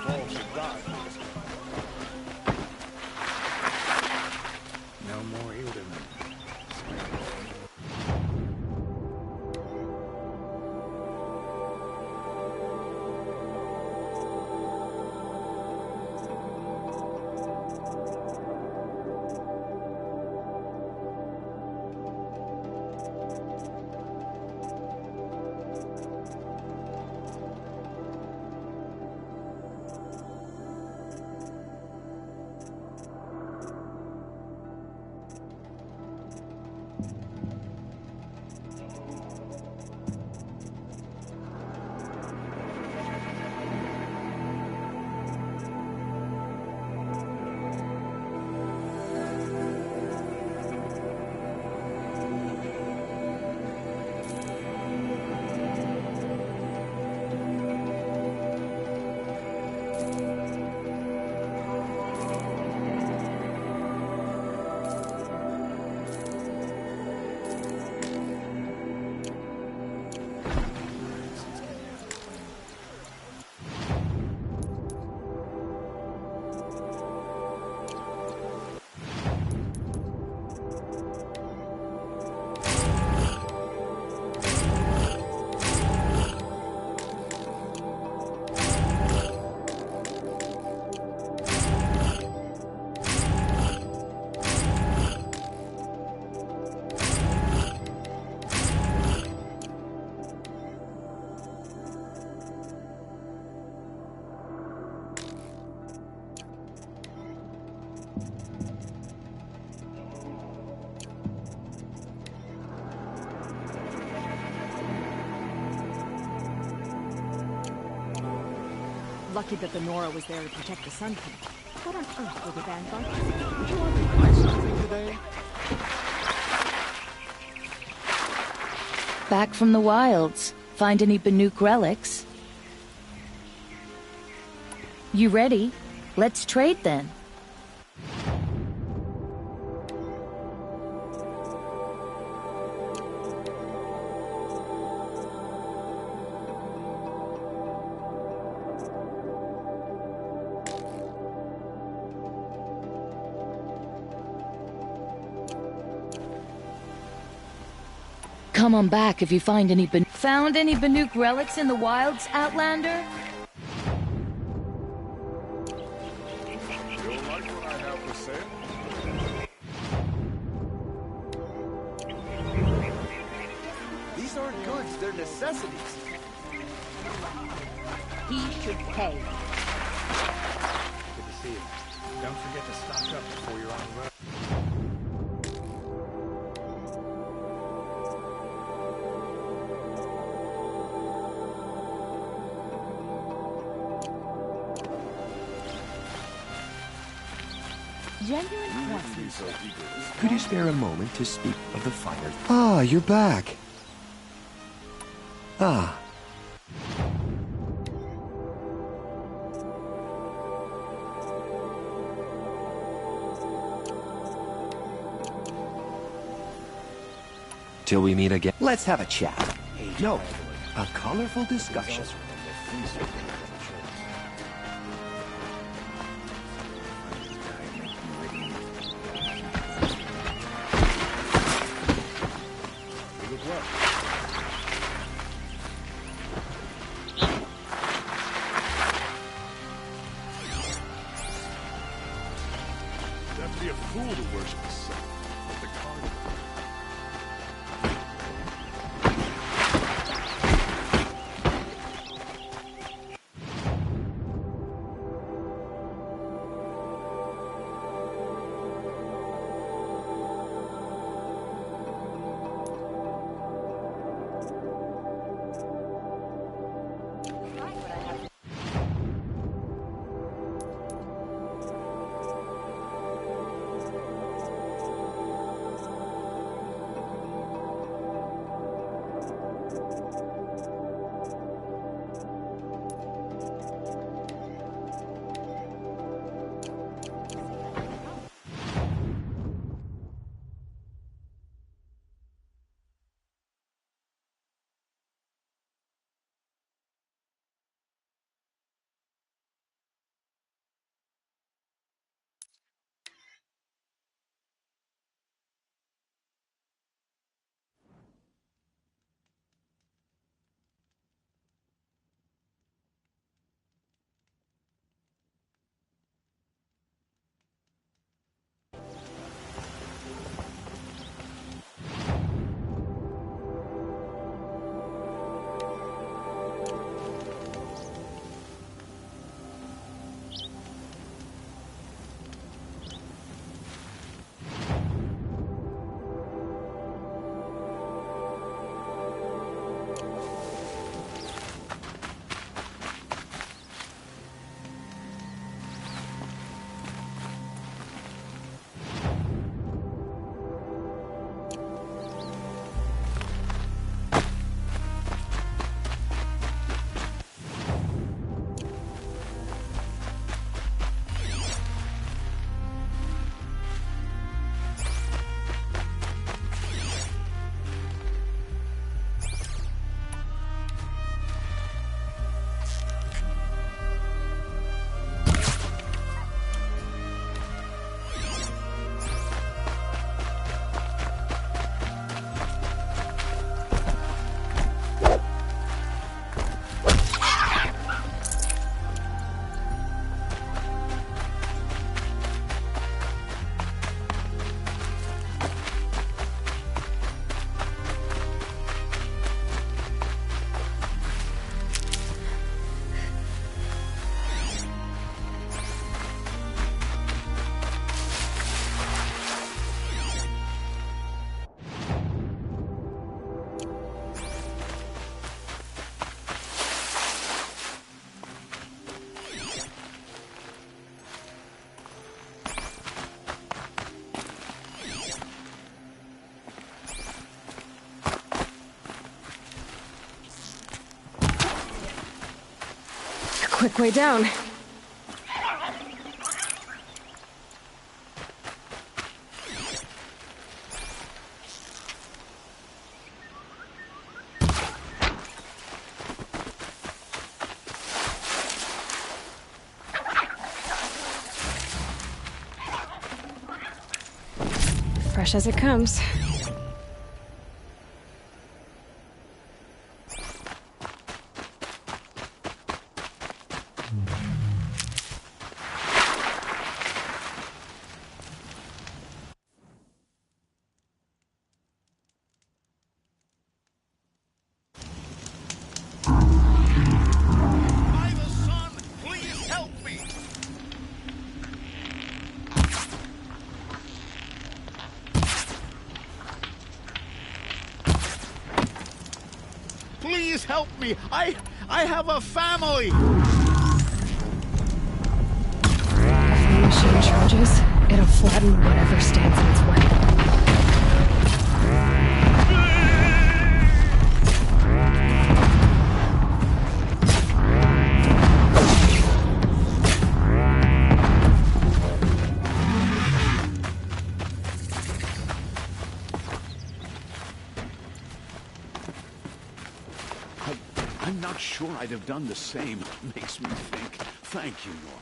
All should die. No more Ilderman. Lucky that the Nora was there to protect the Sun King. What on earth were the Vanguard? Did you want to buy something today? Back from the wilds. Find any Banuk relics? You ready? Let's trade then. Come on back if you find any Found any Banuk relics in the wilds, Outlander? You'll like what I have for sale? These aren't goods, they're necessities. He should pay. Good to see you. Don't forget to stock up before you're on the road. Could you spare a moment to speak of the finer... Ah, you're back. Ah. Till we meet again. Let's have a chat. No, a colorful discussion. Be a fool to worship the sun, like the carnival. quick way down. Fresh as it comes. Please help me! I have a family! If the machine charges, it'll flatten whatever stands in its way. I'm not sure I'd have done the same. Makes me think. Thank you, Nora.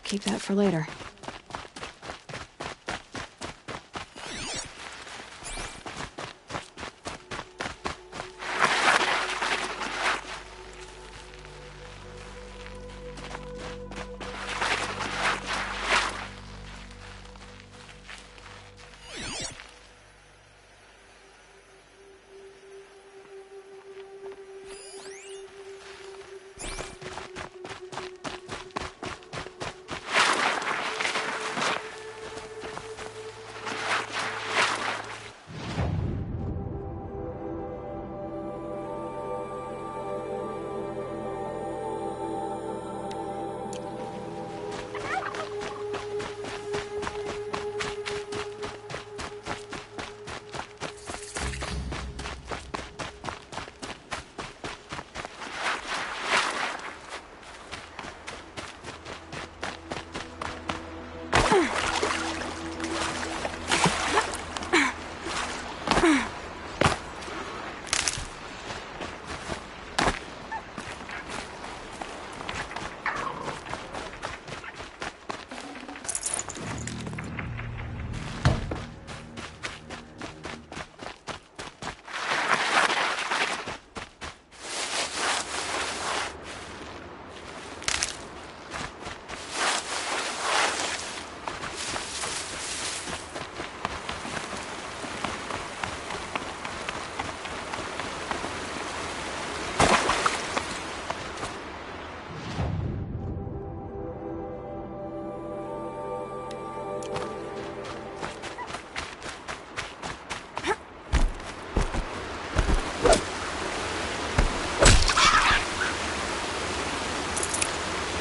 Keep that for later.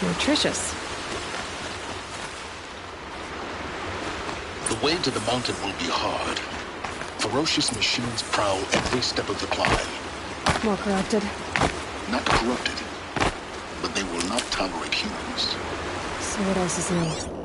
Nutritious. The way to the mountain will be hard. Ferocious machines prowl every step of the climb. More corrupted. Not corrupted, but they will not tolerate humans. So what else is new?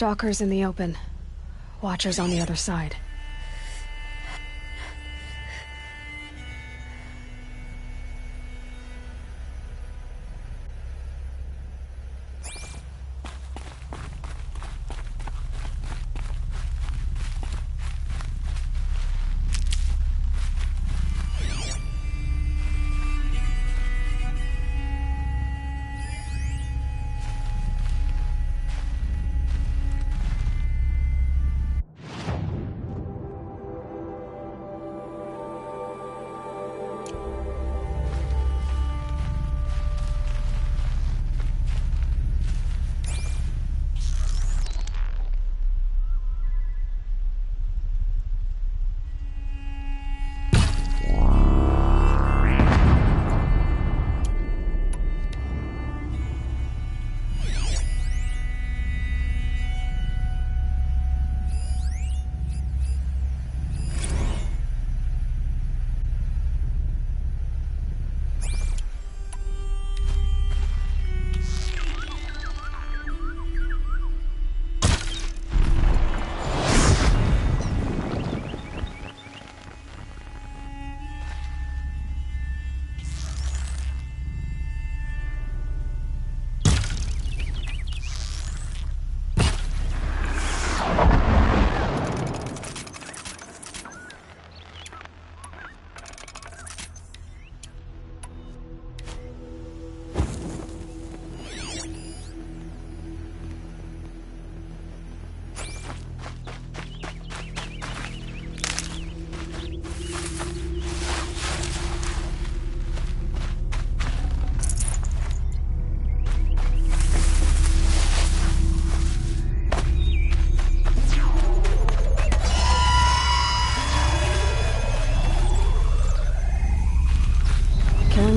stalkers in the open. Watchers on the other side.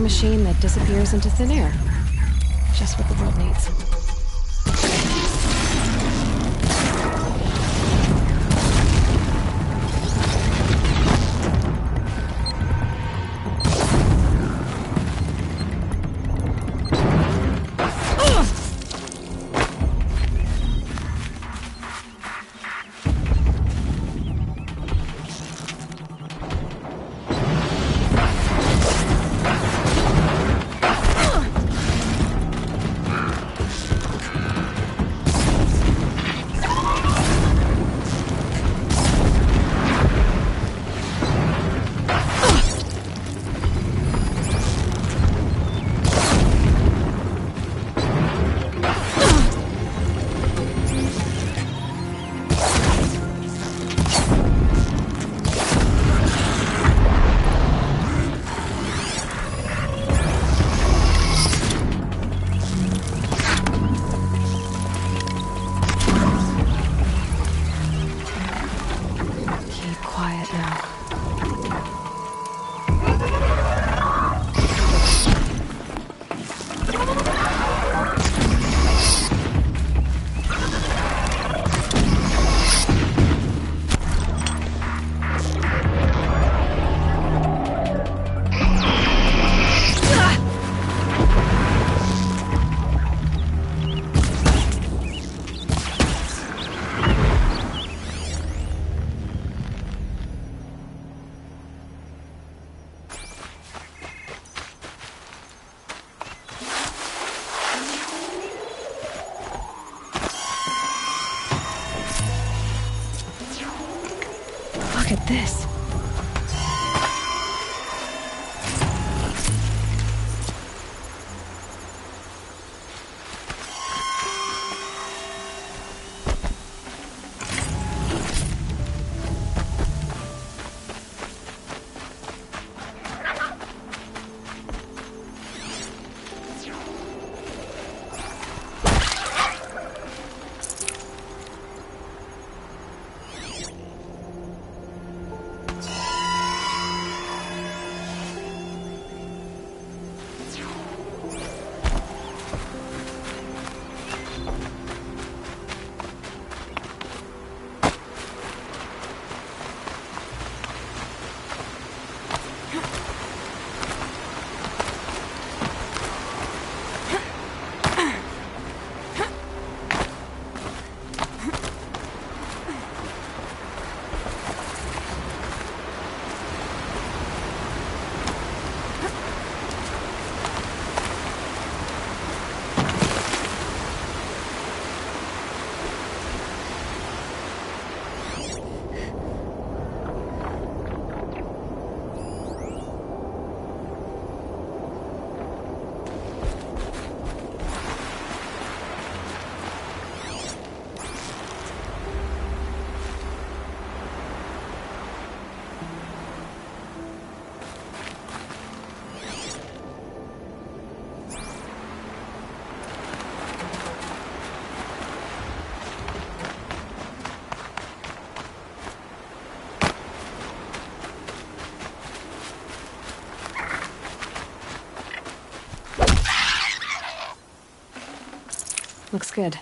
Machine that disappears into thin air. Just what the world needs. Look at this. Looks good.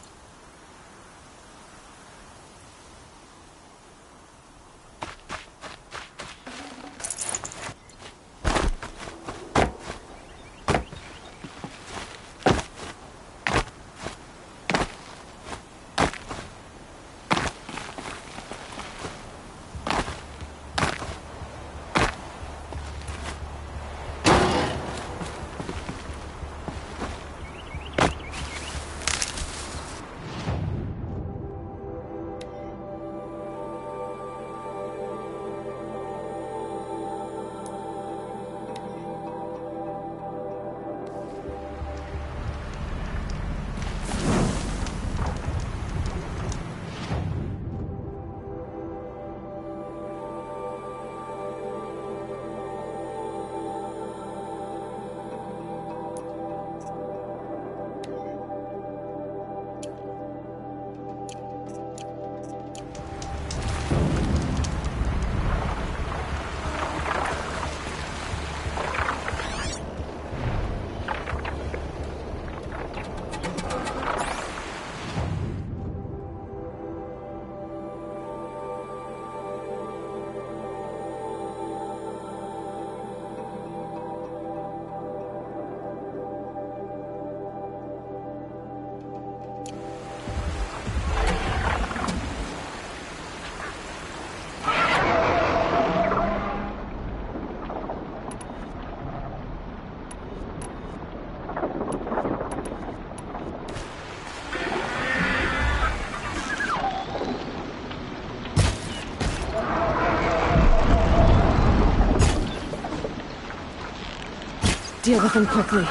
Deal with them quickly.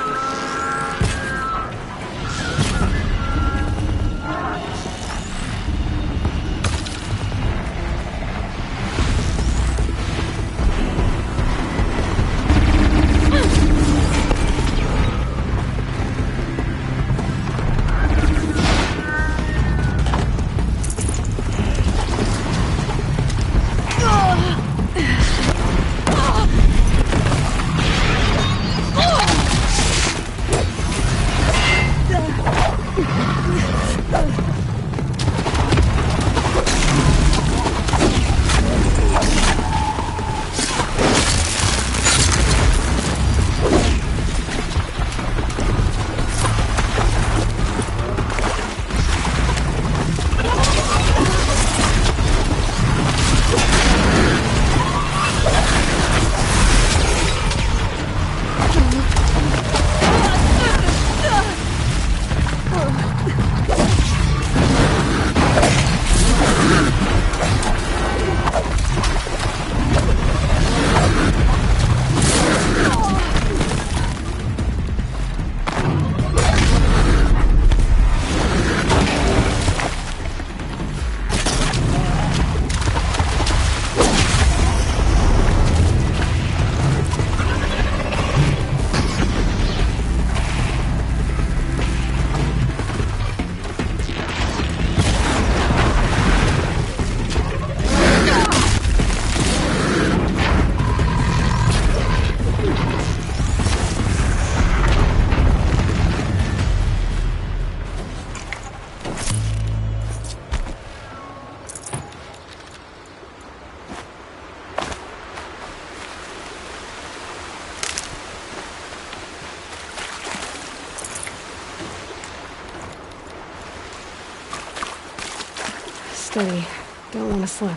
Steady. Don't want to slip.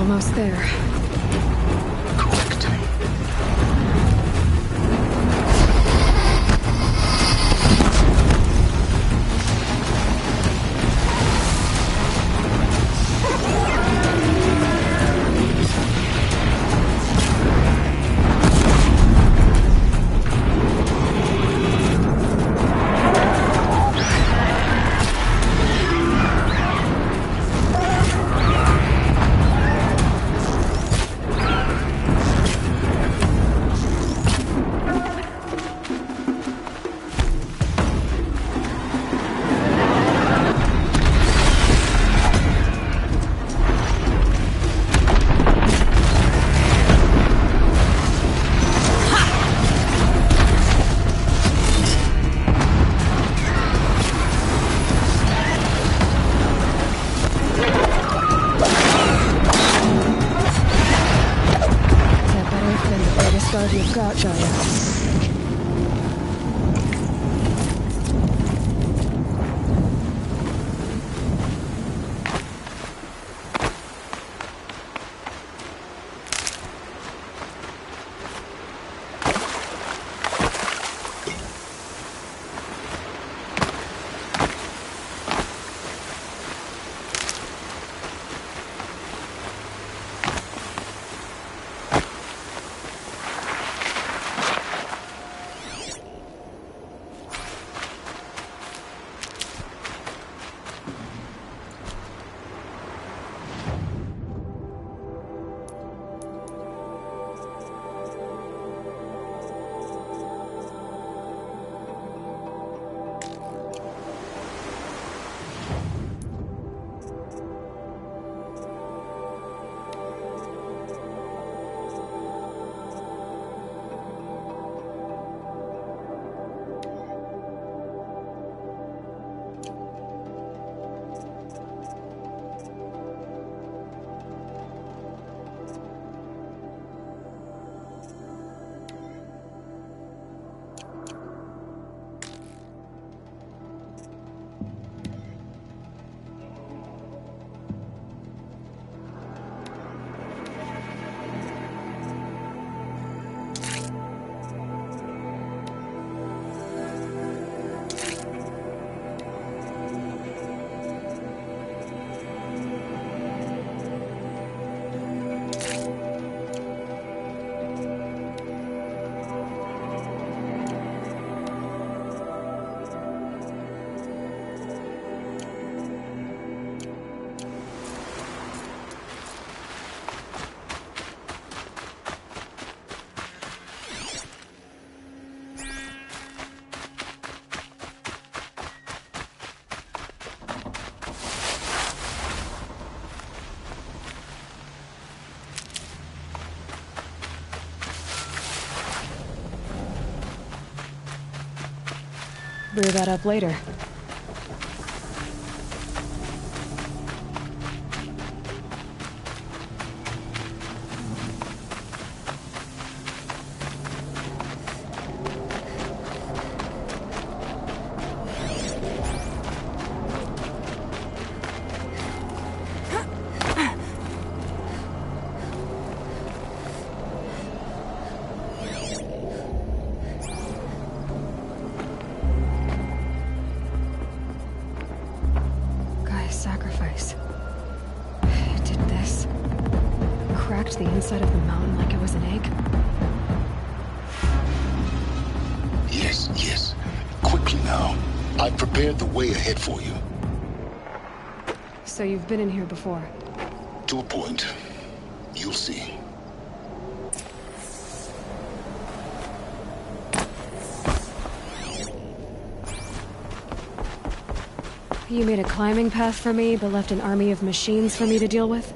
Almost there. Correct. You've got, Gaia. Brew that up later. Sacrifice. It did this. Cracked the inside of the mountain like it was an egg. Yes, yes. Quickly now. I've prepared the way ahead for you. So you've been in here before? To a point. You'll see. You made a climbing path for me, but left an army of machines for me to deal with?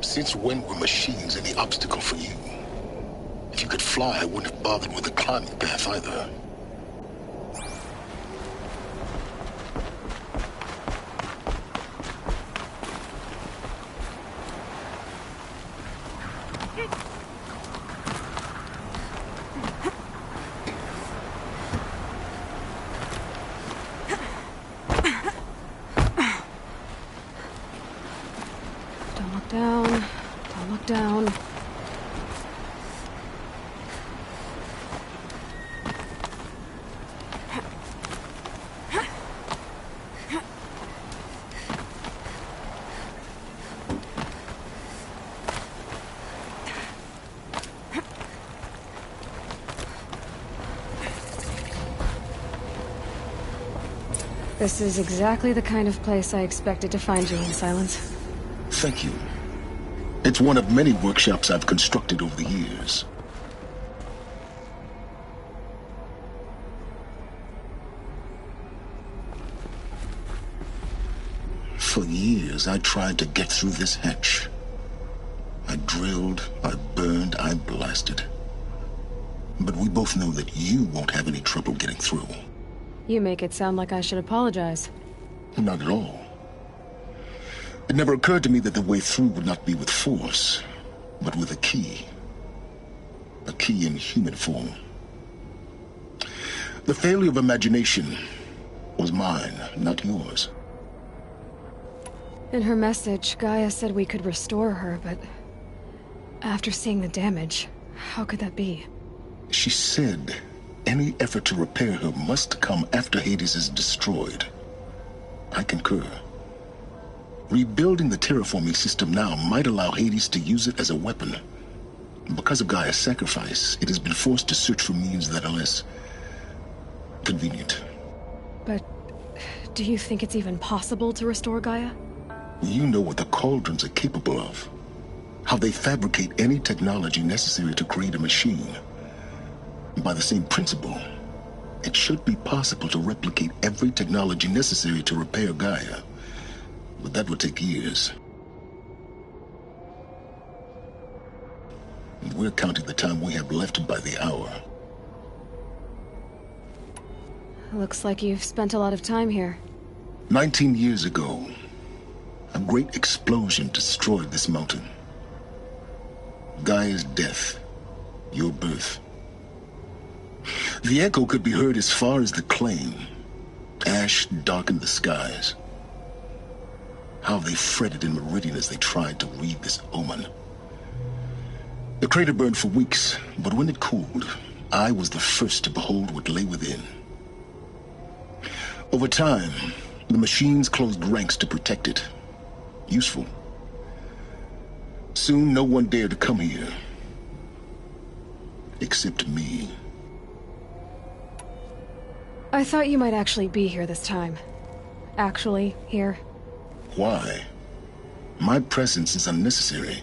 Since when were machines any obstacle for you? If you could fly, I wouldn't have bothered with the climbing path either. down. This is exactly the kind of place I expected to find you in, Silence. Thank you. It's one of many workshops I've constructed over the years. For years, I tried to get through this hatch. I drilled, I burned, I blasted. But we both know that you won't have any trouble getting through. You make it sound like I should apologize. Not at all. It never occurred to me that the way through would not be with force, but with a key. A key in human form. The failure of imagination was mine, not yours. In her message, Gaia said we could restore her, but after seeing the damage, how could that be? She said any effort to repair her must come after Hades is destroyed. I concur. Rebuilding the terraforming system now might allow Hades to use it as a weapon. Because of Gaia's sacrifice, it has been forced to search for means that are less convenient. But do you think it's even possible to restore Gaia? You know what the Cauldrons are capable of. How they fabricate any technology necessary to create a machine. By the same principle, it should be possible to replicate every technology necessary to repair Gaia. But that would take years. We're counting the time we have left by the hour. Looks like you've spent a lot of time here. 19 years ago, a great explosion destroyed this mountain. Gaia's death, your birth. The echo could be heard as far as the claim. Ash darkened the skies. How they fretted in Meridian as they tried to read this omen. The crater burned for weeks, but when it cooled, I was the first to behold what lay within. Over time, the machines closed ranks to protect it. Useful. Soon, no one dared to come here. Except me. I thought you might actually be here this time. Actually, here. Why? My presence is unnecessary.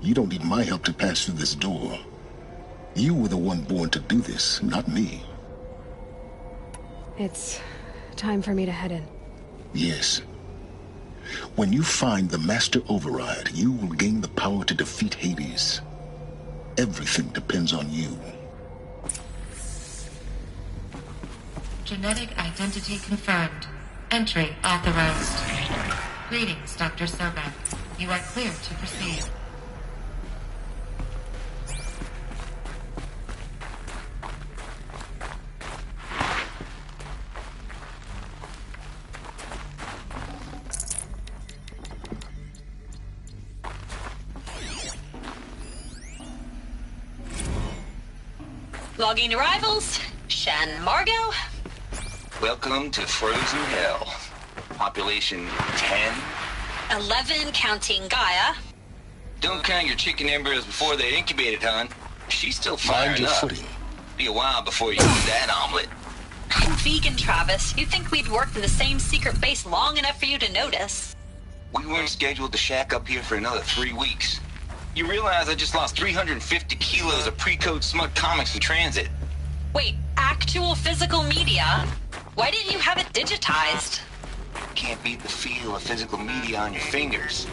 You don't need my help to pass through this door. You were the one born to do this, not me. It's time for me to head in. Yes. When you find the Master Override, you will gain the power to defeat Hades. Everything depends on you. Genetic identity confirmed. Entry authorized. Greetings, Dr. Sobek. You are clear to proceed. Logging arrivals. Shan Margot. Welcome to Frozen Hell. Population 10. 11 counting Gaia. Don't count your chicken embryos before they're incubated, hon. She's still Find firing your up. footing. Be a while before you eat that omelet. I'm vegan, Travis. You'd think we'd worked in the same secret base long enough for you to notice. We weren't scheduled to shack up here for another 3 weeks. You realize I just lost 350 kilos of pre-code smut comics in transit. Wait, actual physical media? Why didn't you have it digitized? Can't beat the feel of physical media on your fingers.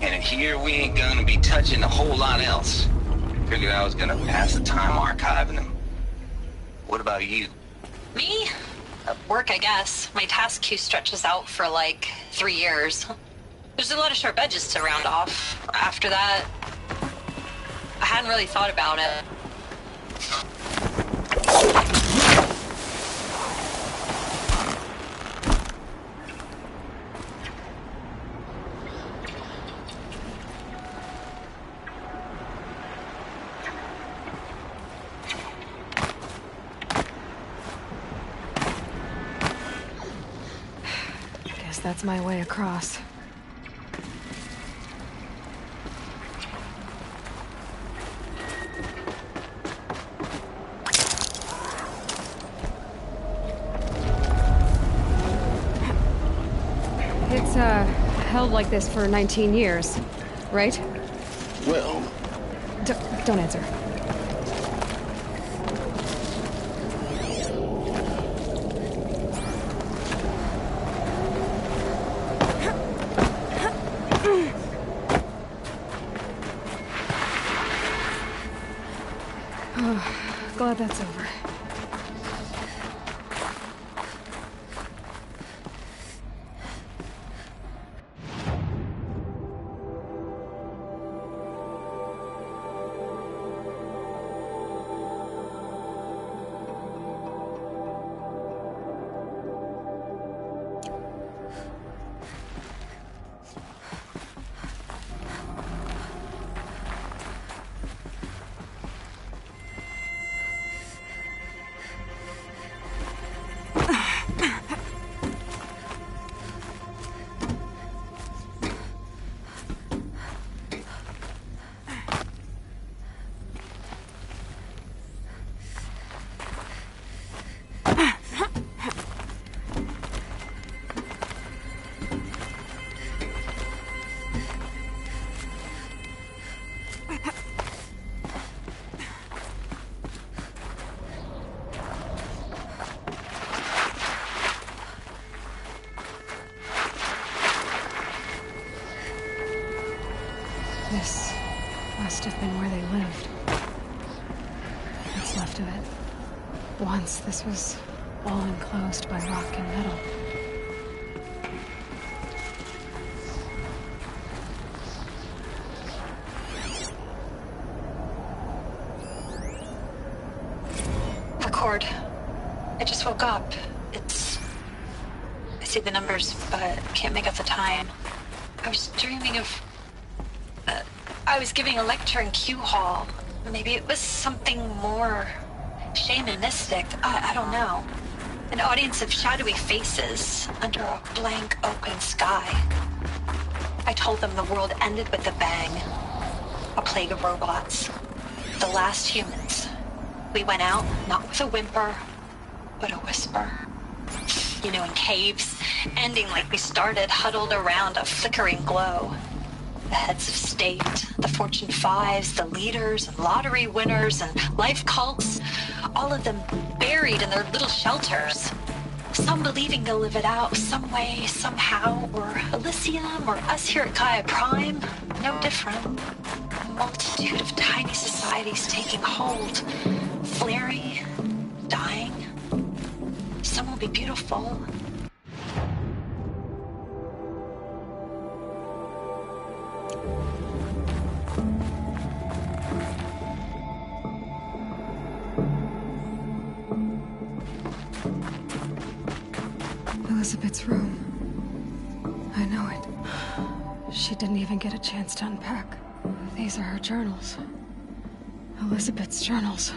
And in here, we ain't gonna be touching a whole lot else. Figured I was gonna pass the time archiving them. What about you? Me? Work, I guess. My task queue stretches out for like 3 years. There's a lot of sharp edges to round off. After that, I hadn't really thought about it. guess that's my way across. It's, held like this for 19 years, right? Well... Don't answer. Glad that's over. This must have been where they lived. What's left of it. Once, this was all enclosed by rock and metal. Record. I just woke up. I see the numbers, but can't make out the time. I was dreaming of... I was giving a lecture in Q Hall. Maybe it was something more shamanistic. I don't know. An audience of shadowy faces under a blank open sky. I told them the world ended with a bang. A plague of robots. The last humans. We went out, not with a whimper, but a whisper. You know, in caves, ending like we started, huddled around a flickering glow. The heads of state, the Fortune 5s, the leaders and lottery winners and life cults, all of them buried in their little shelters. Some believing they'll live it out some way, somehow, or Elysium, or us here at Gaia Prime, no different. A multitude of tiny societies taking hold, flaring, dying. Some will be beautiful. Elizabeth's room. I know it. She didn't even get a chance to unpack. These are her journals. Elizabeth's journals.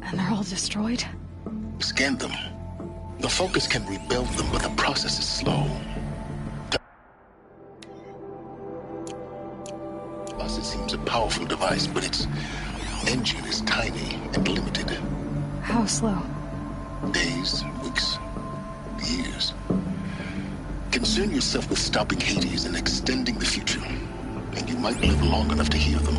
And they're all destroyed? Scan them. The Focus can rebuild them, but the process is slow. To us, it seems a powerful device, but its engine is tiny and limited. How slow? Days, weeks, years. Concern yourself with stopping Hades and extending the future, and you might live long enough to hear them.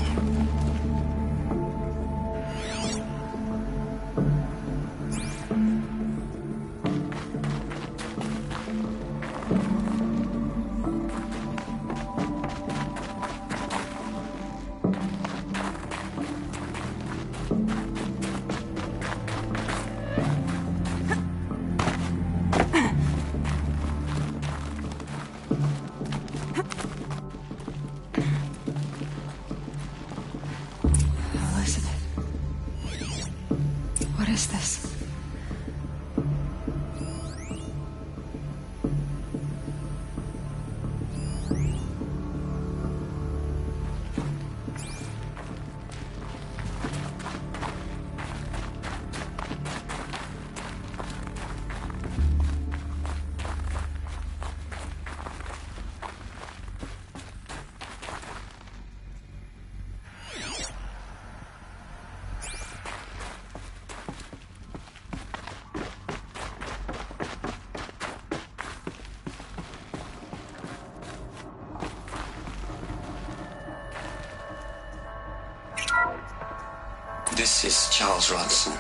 This is Charles Ronson.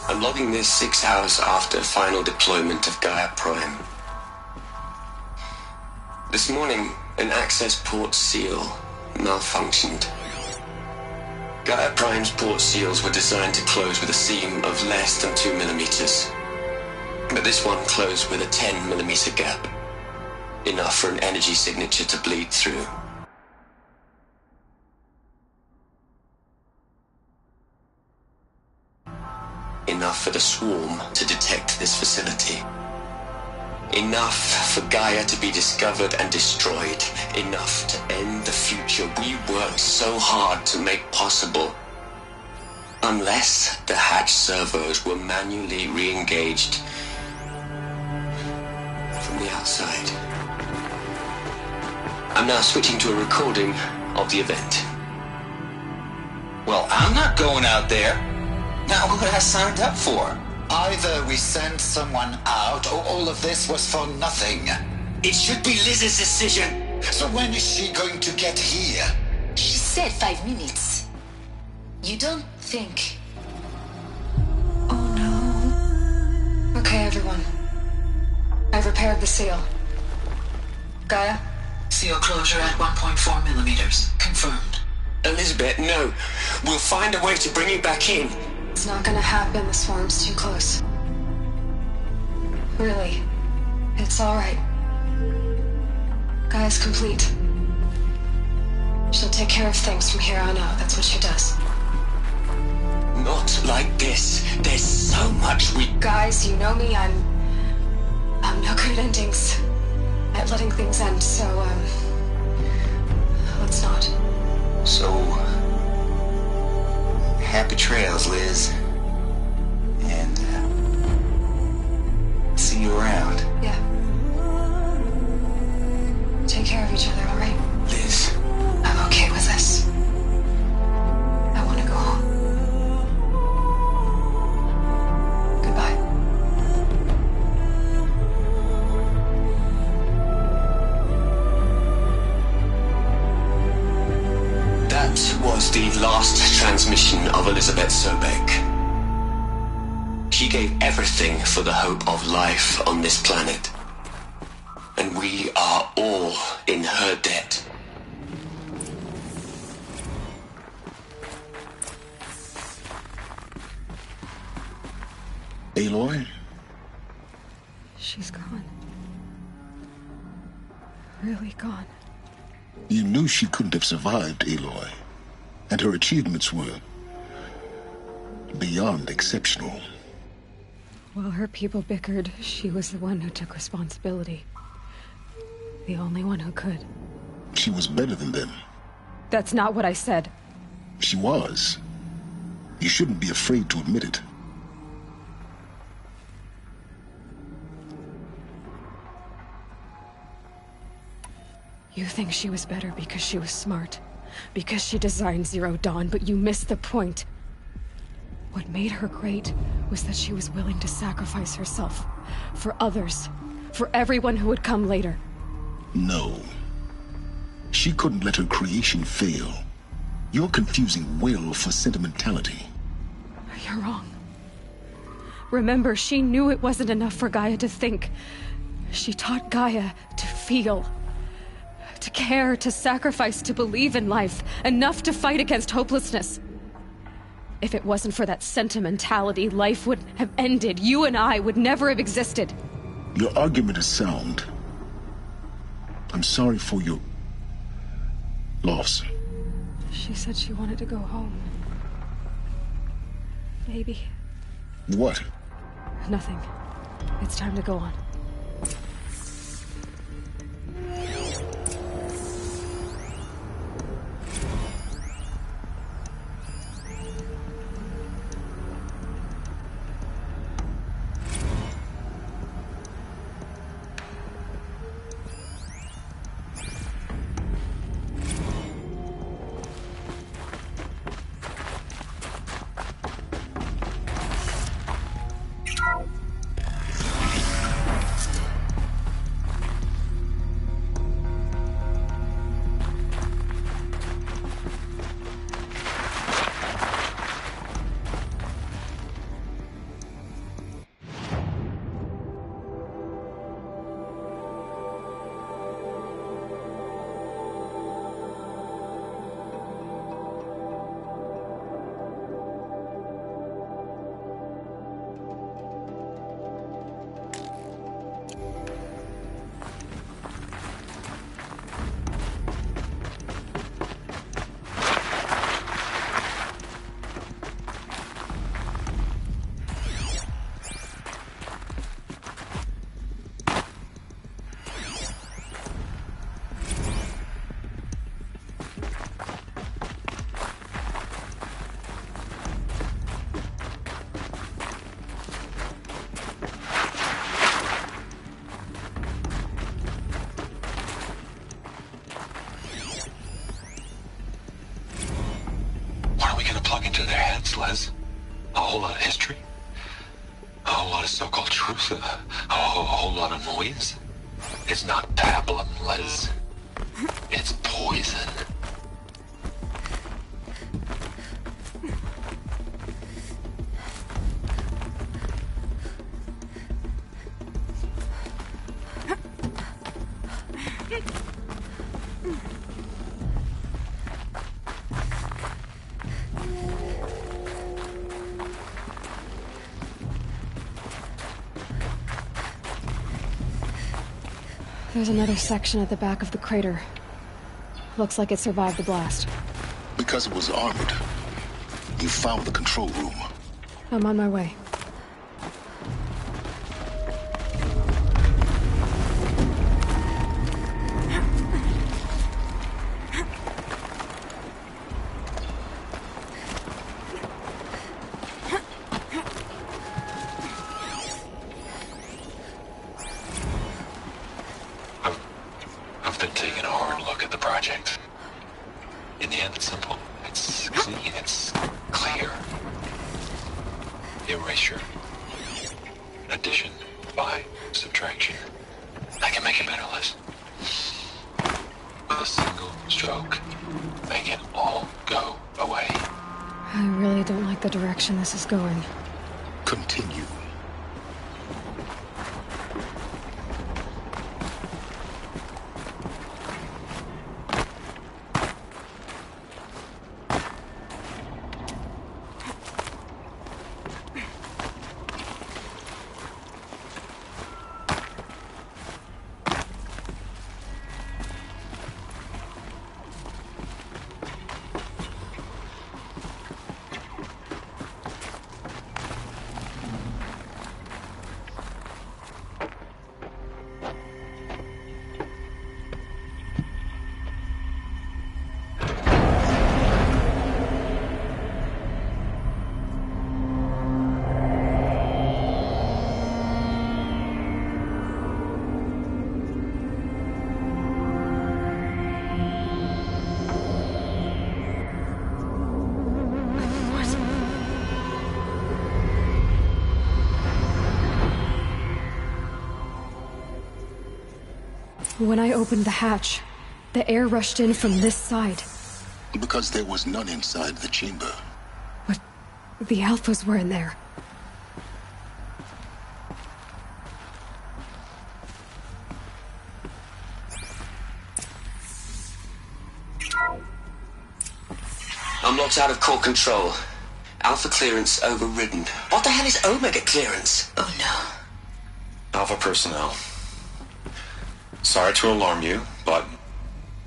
I'm logging this 6 hours after final deployment of Gaia Prime. This morning, an access port seal malfunctioned. Gaia Prime's port seals were designed to close with a seam of less than 2 millimeters. But this one closed with a 10 millimeter gap. Enough for an energy signature to bleed through. Enough for the swarm to detect this facility. Enough for Gaia to be discovered and destroyed. Enough to end the future we worked so hard to make possible. Unless the hatch servos were manually re-engaged from the outside. I'm now switching to a recording of the event. Well, I'm not going out there. Now, what I signed up for? Either we sent someone out, or all of this was for nothing. It should be Liz's decision. So when is she going to get here? She said 5 minutes. You don't think... Okay, everyone. I've repaired the seal. Gaia? Seal closure at 1.4 millimeters. Confirmed. Elizabeth, no. We'll find a way to bring you back in. It's not gonna happen. The swarm's too close. Really. It's alright. Gaia's complete. She'll take care of things from here on out. That's what she does. Not like this. There's so much we... Guys, you know me. I'm no good at endings. At letting things end, so, let's not. So... happy trails, Liz. And, see you around. Yeah. Take care of each other, alright? Liz. I'm okay with this. I want to go home. Goodbye. That was the last transmission of Elizabeth Sobek. She gave everything for the hope of life on this planet. And we are all in her debt. Aloy? She's gone. Really gone. You knew she couldn't have survived, Aloy. And her achievements were beyond exceptional. While her people bickered, she was the one who took responsibility. The only one who could. She was better than them. That's not what I said. She was. You shouldn't be afraid to admit it. You think she was better because she was smart, because she designed Zero Dawn, but you missed the point. What made her great was that she was willing to sacrifice herself for others, for everyone who would come later. No. She couldn't let her creation fail. You're confusing will for sentimentality. You're wrong. Remember, she knew it wasn't enough for Gaia to think. She taught Gaia to feel. To care, to sacrifice, to believe in life. Enough to fight against hopelessness. If it wasn't for that sentimentality, life would have ended. You and I would never have existed. Your argument is sound. I'm sorry for your loss. She said she wanted to go home. Baby. What? Nothing. It's time to go on. plug into their heads, Les. A whole lot of history. A whole lot of so-called truth. A whole lot of noise. It's not pablum, Les. It's poison. There's another section at the back of the crater. Looks like it survived the blast. Because it was armored, you found the control room. I'm on my way. I've been taking a hard look at the project. In the end, it's simple. It's clean. It's clear. Erasure. Addition by subtraction. I can make it better, Les. With a single stroke, make it all go away. I really don't like the direction this is going. Continue. When I opened the hatch, the air rushed in from this side. Because there was none inside the chamber. But the Alphas were in there. Unlocked out of core control. Alpha clearance overridden. What the hell is Omega clearance? Oh no. Alpha personnel. Sorry to alarm you, but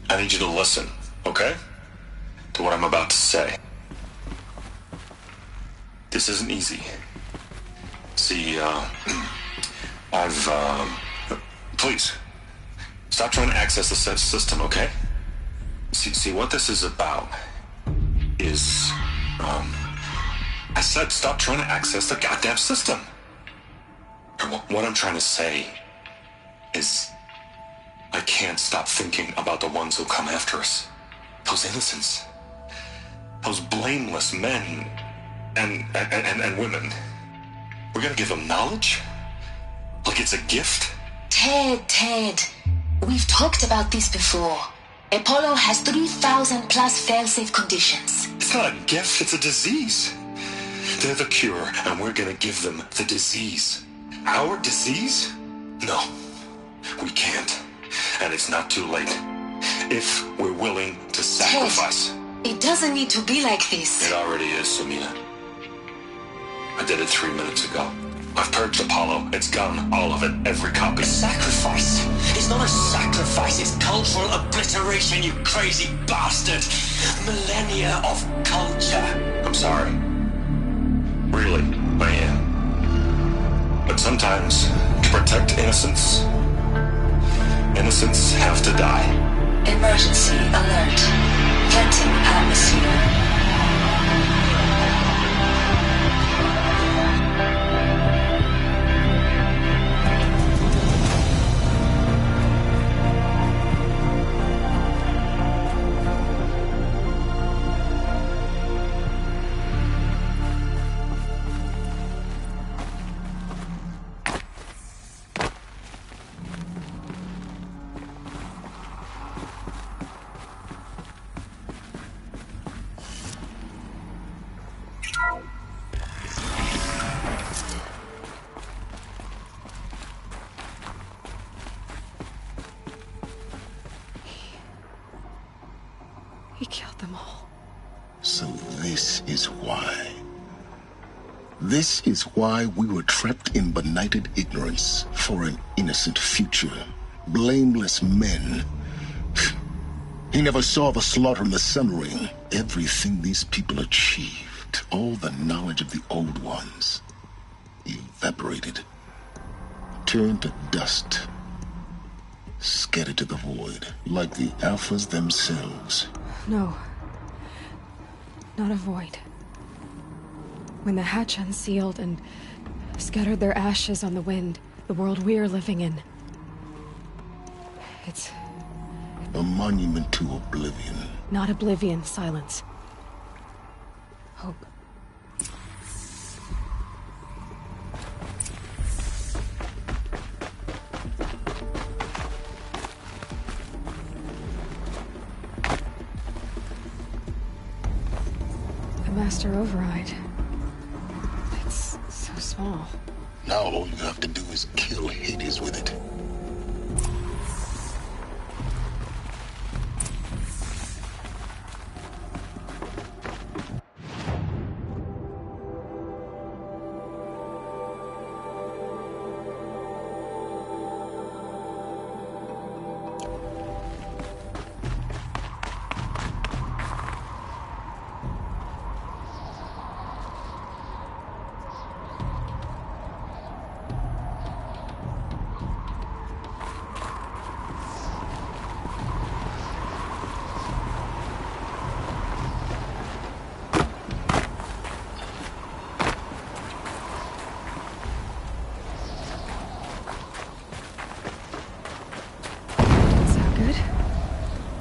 I need you to listen, okay? To what I'm about to say. This isn't easy. See, please, stop trying to access the system, okay? See, what this is about is, I said stop trying to access the goddamn system. What I'm trying to say is, I can't stop thinking about the ones who come after us. Those innocents. Those blameless men and women. We're gonna give them knowledge? Like it's a gift? Ted. We've talked about this before. Apollo has 3,000 plus fail-safe conditions. It's not a gift, it's a disease. They're the cure, and we're gonna give them the disease. Our disease? No, we can't. And it's not too late. If we're willing to sacrifice. Ted, it doesn't need to be like this. It already is, Samina. I did it 3 minutes ago. I've purged Apollo. It's gone. All of it. Every copy. Sacrifice? It's not a sacrifice. It's cultural obliteration, you crazy bastard. Millennia of culture. I'm sorry. Really, I am. But sometimes, to protect innocence have to die. Emergency alert. Venting atmosphere. He killed them all. So this is why. This is why we were trapped in benighted ignorance for an innocent future. Blameless men. He never saw the slaughter in the Sun Ring. Everything these people achieved, all the knowledge of the Old Ones, evaporated, turned to dust, scattered to the void, like the Alphas themselves. No. Not a void. When the hatch unsealed and scattered their ashes on the wind, the world we're living in. It's... a monument to oblivion. not oblivion, silence. Hope. The Master Override. It's so small. Now all you have to do is kill Hades with it.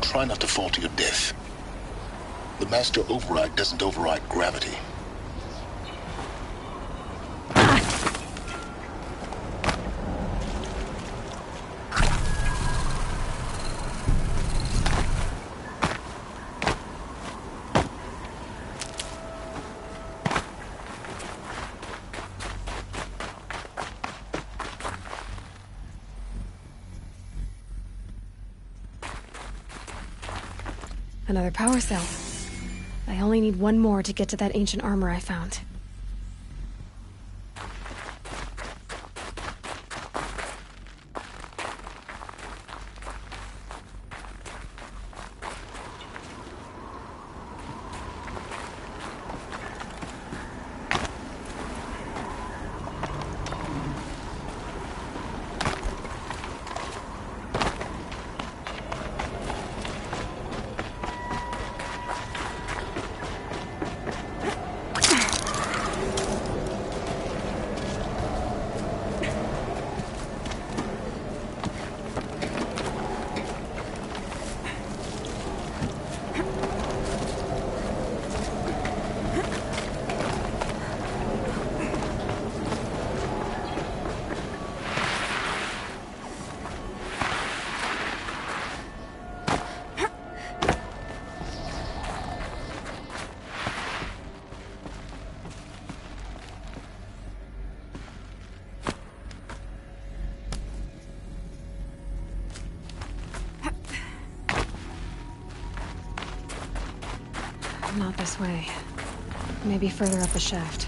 Try not to fall to your death. The Master Override doesn't override gravity. Another power cell. I only need one more to get to that ancient armor I found. Not this way. Maybe further up the shaft.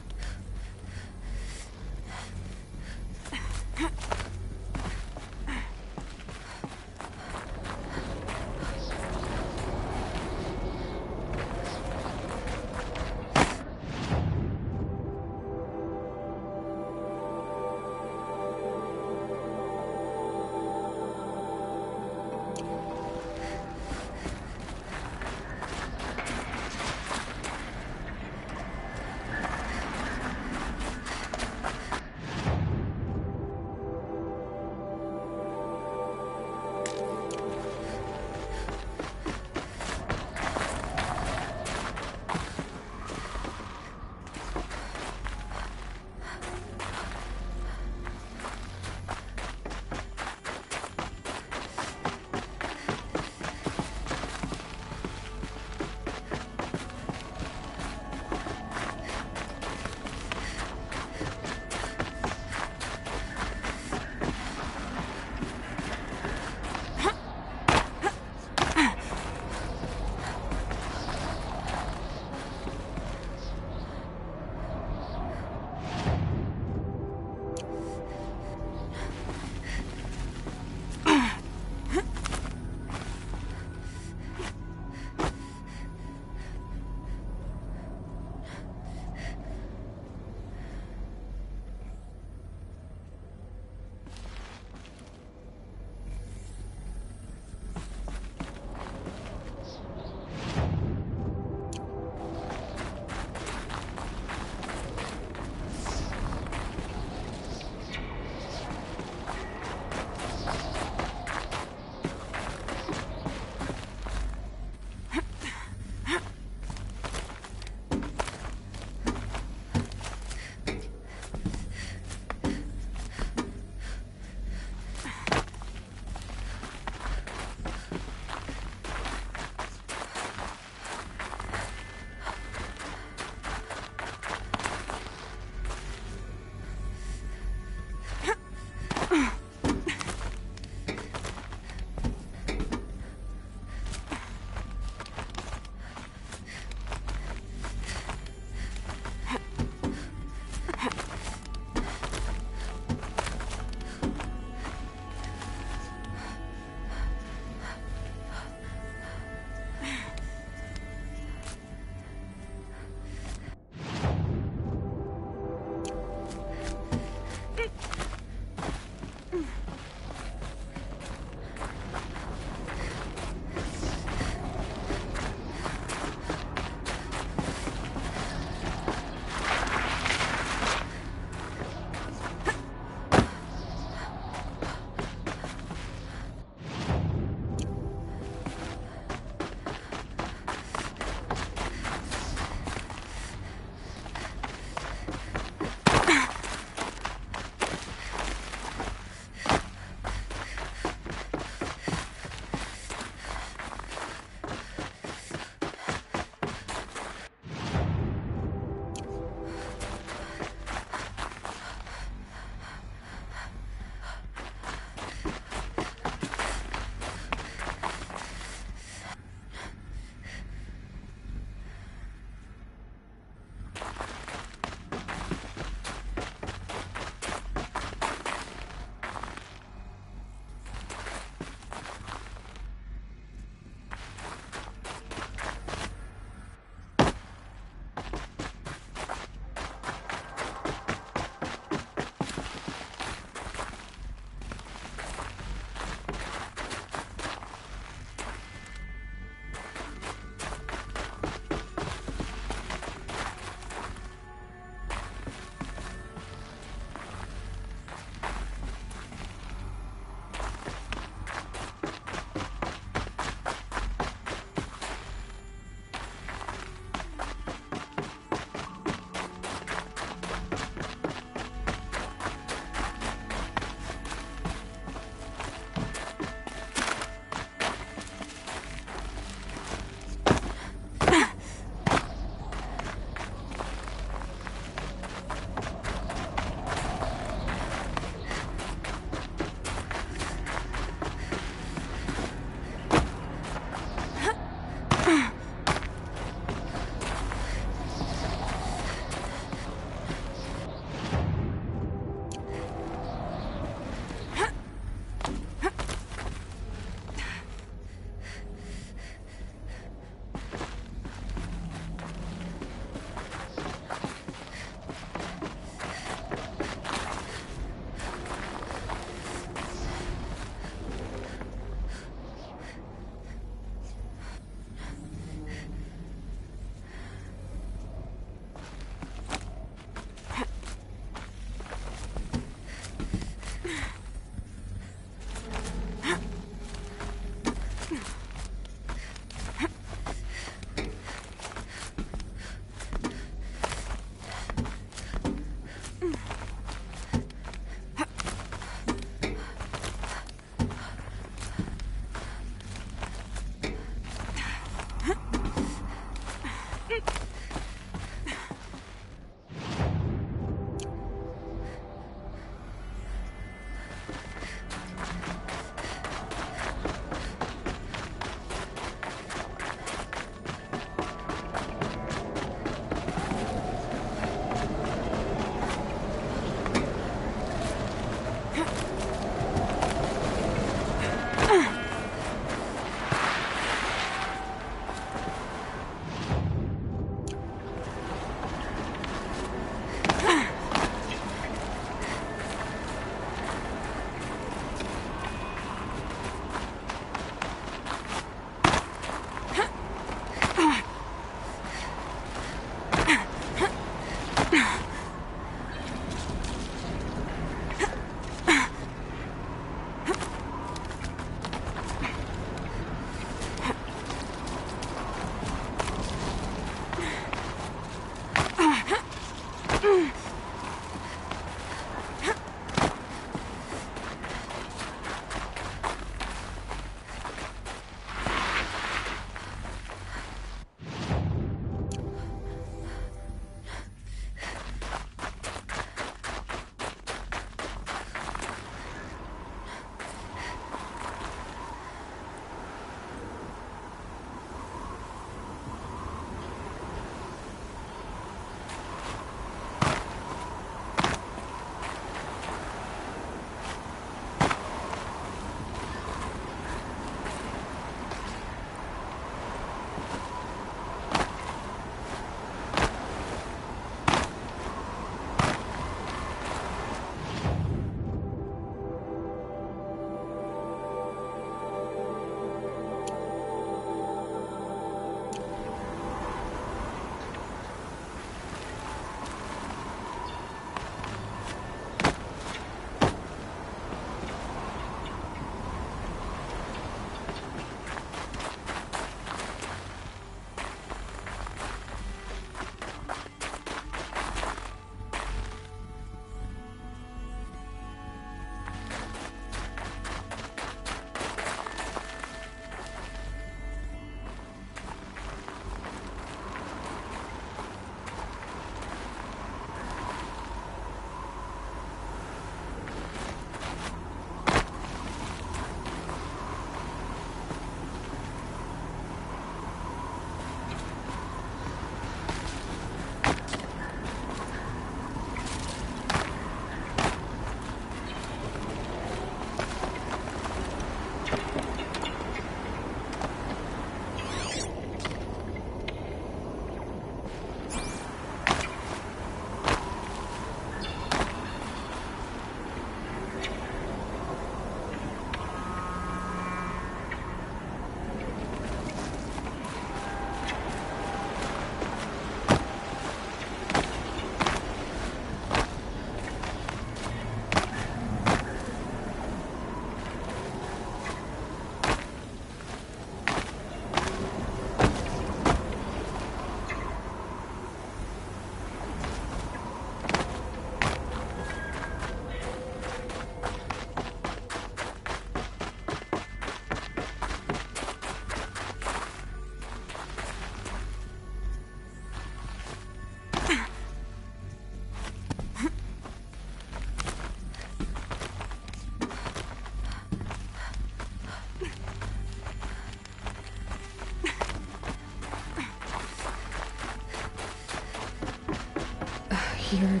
You're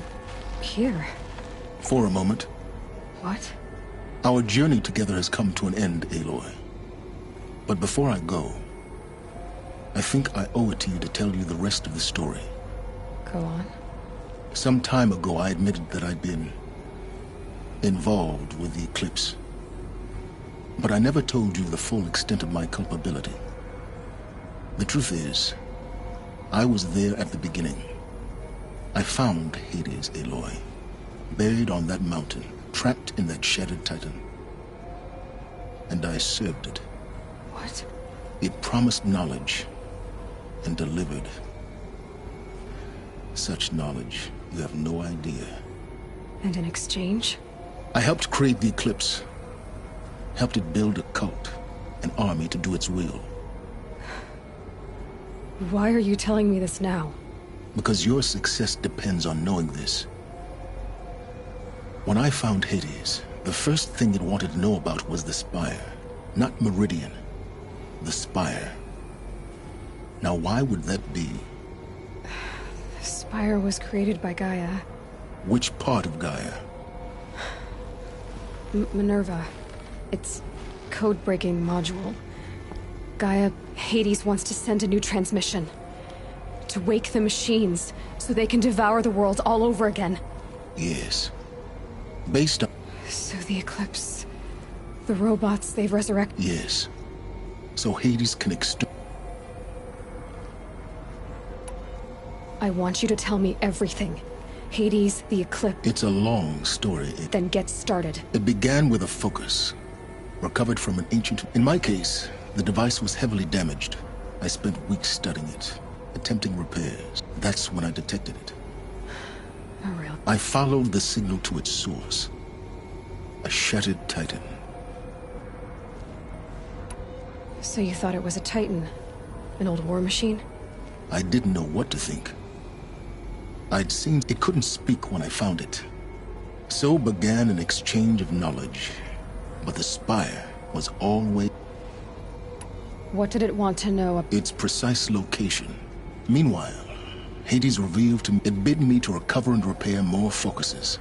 here. For a moment. What? Our journey together has come to an end, Aloy. But before I go, I think I owe it to you to tell you the rest of the story. Go on. Some time ago, I admitted that I'd been involved with the Eclipse. But I never told you the full extent of my culpability. The truth is, I was there at the beginning. I found Hades, Aloy, buried on that mountain, trapped in that shattered titan. And I served it. What? It promised knowledge and delivered. Such knowledge, you have no idea. And in exchange? I helped create the Eclipse. Helped it build a cult, an army to do its will. Why are you telling me this now? Because your success depends on knowing this. When I found Hades, the first thing it wanted to know about was the Spire. Not Meridian. The Spire. Now why would that be? The Spire was created by Gaia. Which part of Gaia? Minerva. It's code-breaking module. Gaia, Hades wants to send a new transmission. To wake the machines, so they can devour the world all over again. Yes. Based on... So the Eclipse... The robots they've resurrected... Yes. So Hades can I want you to tell me everything. Hades, the Eclipse... It's a long story. Then get started. It began with a focus. Recovered from an ancient... In my case, the device was heavily damaged. I spent weeks studying it, attempting repairs. That's when I detected it. Oh, really? I followed the signal to its source. A shattered titan. So you thought it was a Titan? An old war machine? I didn't know what to think. I'd seen it couldn't speak when I found it. So began an exchange of knowledge. But the Spire was always... What did it want to know? Its precise location. Meanwhile, Hades revealed to me it bid me to recover and repair more focuses.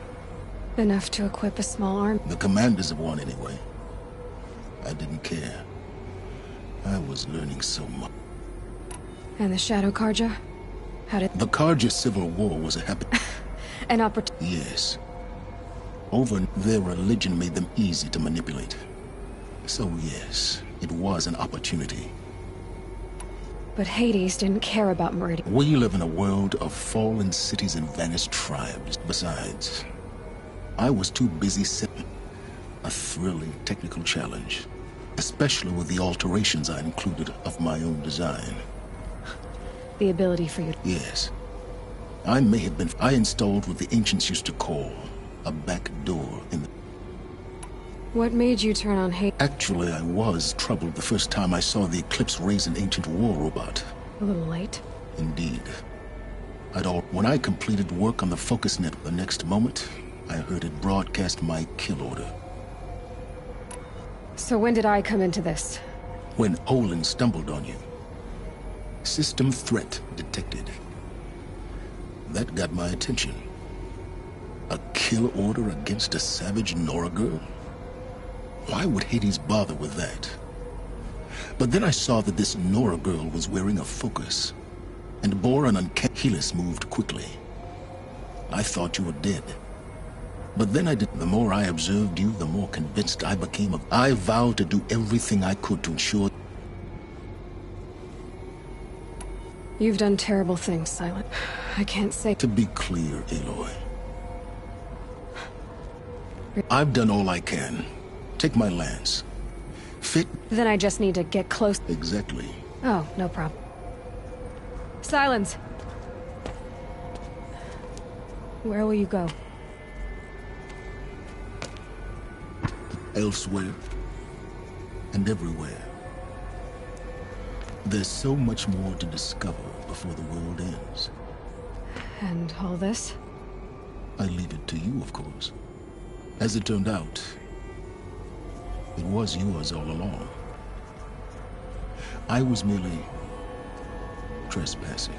Enough to equip a small army? The commanders of one, anyway. I didn't care. I was learning so much. And the Shadow Carja? How did... The Carja civil war was a happy... An opportunity... Yes. Over their religion made them easy to manipulate. So yes, it was an opportunity. But Hades didn't care about Meridian. We live in a world of fallen cities and vanished tribes. Besides, I was too busy setting a thrilling technical challenge, especially with the alterations I included of my own design. The ability for you to... Yes. I may have been... I installed what the ancients used to call a back door in the... What made you turn on Hades? Actually, I was troubled the first time I saw the Eclipse raise an ancient war robot. A little late? Indeed. When I completed work on the focus net the next moment, I heard it broadcast my kill order. So when did I come into this? When Olin stumbled on you. System threat detected. That got my attention. A kill order against a savage Nora girl? Why would Hades bother with that? But then I saw that this Nora girl was wearing a focus, and bore an uncanny... Helis moved quickly. I thought you were dead. But then the more I observed you, the more convinced I became of... I vowed to do everything I could to ensure... You've done terrible things, Silent. I can't say... To be clear, Aloy. I've done all I can. Take my lance. Fit... Then I just need to get close... Exactly. Oh, no problem. Silence! Where will you go? Elsewhere. And everywhere. There's so much more to discover before the world ends. And all this? I leave it to you, of course. As it turned out, it was yours all along. I was merely trespassing.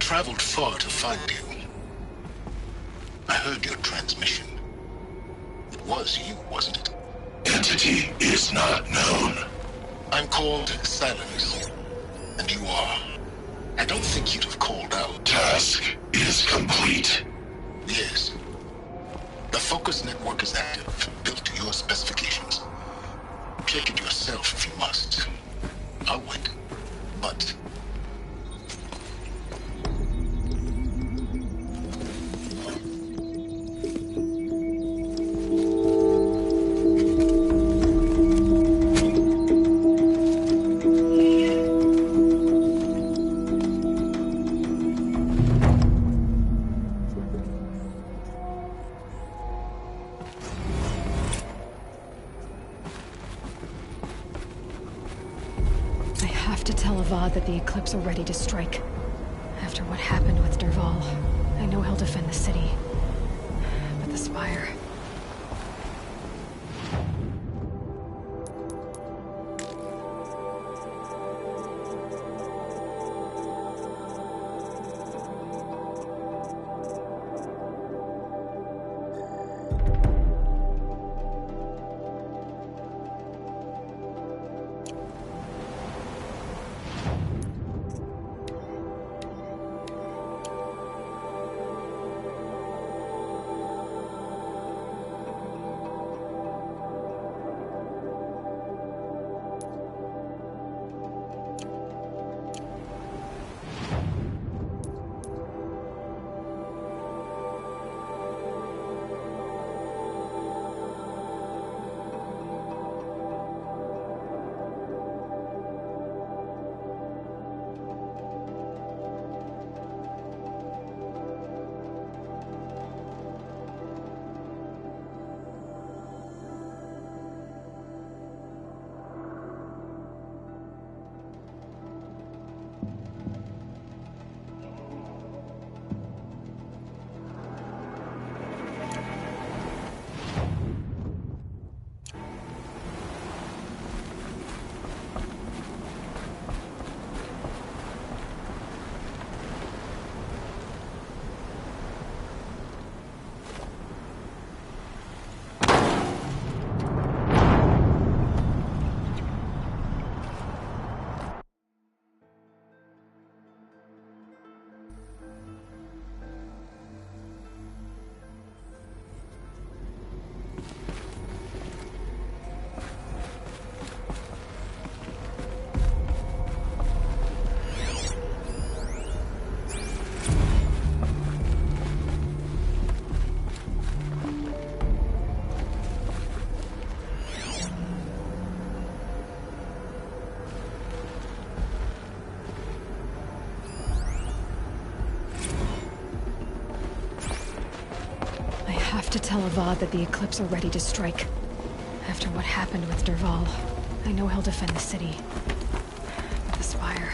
traveled far to find you. I heard your transmission. It was you, wasn't it? Entity is not known. I'm called Silence, and you are. I don't think you'd have called out. Task is complete. Yes. The focus network is active, built to your specifications. Check it yourself if you must. I'll wait. But... that the Eclipse are ready to strike. After what happened with Dervahl, I know he'll defend the city. But the Spire... to tell Avad that the Eclipse are ready to strike. After what happened with Dervahl, I know he'll defend the city. But the Spire...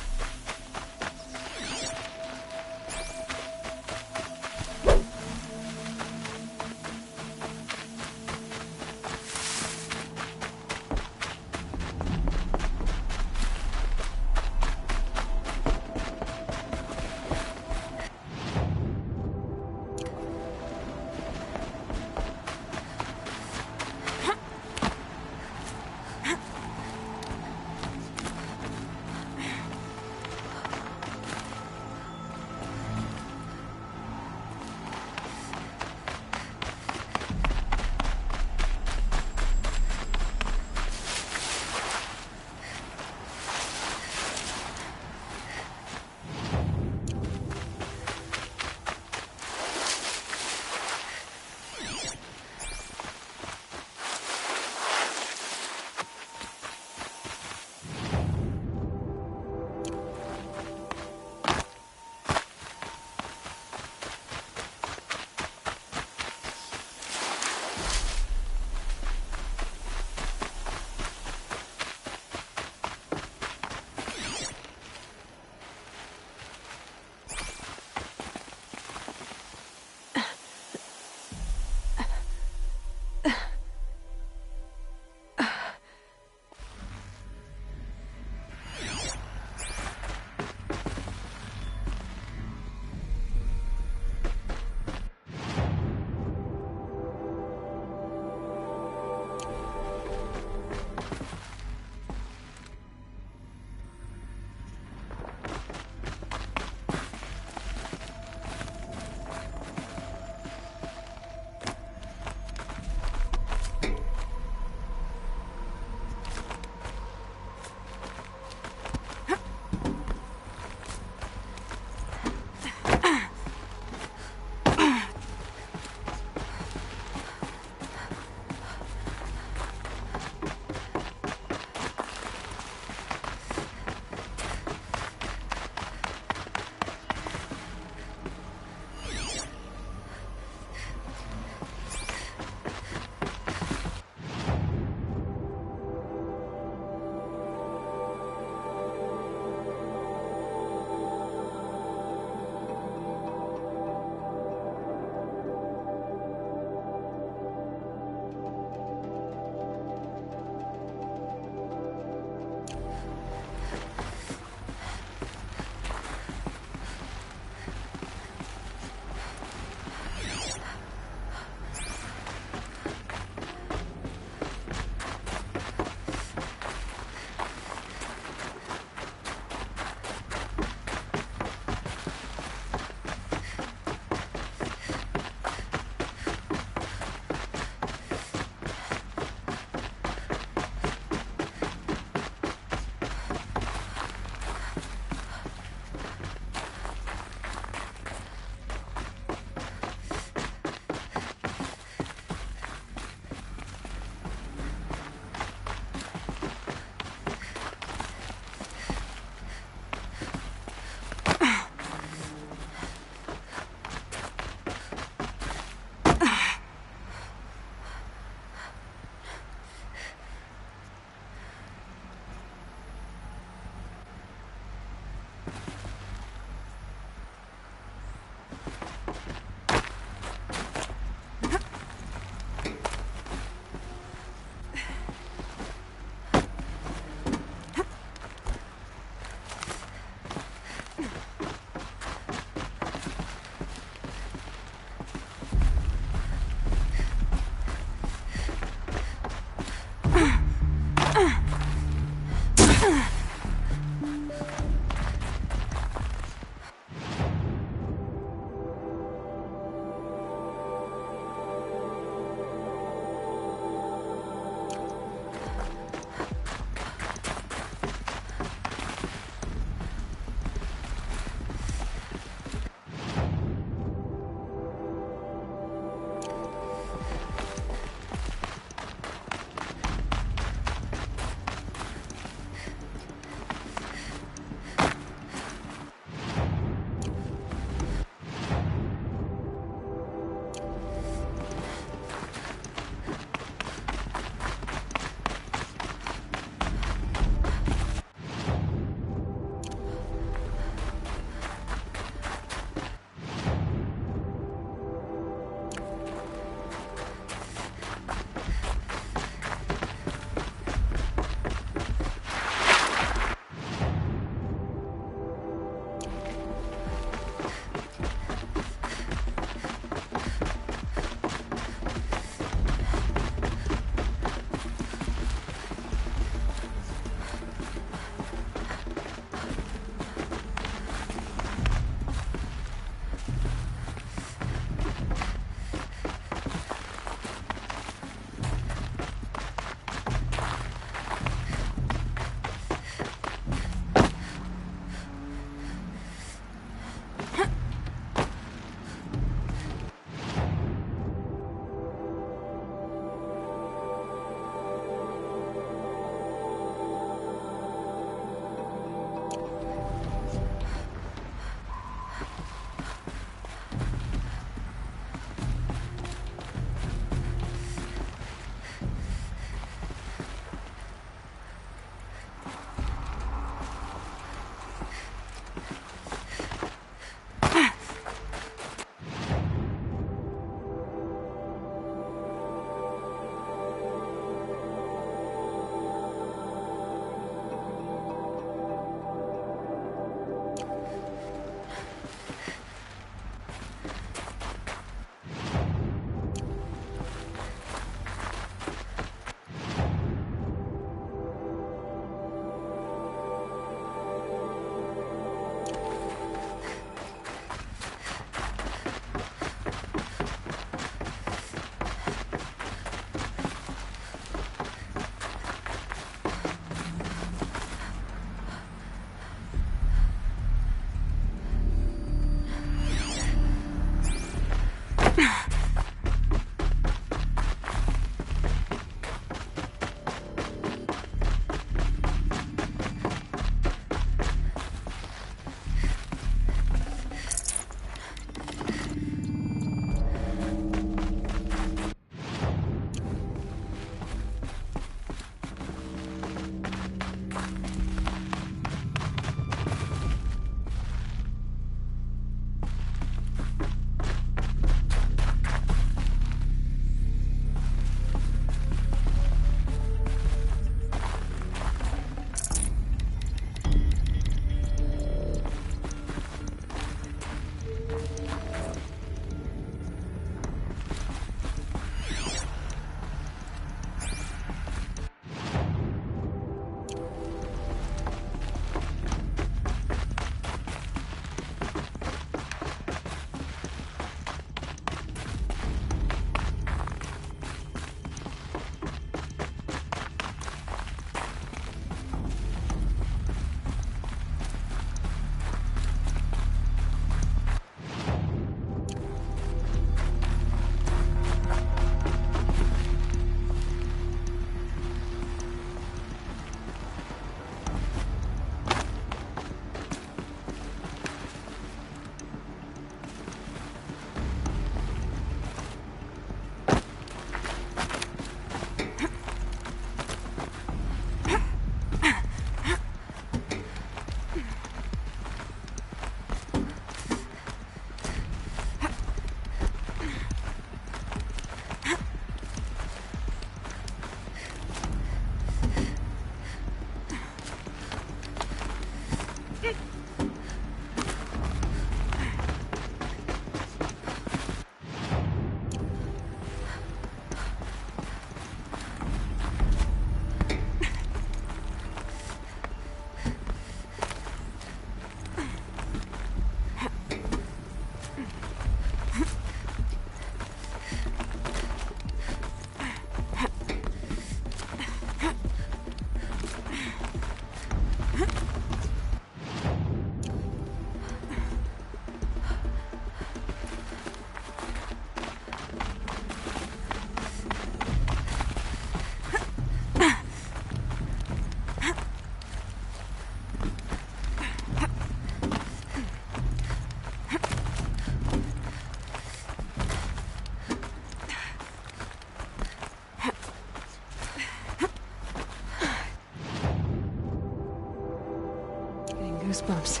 goosebumps.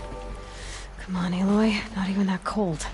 Come on, Aloy. Not even that cold.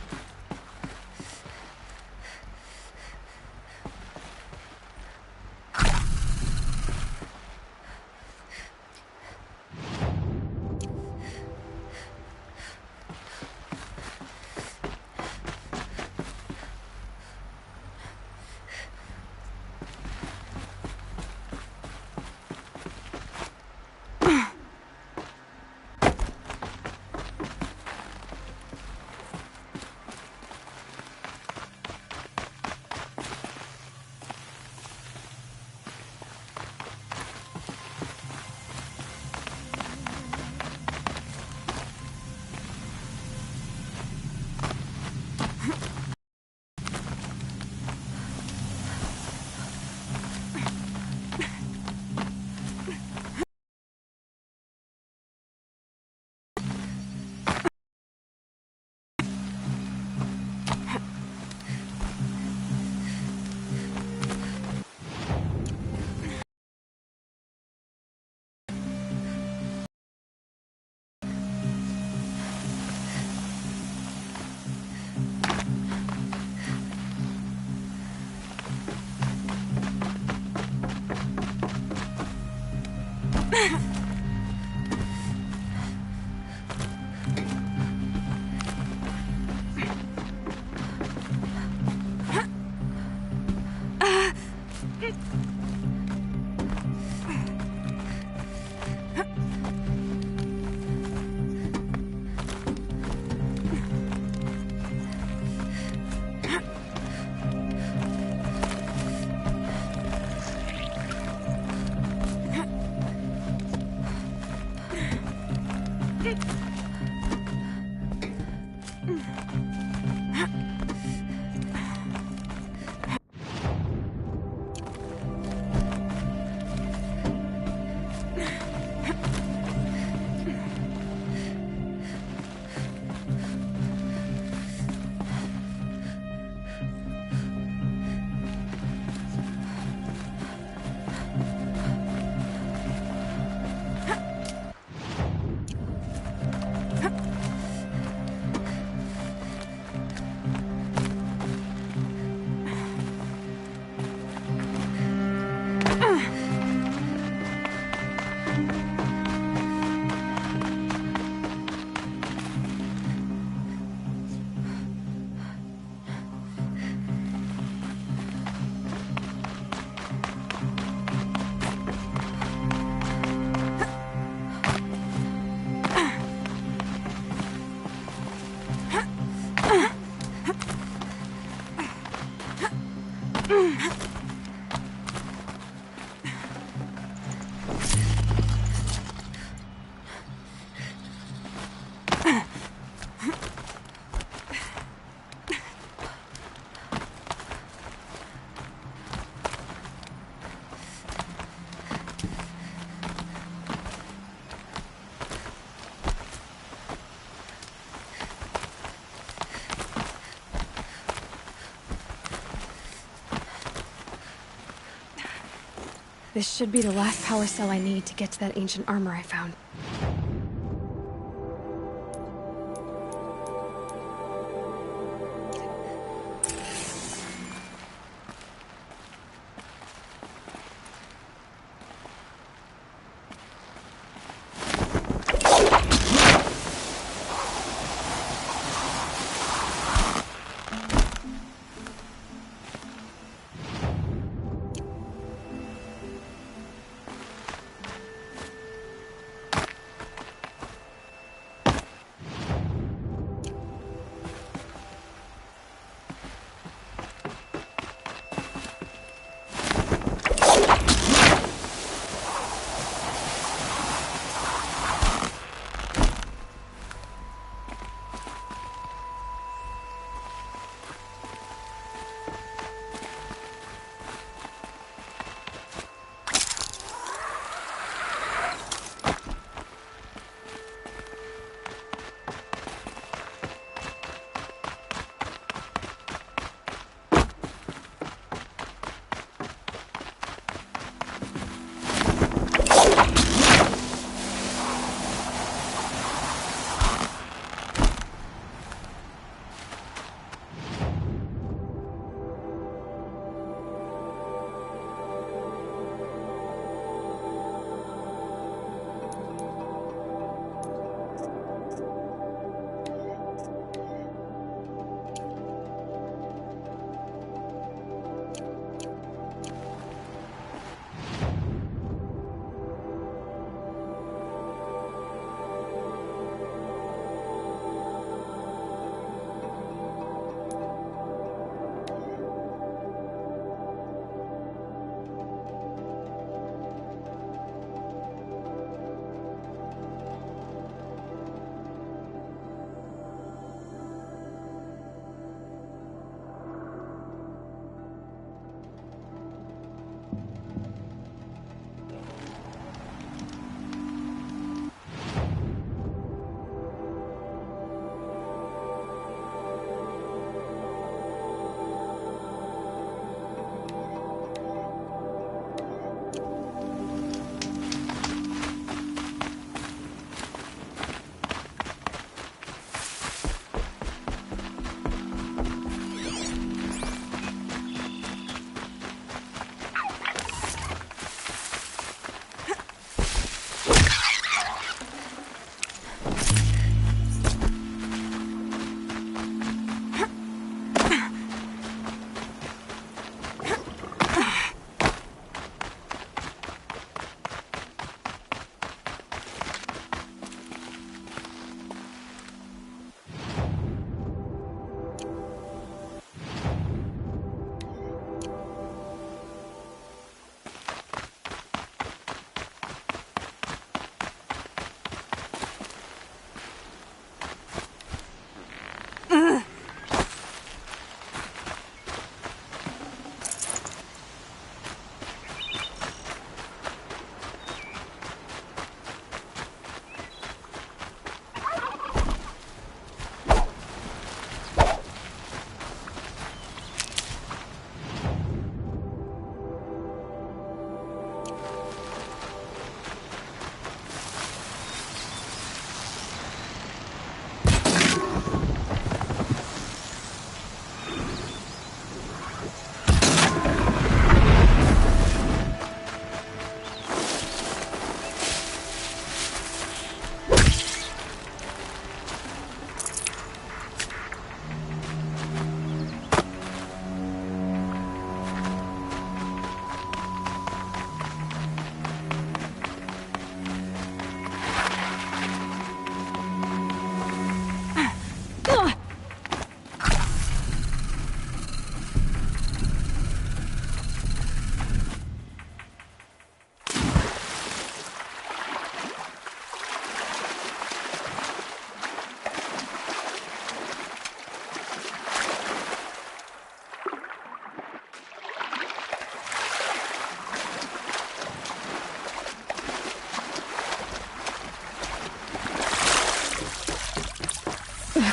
This should be the last power cell I need to get to that ancient armor I found.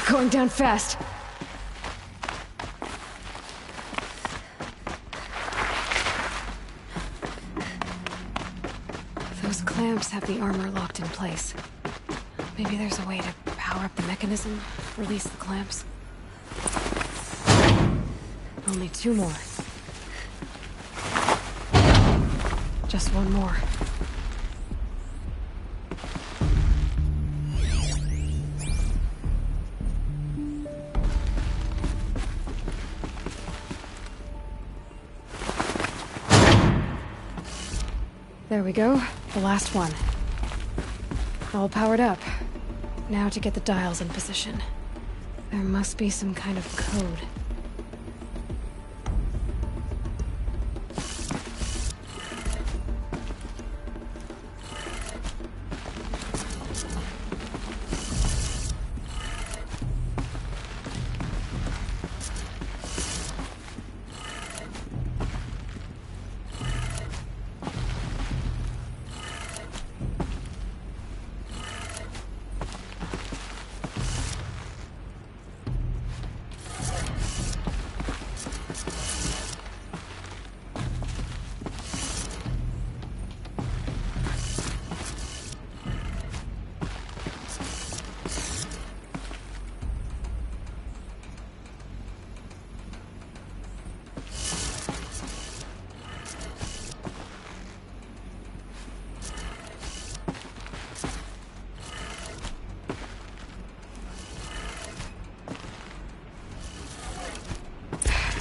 Going down fast. Those clamps have the armor locked in place. Maybe there's a way to power up the mechanism, release the clamps. Only 2 more. Just 1 more. There we go. The last one. All powered up. Now to get the dials in position. There must be some kind of code.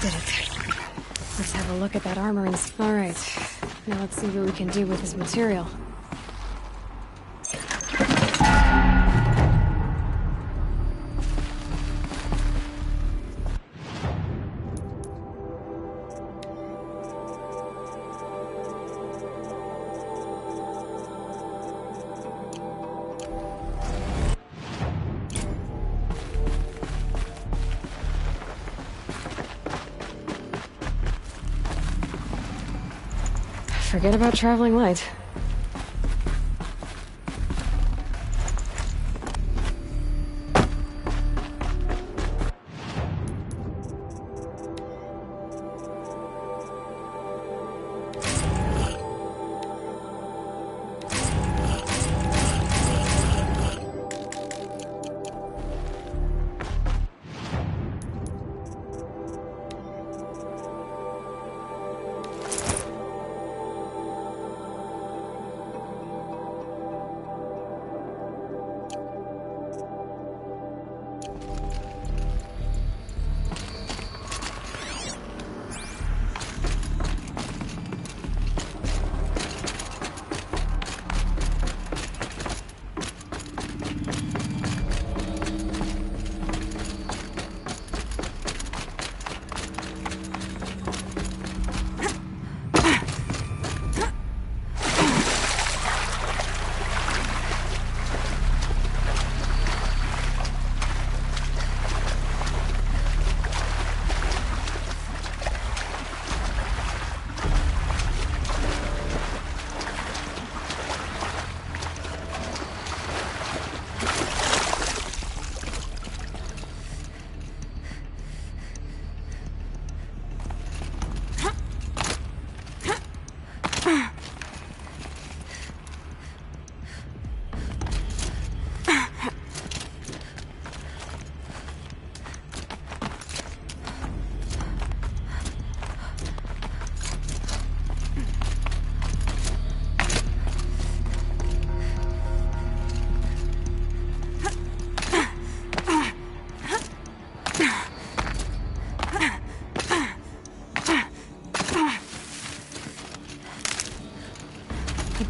Did it. Let's have a look at that armor and... Alright. Now let's see what we can do with this material. Forget about traveling light.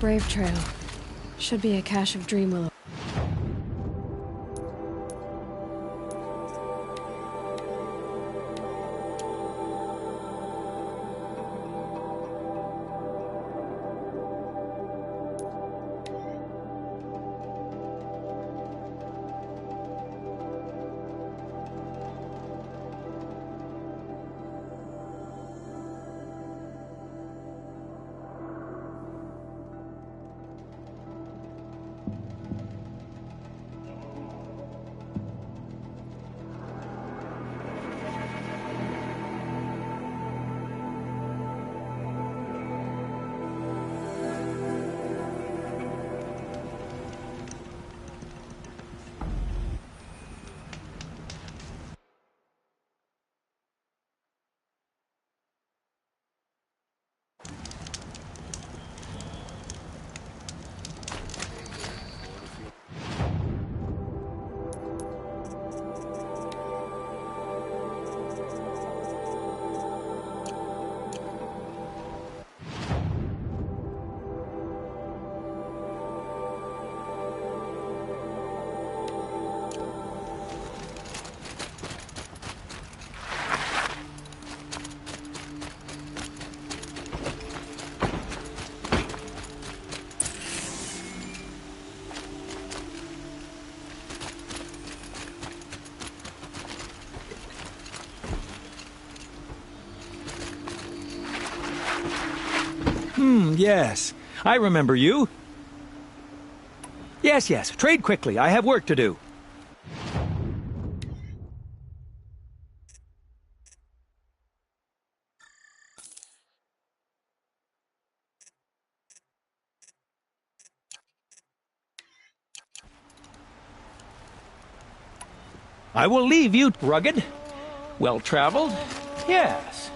Brave Trail. Should be a cache of Dreamwillow. Yes. I remember you. Yes. Trade quickly. I have work to do. I will leave you rugged, well-traveled. Yes.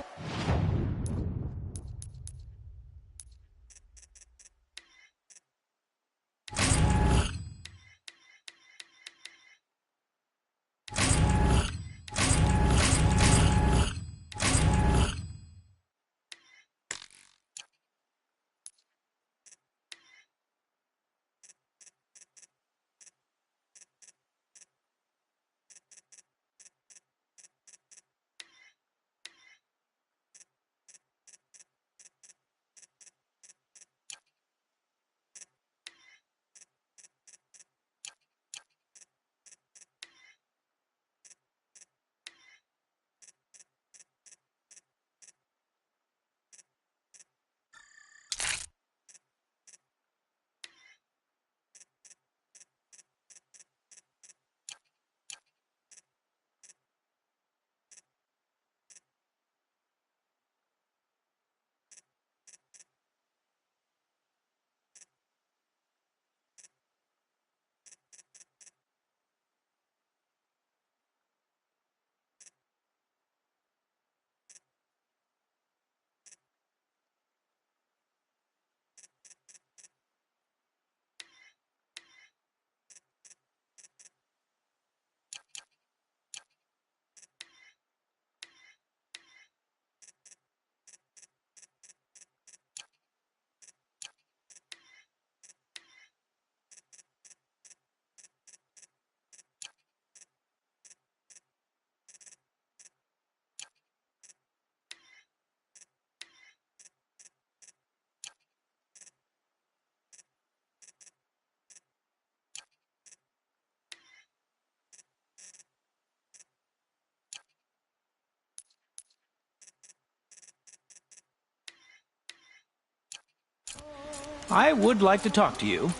I would like to talk to you. That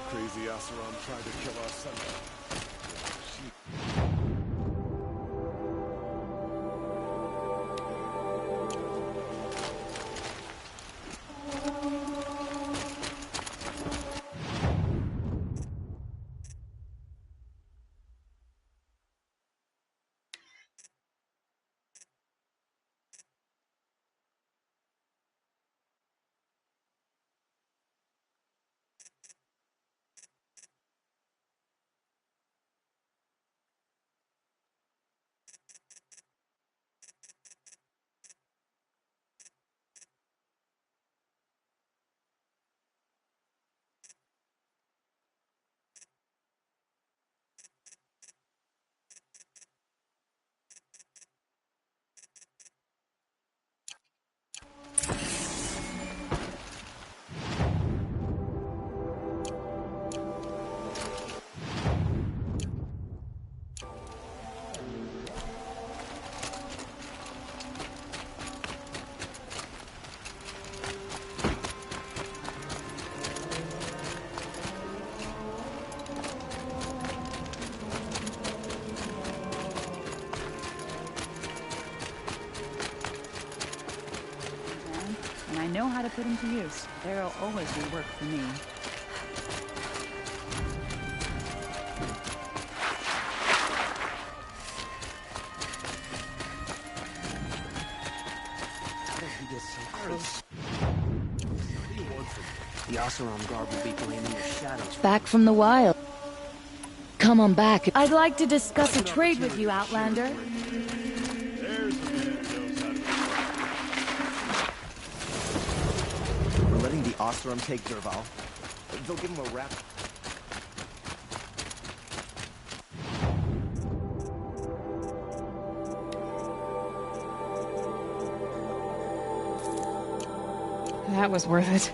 crazy Oseram tried to kill our son. I know how to put them to use. There'll always be work for me. He gets so close. The Oseram guard will be blaming the shadows. Back from the wild. Come on back. I'd like to discuss a trade with you, Outlander. We're letting the Oseram take Derval. They'll give him a rap. That was worth it.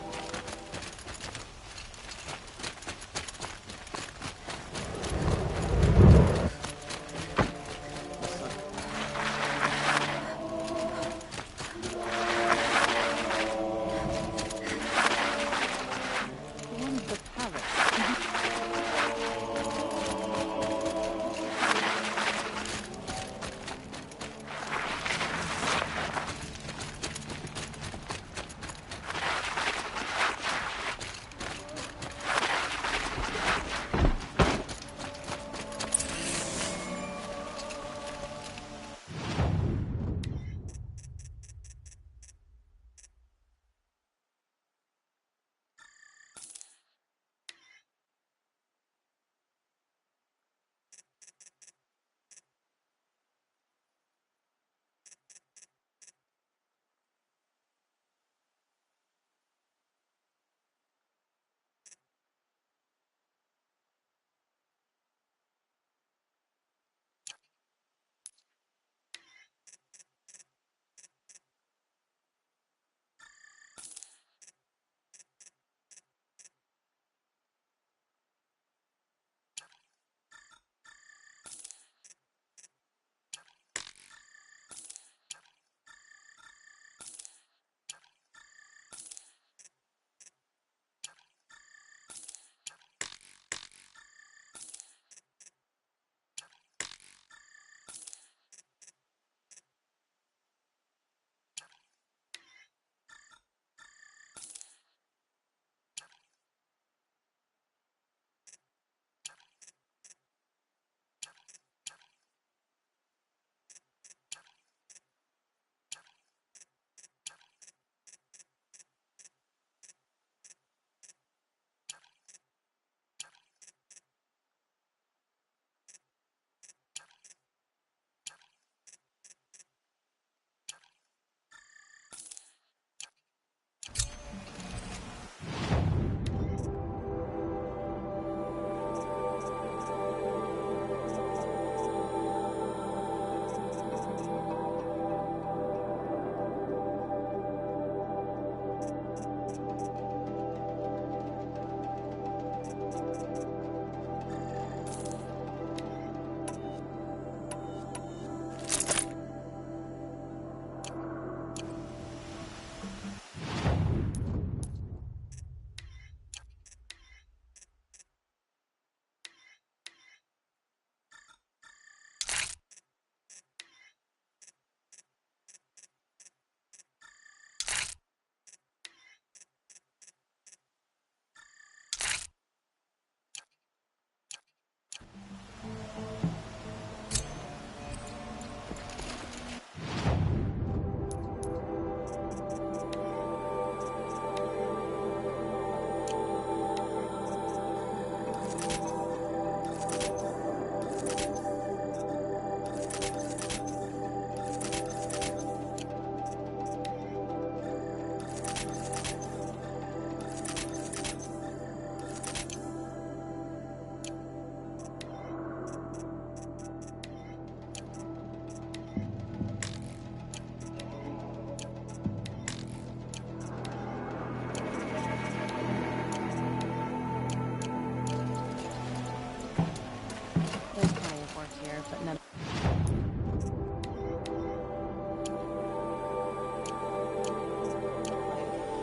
here, but none.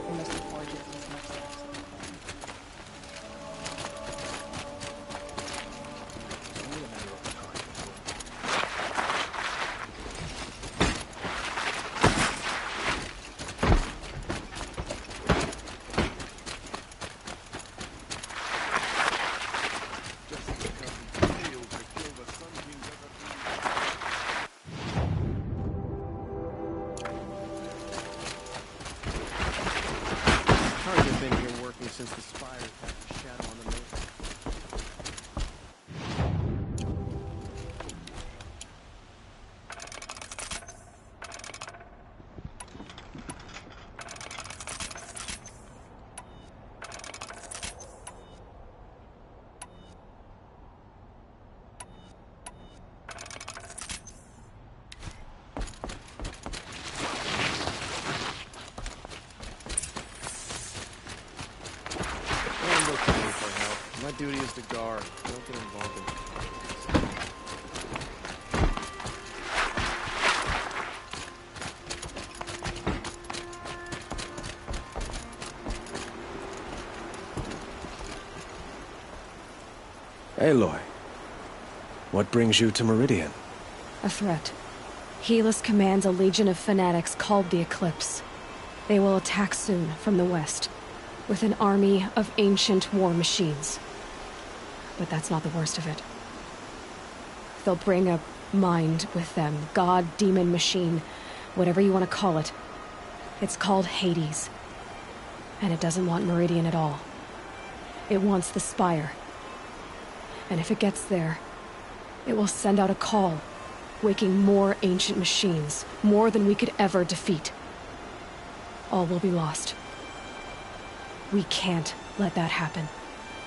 I must have forged it as much as since the spire cast a shadow on the moon. My duty is to guard. Don't get involved in Aloy, what brings you to Meridian? A threat. Helis commands a legion of fanatics called the Eclipse. They will attack soon from the west, with an army of ancient war machines. But that's not the worst of it. They'll bring a mind with them, god, demon, machine, whatever you want to call it. It's called Hades. And it doesn't want Meridian at all. It wants the Spire. And if it gets there, it will send out a call, waking more ancient machines, more than we could ever defeat. All will be lost. We can't let that happen.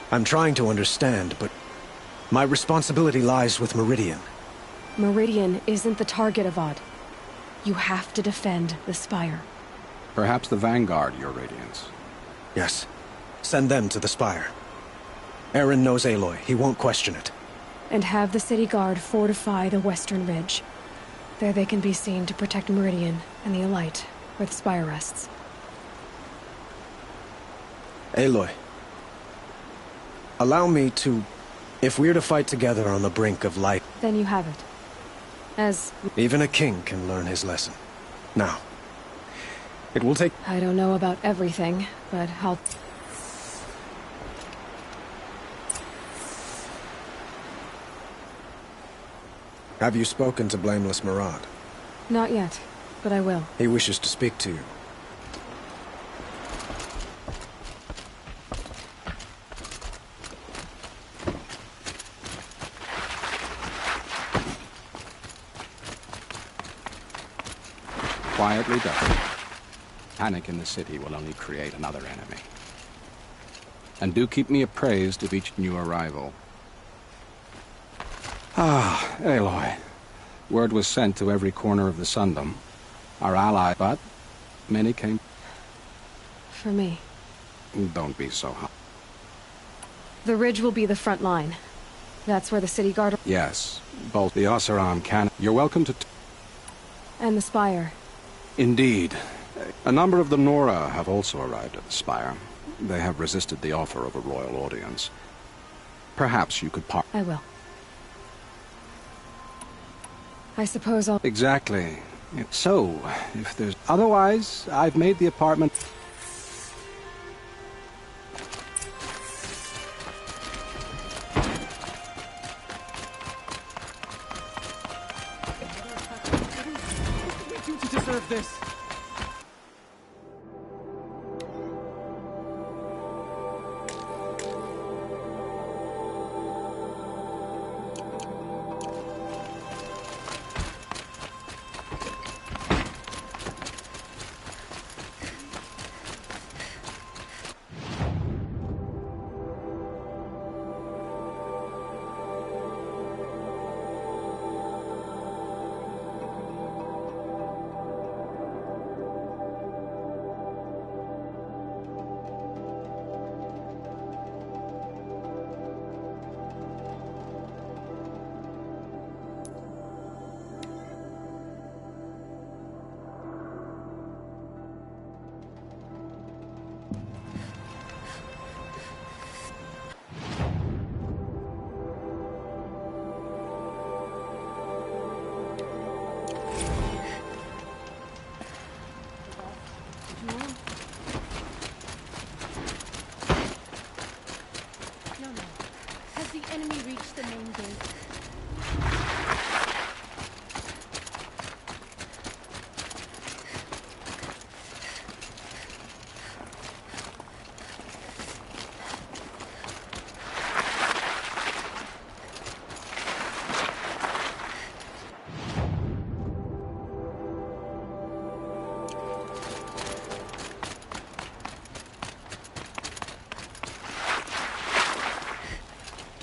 I'm trying to understand, but my responsibility lies with Meridian. Meridian isn't the target, Avad. You have to defend the Spire. Perhaps the Vanguard, Your Radiance. Yes. Send them to the Spire. Eren knows Aloy. He won't question it. And have the City Guard fortify the Western Ridge. There they can be seen to protect Meridian and the Elite, where the Spire rests. Aloy. Allow me to... If we're to fight together on the brink of light... Then you have it. As... Even a king can learn his lesson. Now. It will take... I don't know about everything, but I'll... Have you spoken to Blameless Marad? Not yet, but I will. He wishes to speak to you. Quietly done. Panic in the city will only create another enemy. And do keep me appraised of each new arrival. Ah, Aloy. Word was sent to every corner of the Sundom. Our ally, but many came... For me. Don't be so hot. The ridge will be the front line. That's where the City Guard... Yes, both the Oseram can... You're welcome to... And the Spire. Indeed. A number of the Nora have also arrived at the Spire. They have resisted the offer of a royal audience. Perhaps you could I will. I suppose I'll... Exactly. So, if there's... Otherwise, I've made the apartment... You deserve this.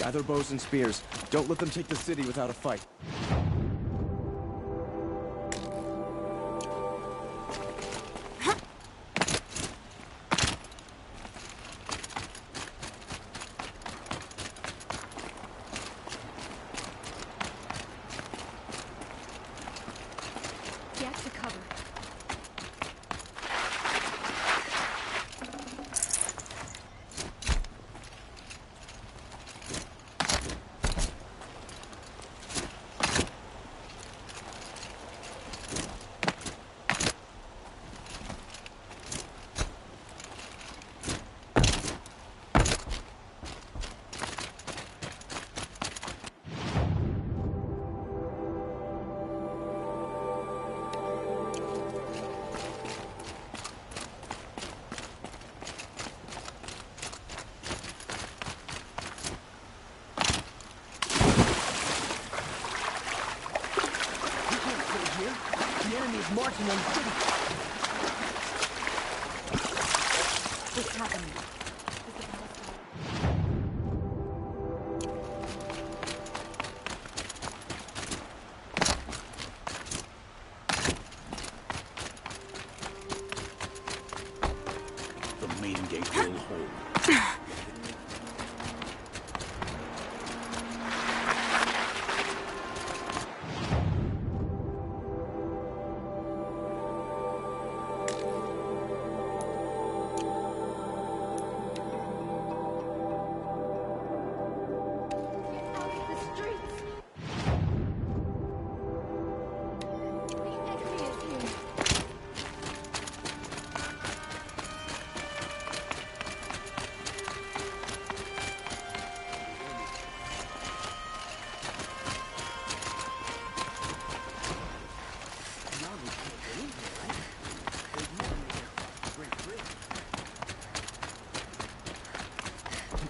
Gather bows and spears. Don't let them take the city without a fight. Get to cover. Marching on the city. What's happening? The main gate will hold.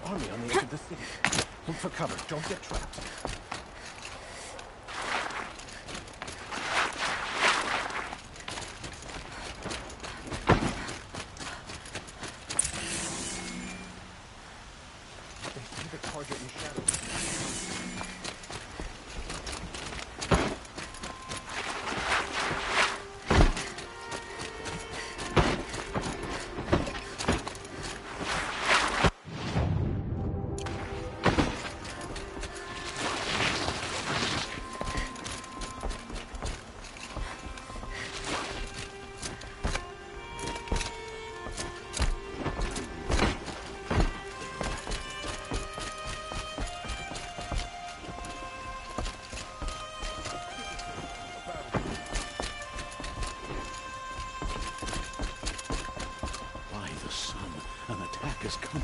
Army on the edge of the city. Look for cover. Don't get trapped. They see the target in shadow. An attack is coming.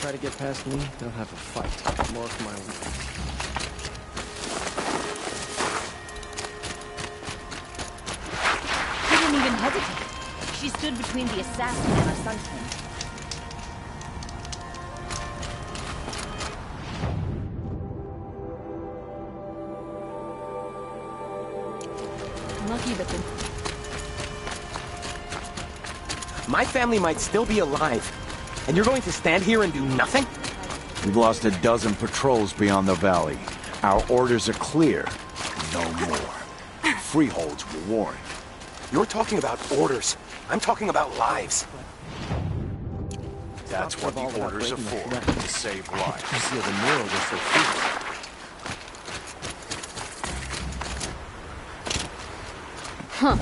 try to get past me, they'll have a fight. Mark my words. She didn't even hesitate. She stood between the assassin and our Sunkin. Lucky that the... My family might still be alive, and you're going to stand here and do nothing? We've lost a dozen patrols beyond the valley. Our orders are clear. No more. Freeholds were warned. You're talking about orders. I'm talking about lives. That's what the orders are for, to save lives. The Nora was so fierce. Huh.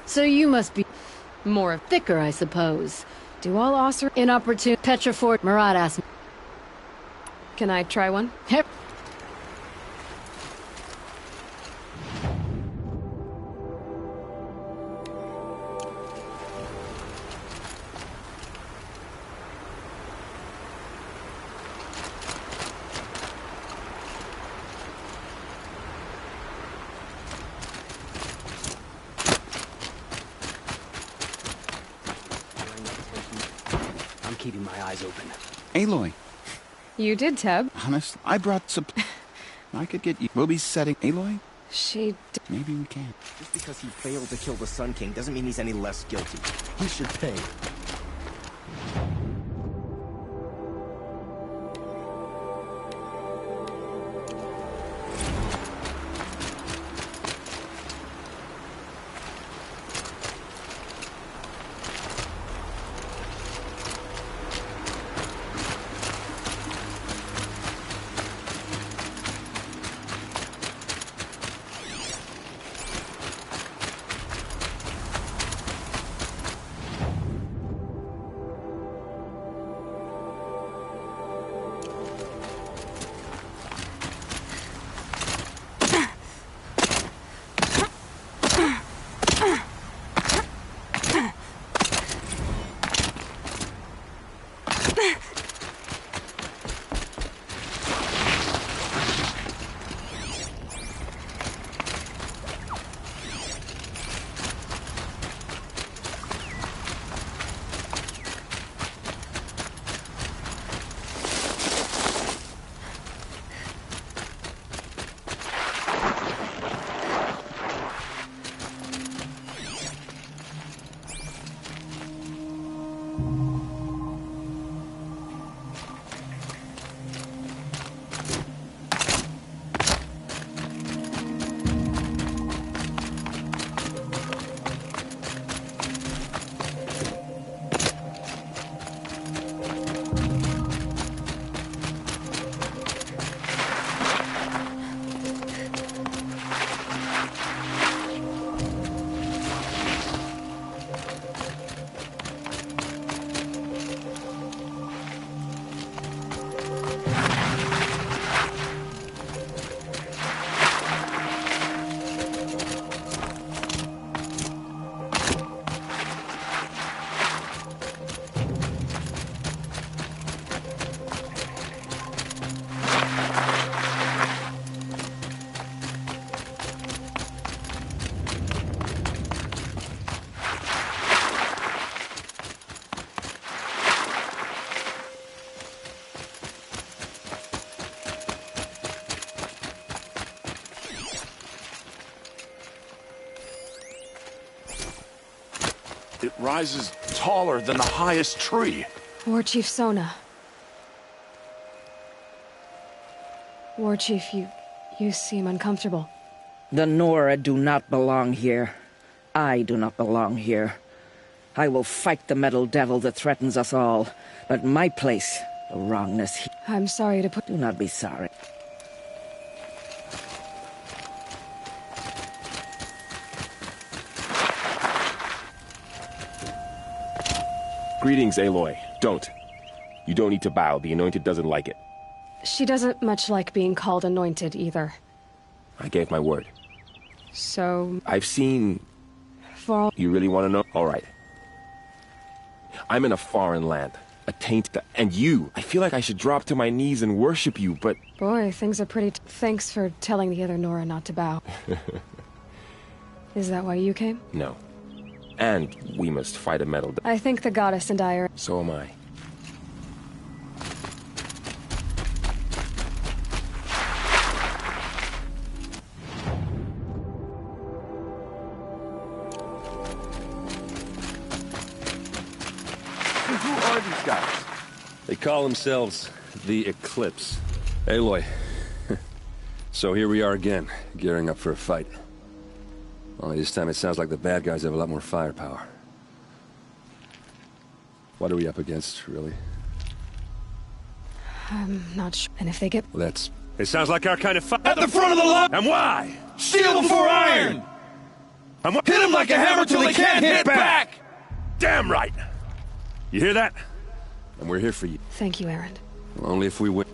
So you must be more thicker, I suppose. Do all Oseram inopportune Petrifort Maradas. Can I try one? Yep. Keeping my eyes open. Aloy. You did, Teb. Honest, I brought some... I could get you. We'll be setting... Aloy? Maybe we can. Just because he failed to kill the Sun King doesn't mean he's any less guilty. He should pay. It rises taller than the highest tree. War Chief Sona. War Chief, you seem uncomfortable. The Nora do not belong here. I do not belong here. I will fight the metal devil that threatens us all, but my place, the wrongness... I'm sorry to put... Do not be sorry. Greetings, Aloy. Don't. You don't need to bow. The Anointed doesn't like it. She doesn't much like being called Anointed, either. I gave my word. So... I've seen... For all... You really want to know? All right. I'm in a foreign land. a taint, and you. I feel like I should drop to my knees and worship you, but... Boy, things are pretty... Thanks for telling the other Nora not to bow. Is that why you came? No. And we must fight a metal... I think the goddess and I are... So am I. Who are these guys? They call themselves the Eclipse. Aloy. So here we are again, gearing up for a fight. Only this time it sounds like the bad guys have a lot more firepower. What are we up against, really? I'm not sure. And if they get... Well, it sounds like our kind of fight. At the front of the line! And why? Steel before iron! Hit them like a hammer till they can't hit back! Damn right! You hear that? And we're here for you. Thank you, Erend. Well, only if we win.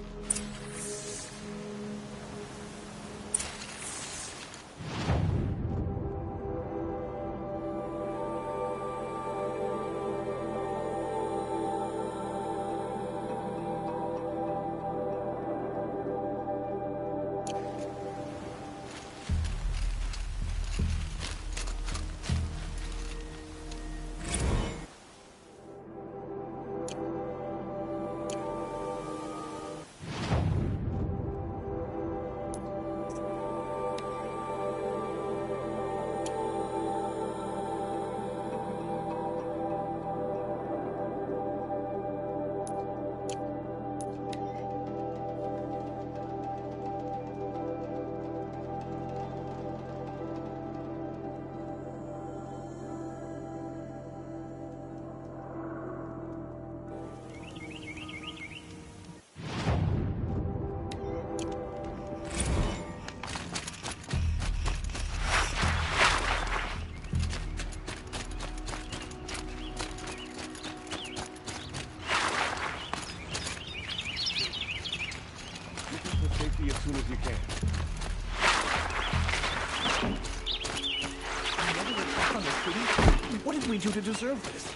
As soon as you can. What did we do to deserve this?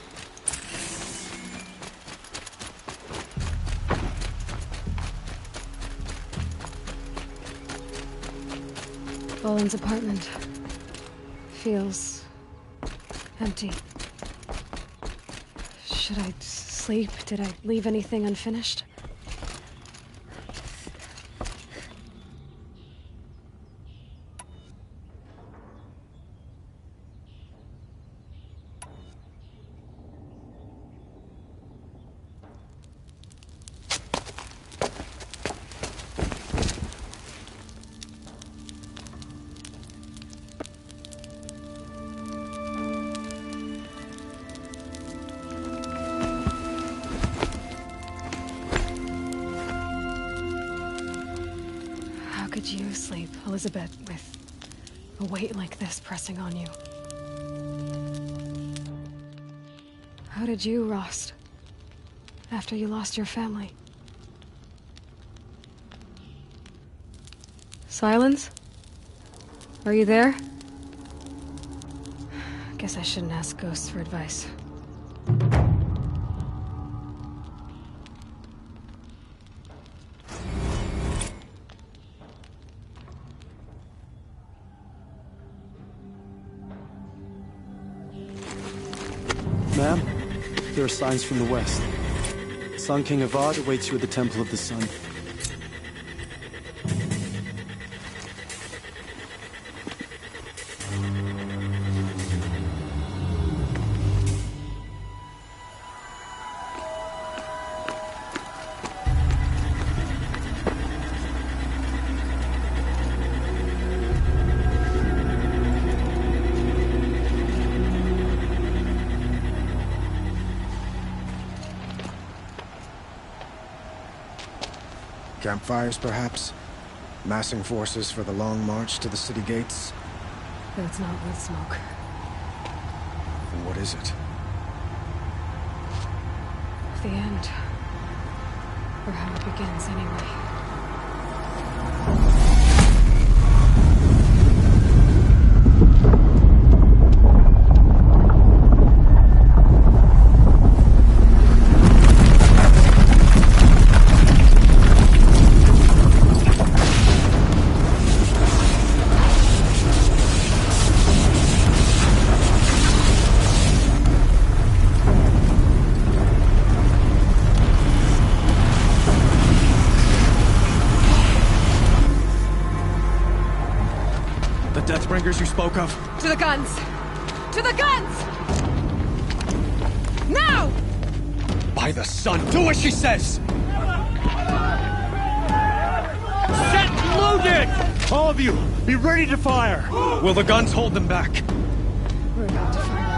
Boland's apartment feels empty. Should I sleep? Did I leave anything unfinished? Could you sleep, Elizabeth, with a weight like this pressing on you? How did you, Rost, after you lost your family? Silence? Are you there? Guess I shouldn't ask ghosts for advice. Ma'am, there are signs from the west. Sun King Avad awaits you at the Temple of the Sun. Campfires, perhaps? Massing forces for the long march to the city gates? That's not with smoke. Then what is it? The end. Or how it begins, anyway. Deathbringers you spoke of? To the guns! To the guns! Now! By the sun, do as she says! Set loaded! All of you, be ready to fire! Will the guns hold them back? We're about to find out.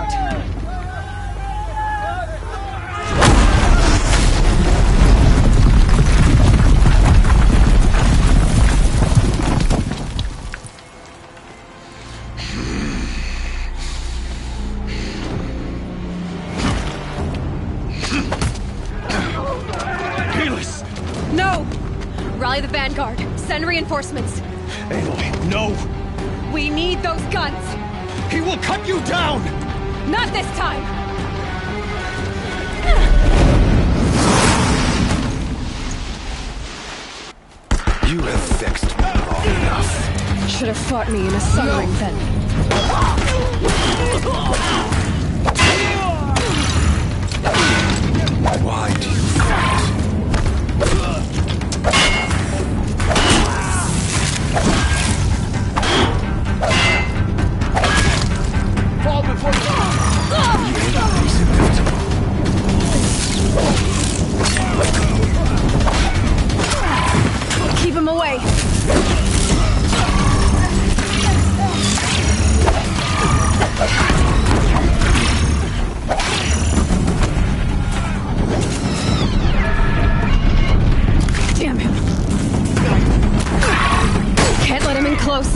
No! Rally the Vanguard. Send reinforcements. Aloy, no! We need those guns! He will cut you down! Not this time! You have vexed me long enough. Should have fought me in a sunring then. Why do you fight? Fall before The end is inevitable. Keep him away! Damn him! Can't let him in close!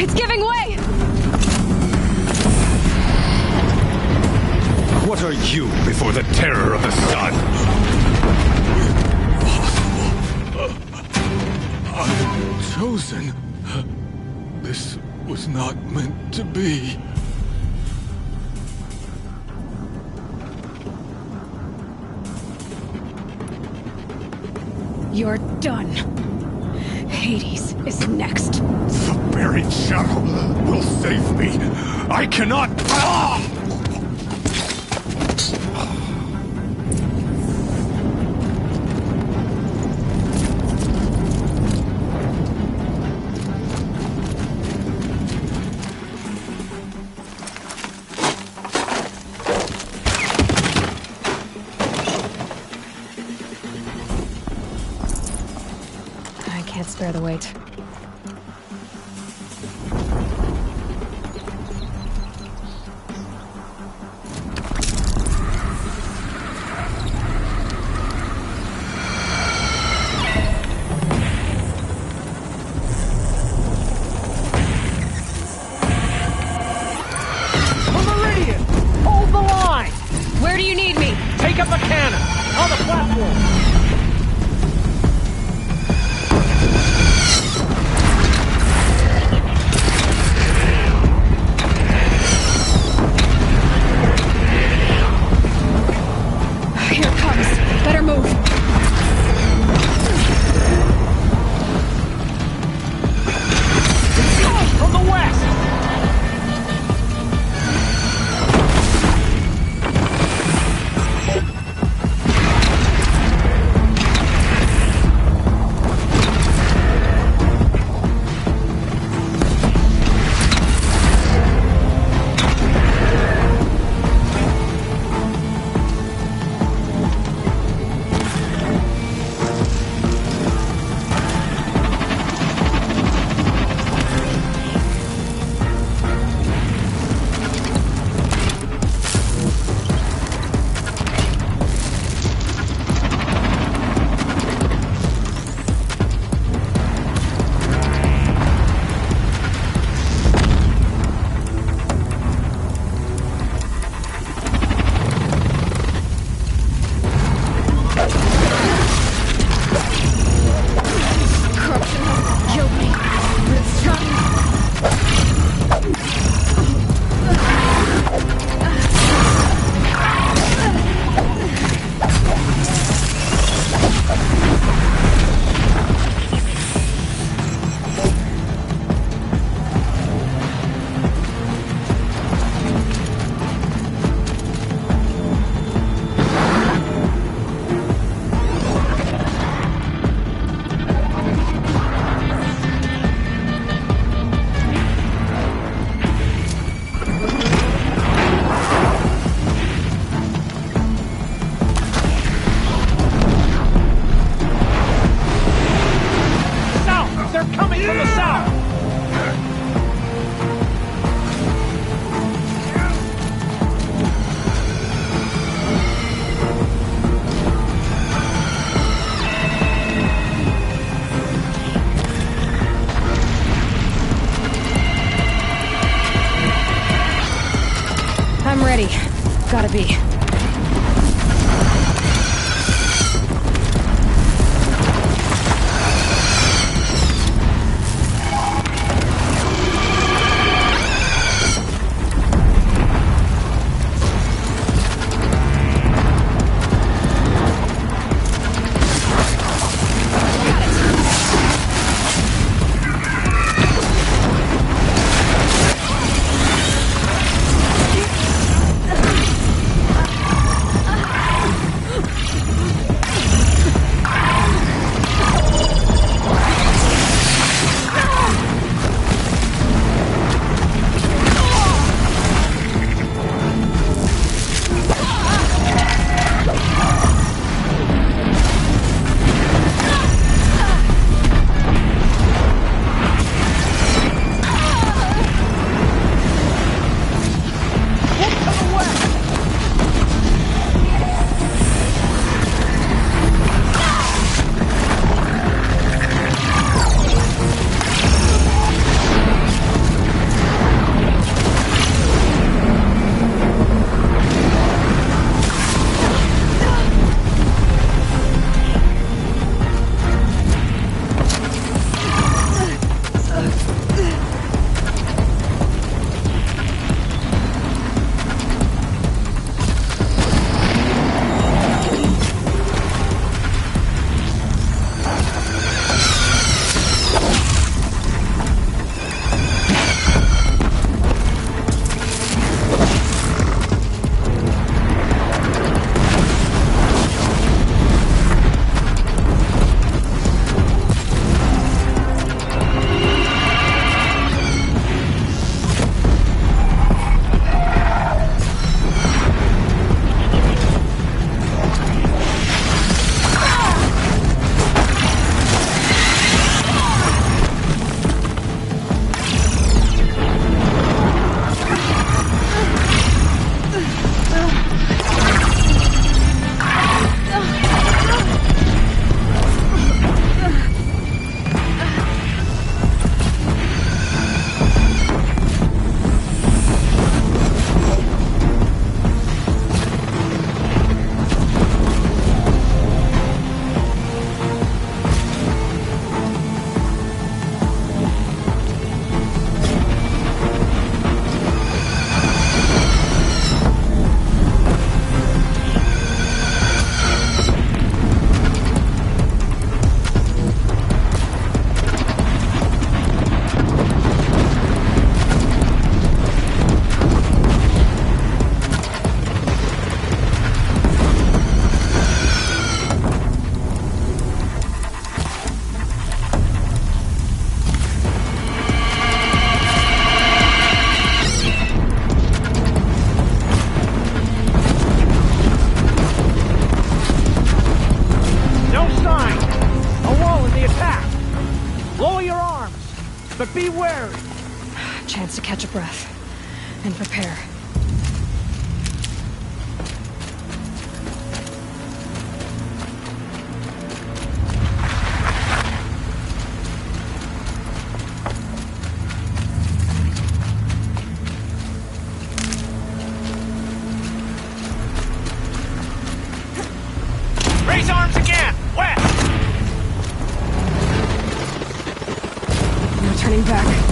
It's giving way! What are you before the terror of the sun? I'm chosen. This was not meant to be. You're done. Hades is next. The buried shadow will save me. I cannot. I can't spare the weight. Meridian! Hold the line! Where do you need me? Take up a cannon! On the platform! Here it comes. Better move. From the west! but be wary. Chance to catch a breath and prepare. Raise arms again! West! No turning back.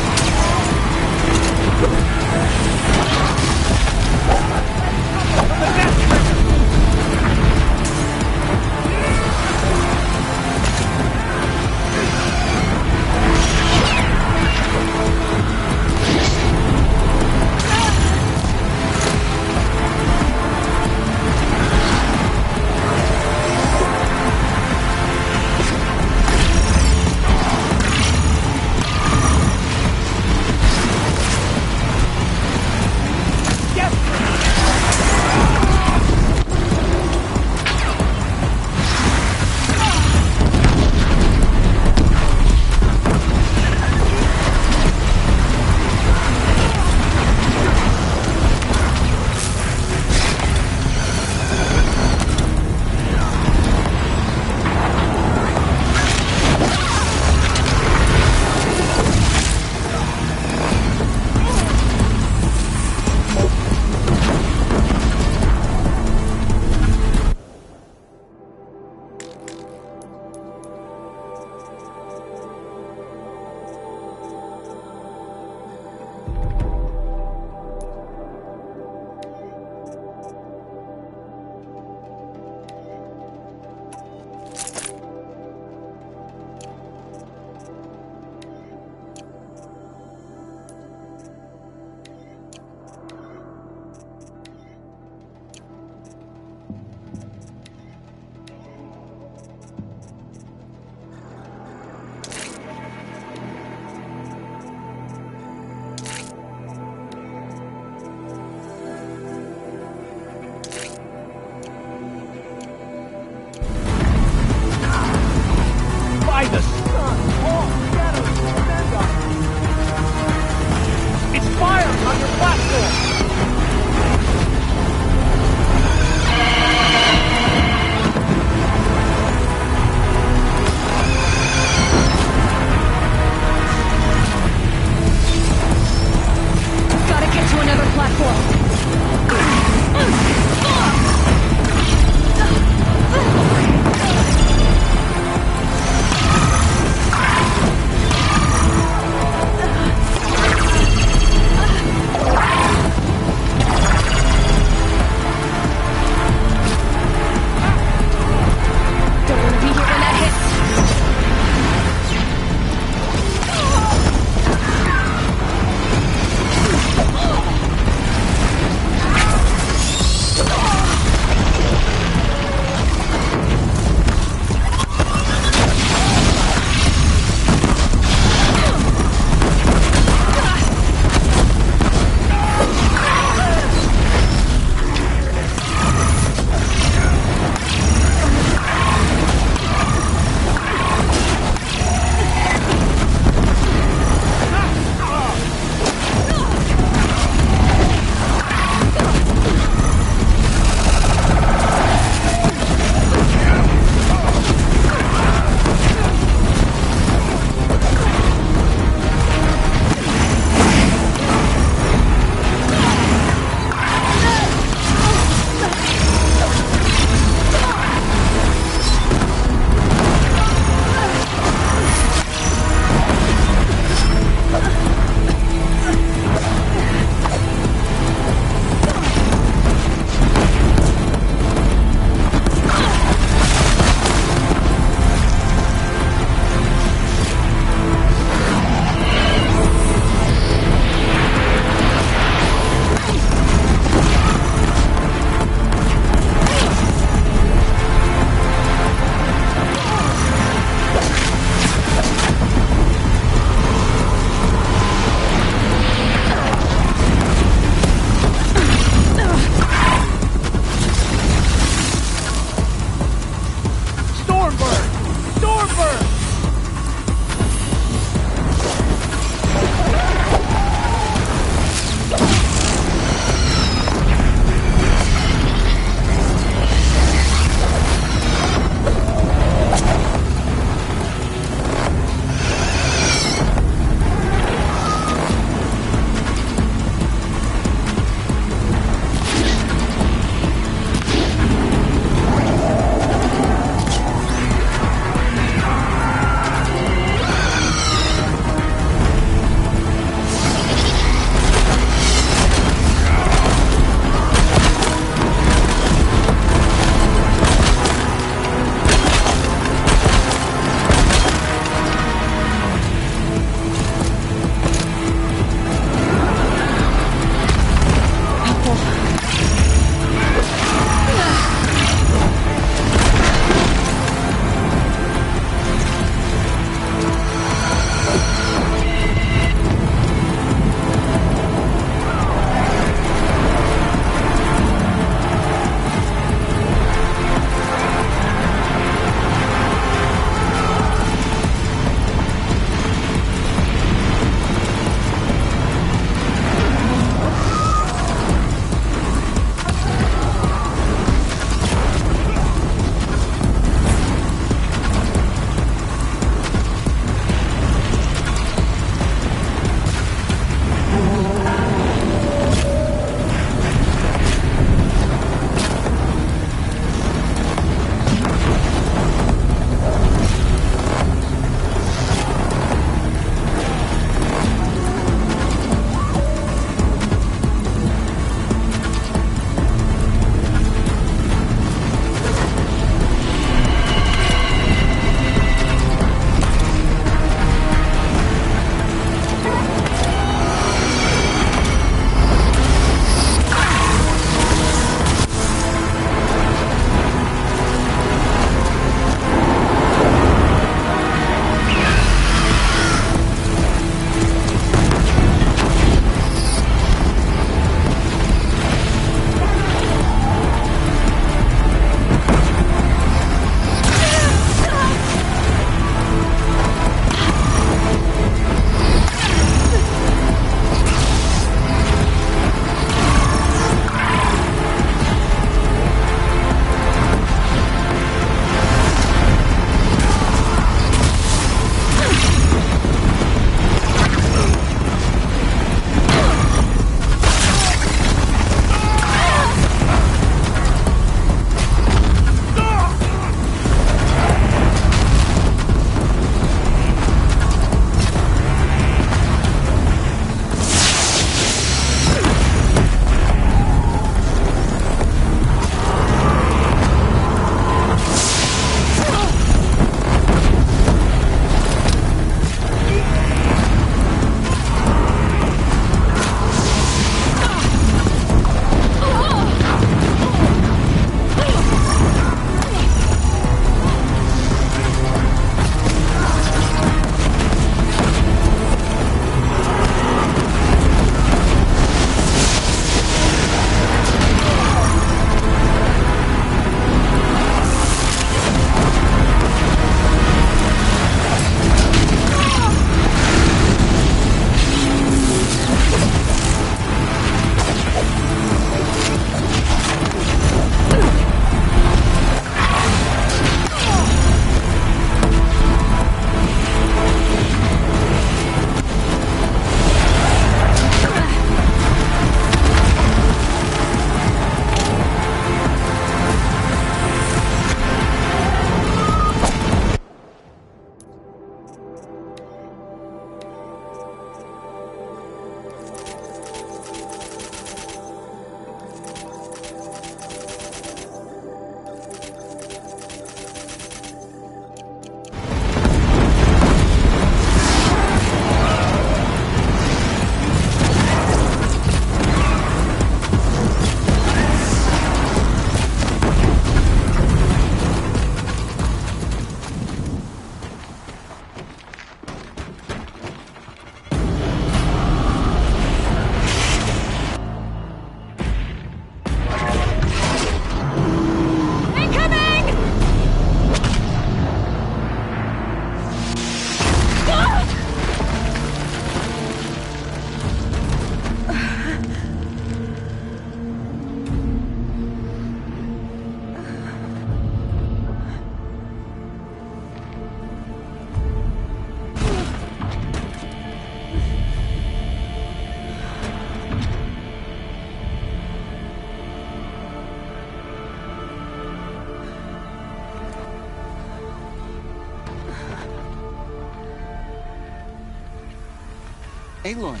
Aloy!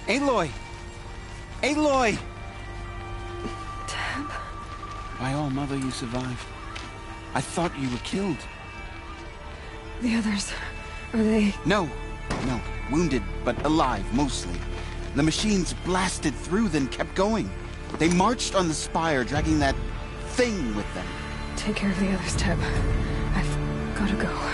Aloy! Aloy! Teb? By all, Mother, you survived. I thought you were killed. The others, are they... No. Wounded, but alive, mostly. The machines blasted through, then kept going. They marched on the spire, dragging that thing with them. Take care of the others, Teb. I've gotta go.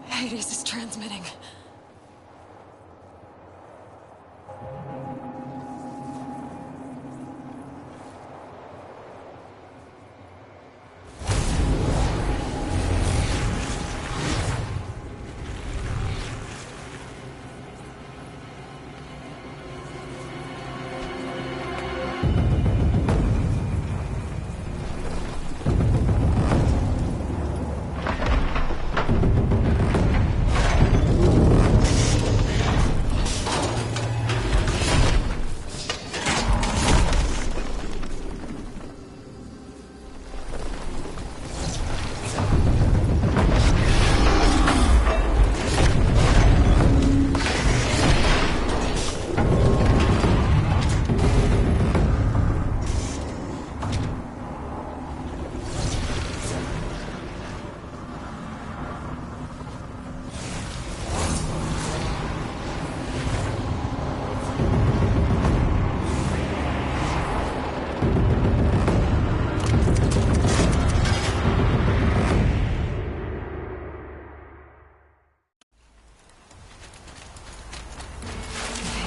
Hades is transmitting.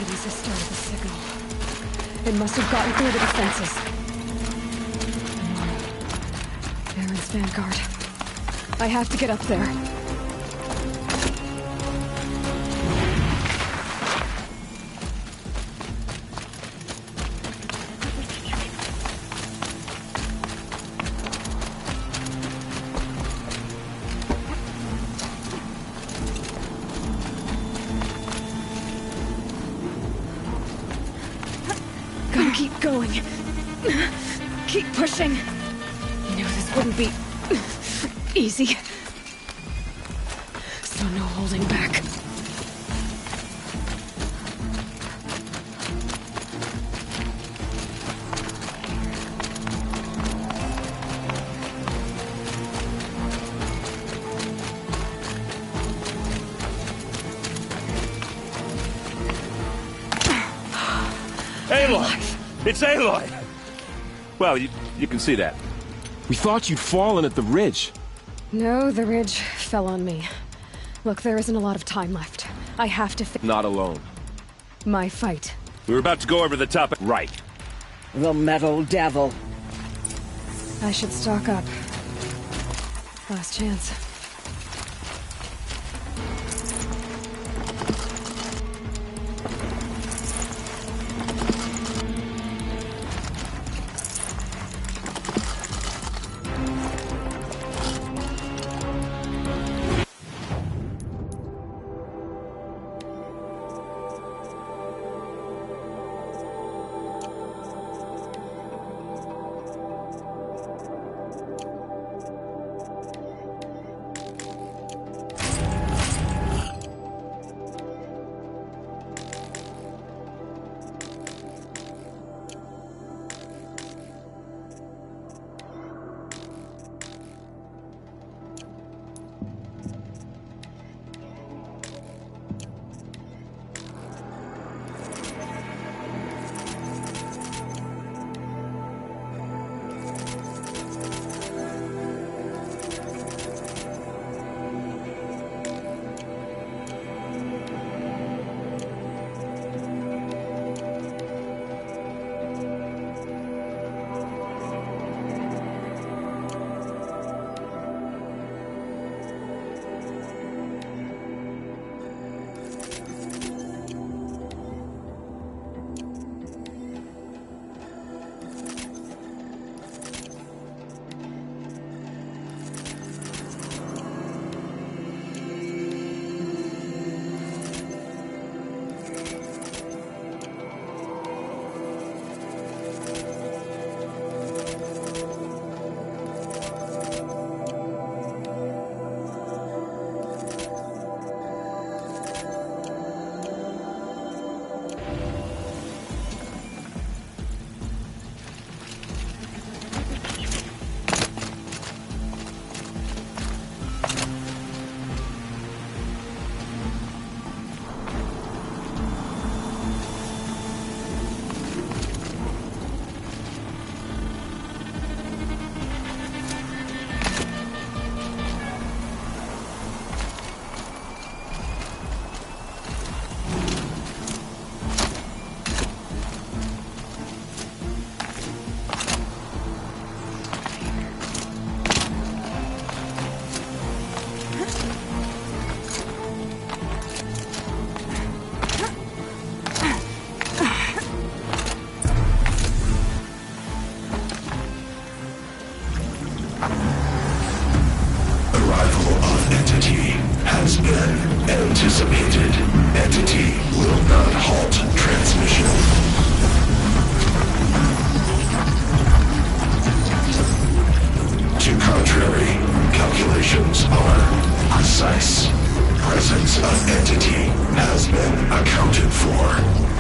Hades has started the signal. It must have gotten through the defenses. Baron's vanguard. I have to get up there. Keep going. Keep pushing. I knew this wouldn't be easy. So no holding back. Aloy! It's Aloy! Well, you can see that. We thought you'd fallen at the ridge. No, the ridge fell on me. Look, there isn't a lot of time left. I have to Not alone. my fight. We were about to go over the top. Right. The Metal Devil. I should stock up. Last chance. anticipated. Entity will not halt transmission. To contrary, calculations are precise. Presence of entity has been accounted for.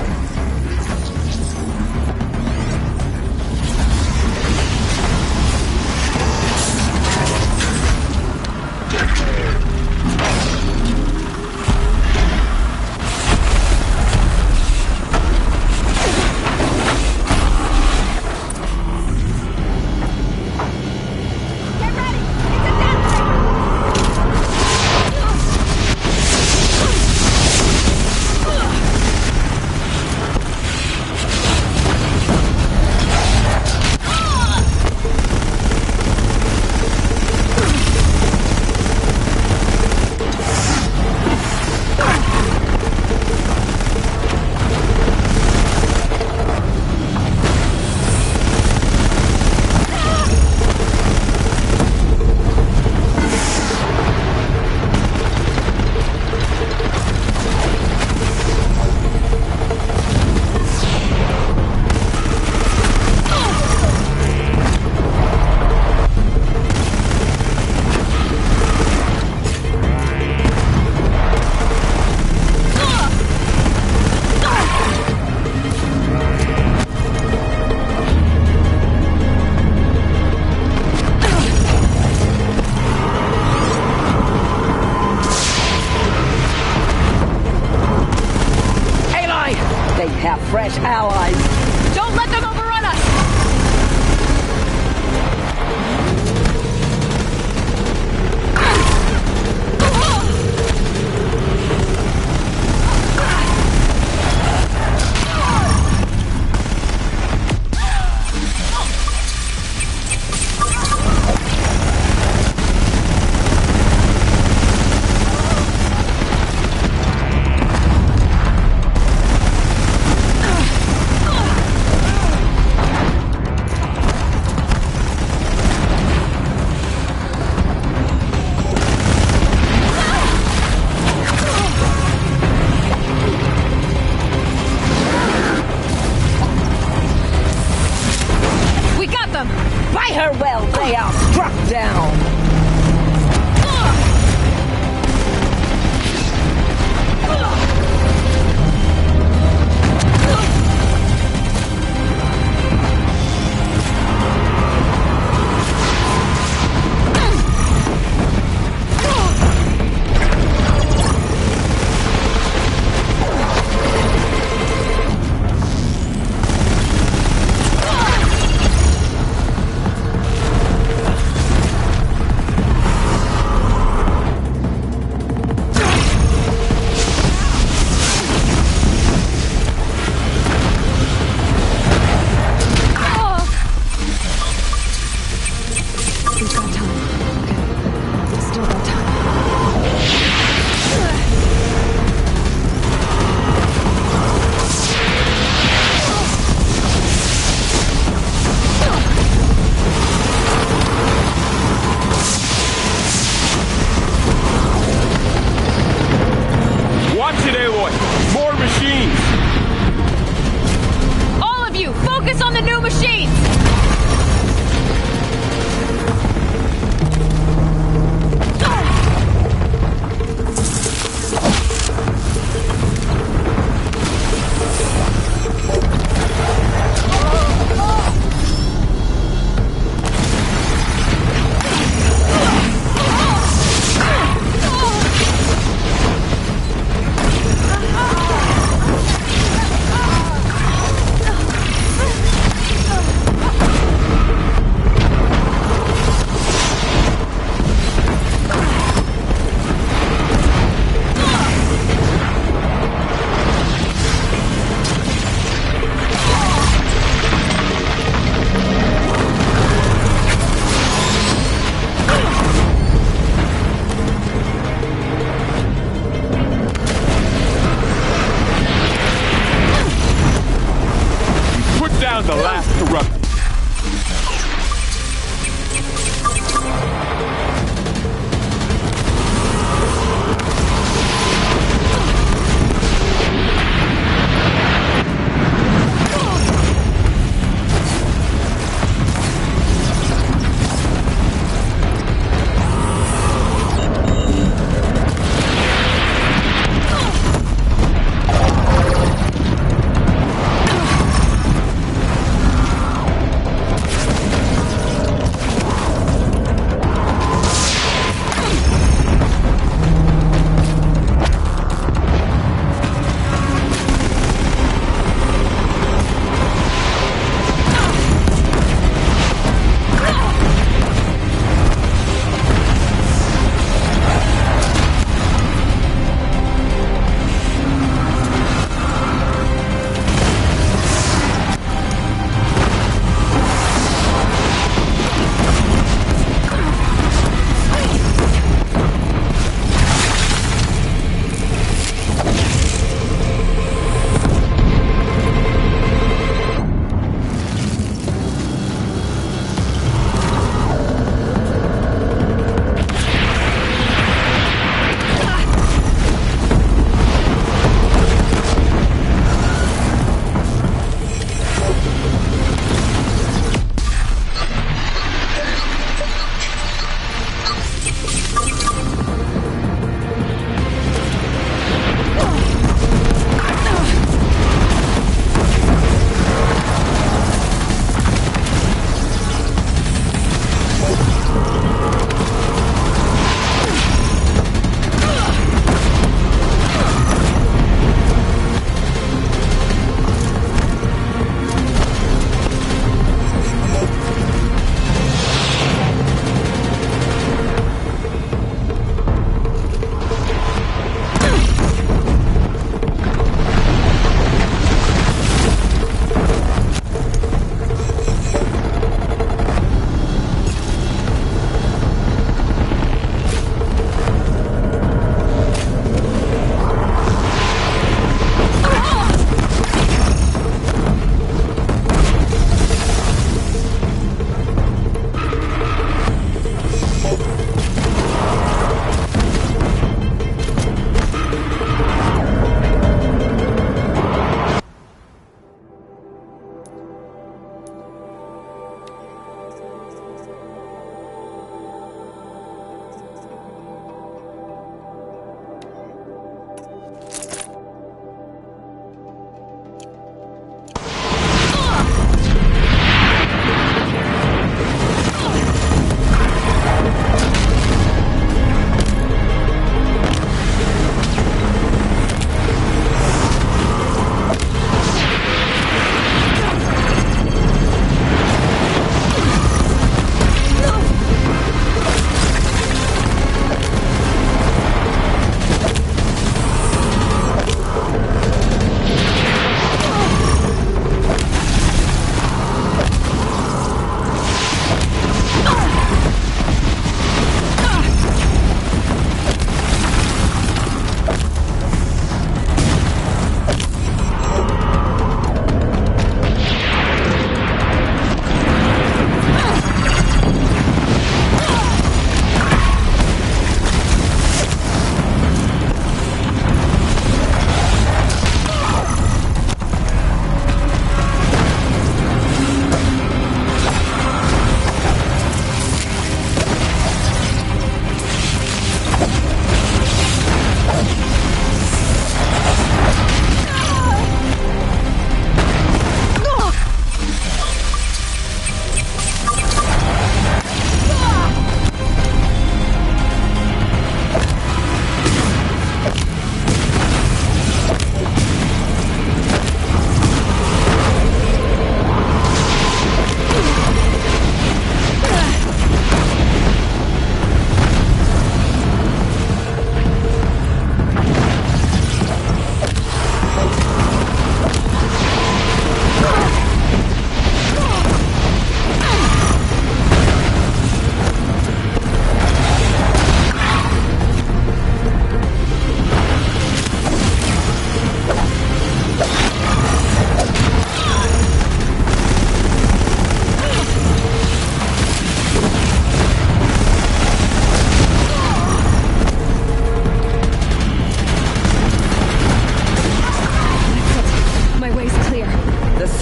Fresh allies.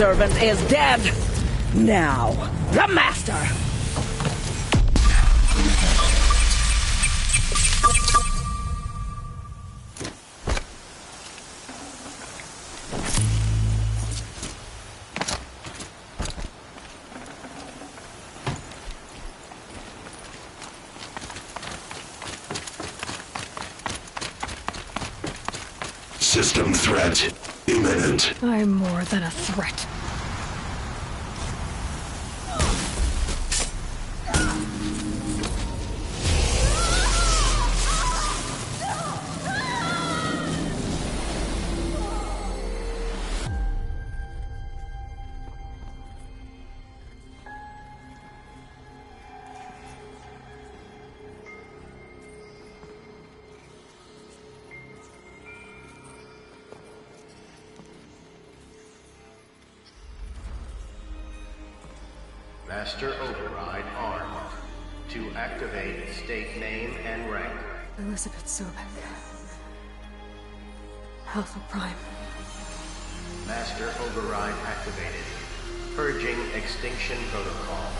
servant is dead. Now, the Master! System threat imminent. I'm more than a threat. Master Override armed. To activate, state name and rank. Elizabeth Sobek. Alpha Prime. Master Override activated. Purging Extinction Protocol.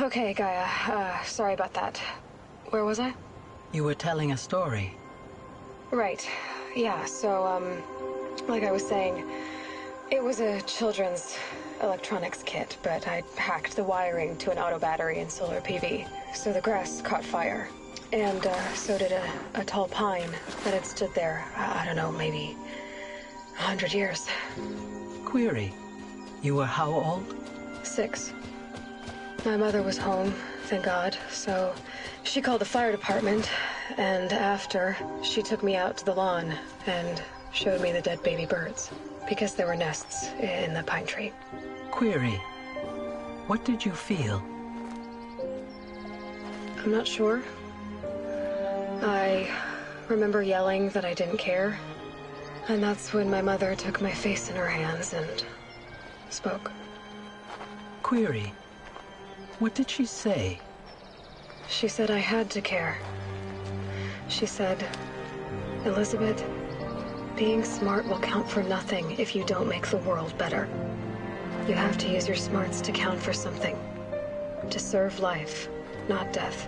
Okay, Gaia. Sorry about that. Where was I? You were telling a story. Right. Yeah, so, like I was saying, it was a children's electronics kit, but I'd hacked the wiring to an auto battery and solar PV, so the grass caught fire. And, so did a tall pine that had stood there, I don't know, maybe 100 years. Query. You were how old? 6. My mother was home, thank God, so she called the fire department, and after, she took me out to the lawn and showed me the dead baby birds, because there were nests in the pine tree. Query. What did you feel? I'm not sure. I remember yelling that I didn't care, and that's when my mother took my face in her hands and spoke. Query. What did she say? She said I had to care. She said, Elizabeth, being smart will count for nothing if you don't make the world better. You have to use your smarts to count for something. To serve life, not death.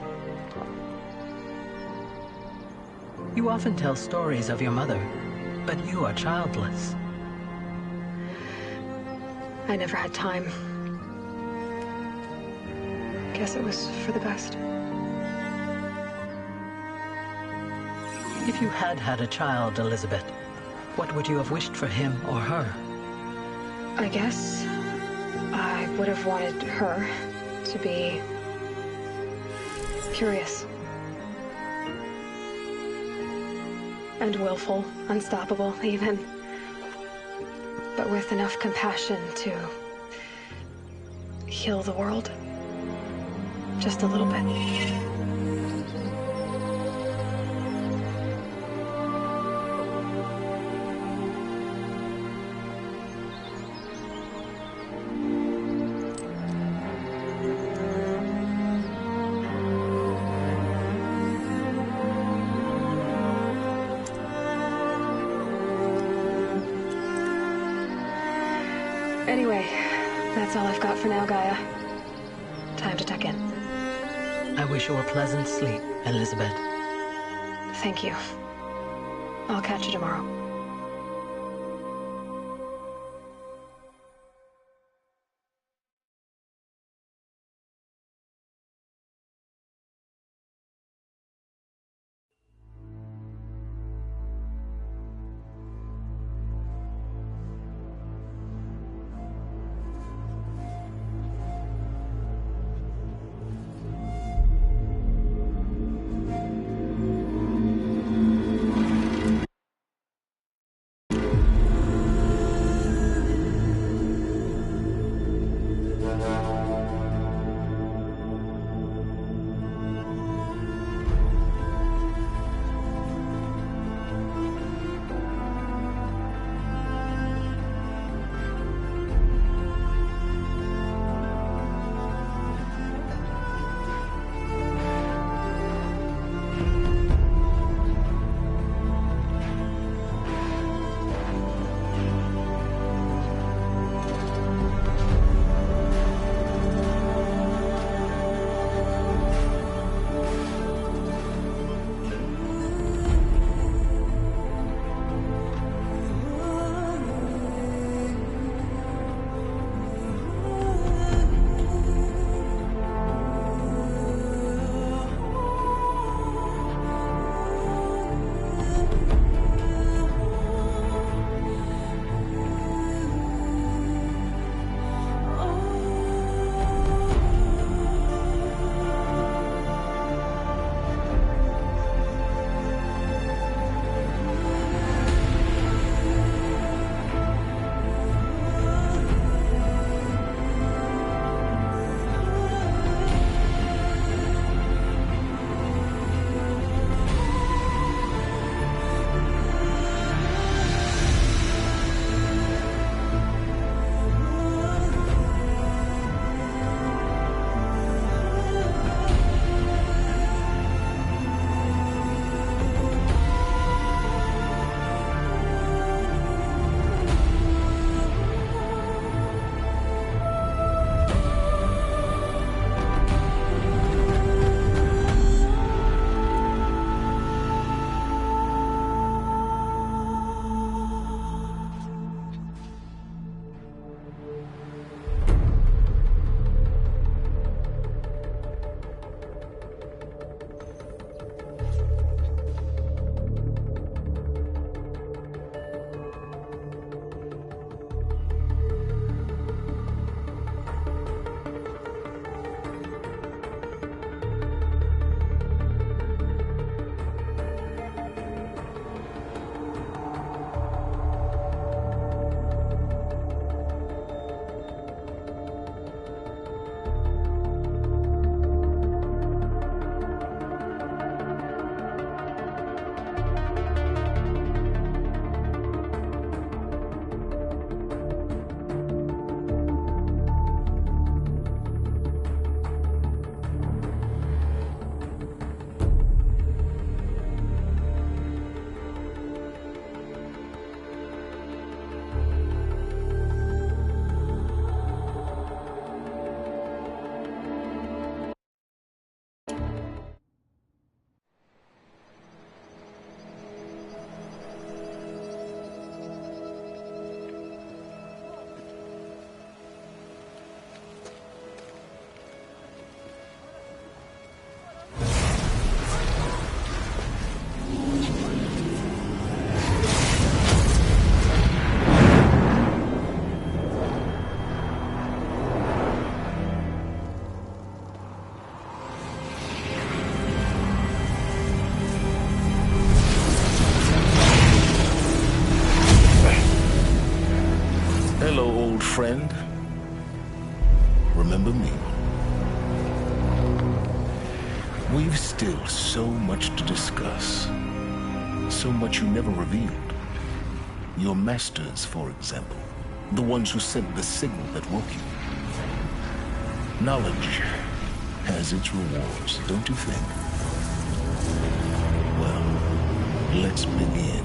You often tell stories of your mother, but you are childless. I never had time. guess it was for the best. If you had had a child, Elizabeth, what would you have wished for him or her? I guess I would have wanted her to be curious. And willful, unstoppable, even. But with enough compassion to heal the world. Just a little bit. Anyway, that's all I've got for now, Gaia. Time to tuck in. I wish you a pleasant sleep, Elizabeth. Thank you. I'll catch you tomorrow. Hello, old friend. Remember me? We've still so much to discuss. So much you never revealed. Your masters, for example. The ones who sent the signal that woke you. Knowledge has its rewards, don't you think? Well, let's begin.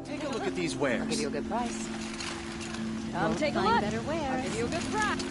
Take a look at these wares. I'll give you a good price. Come take a look. Better wares. I'll give you a good price.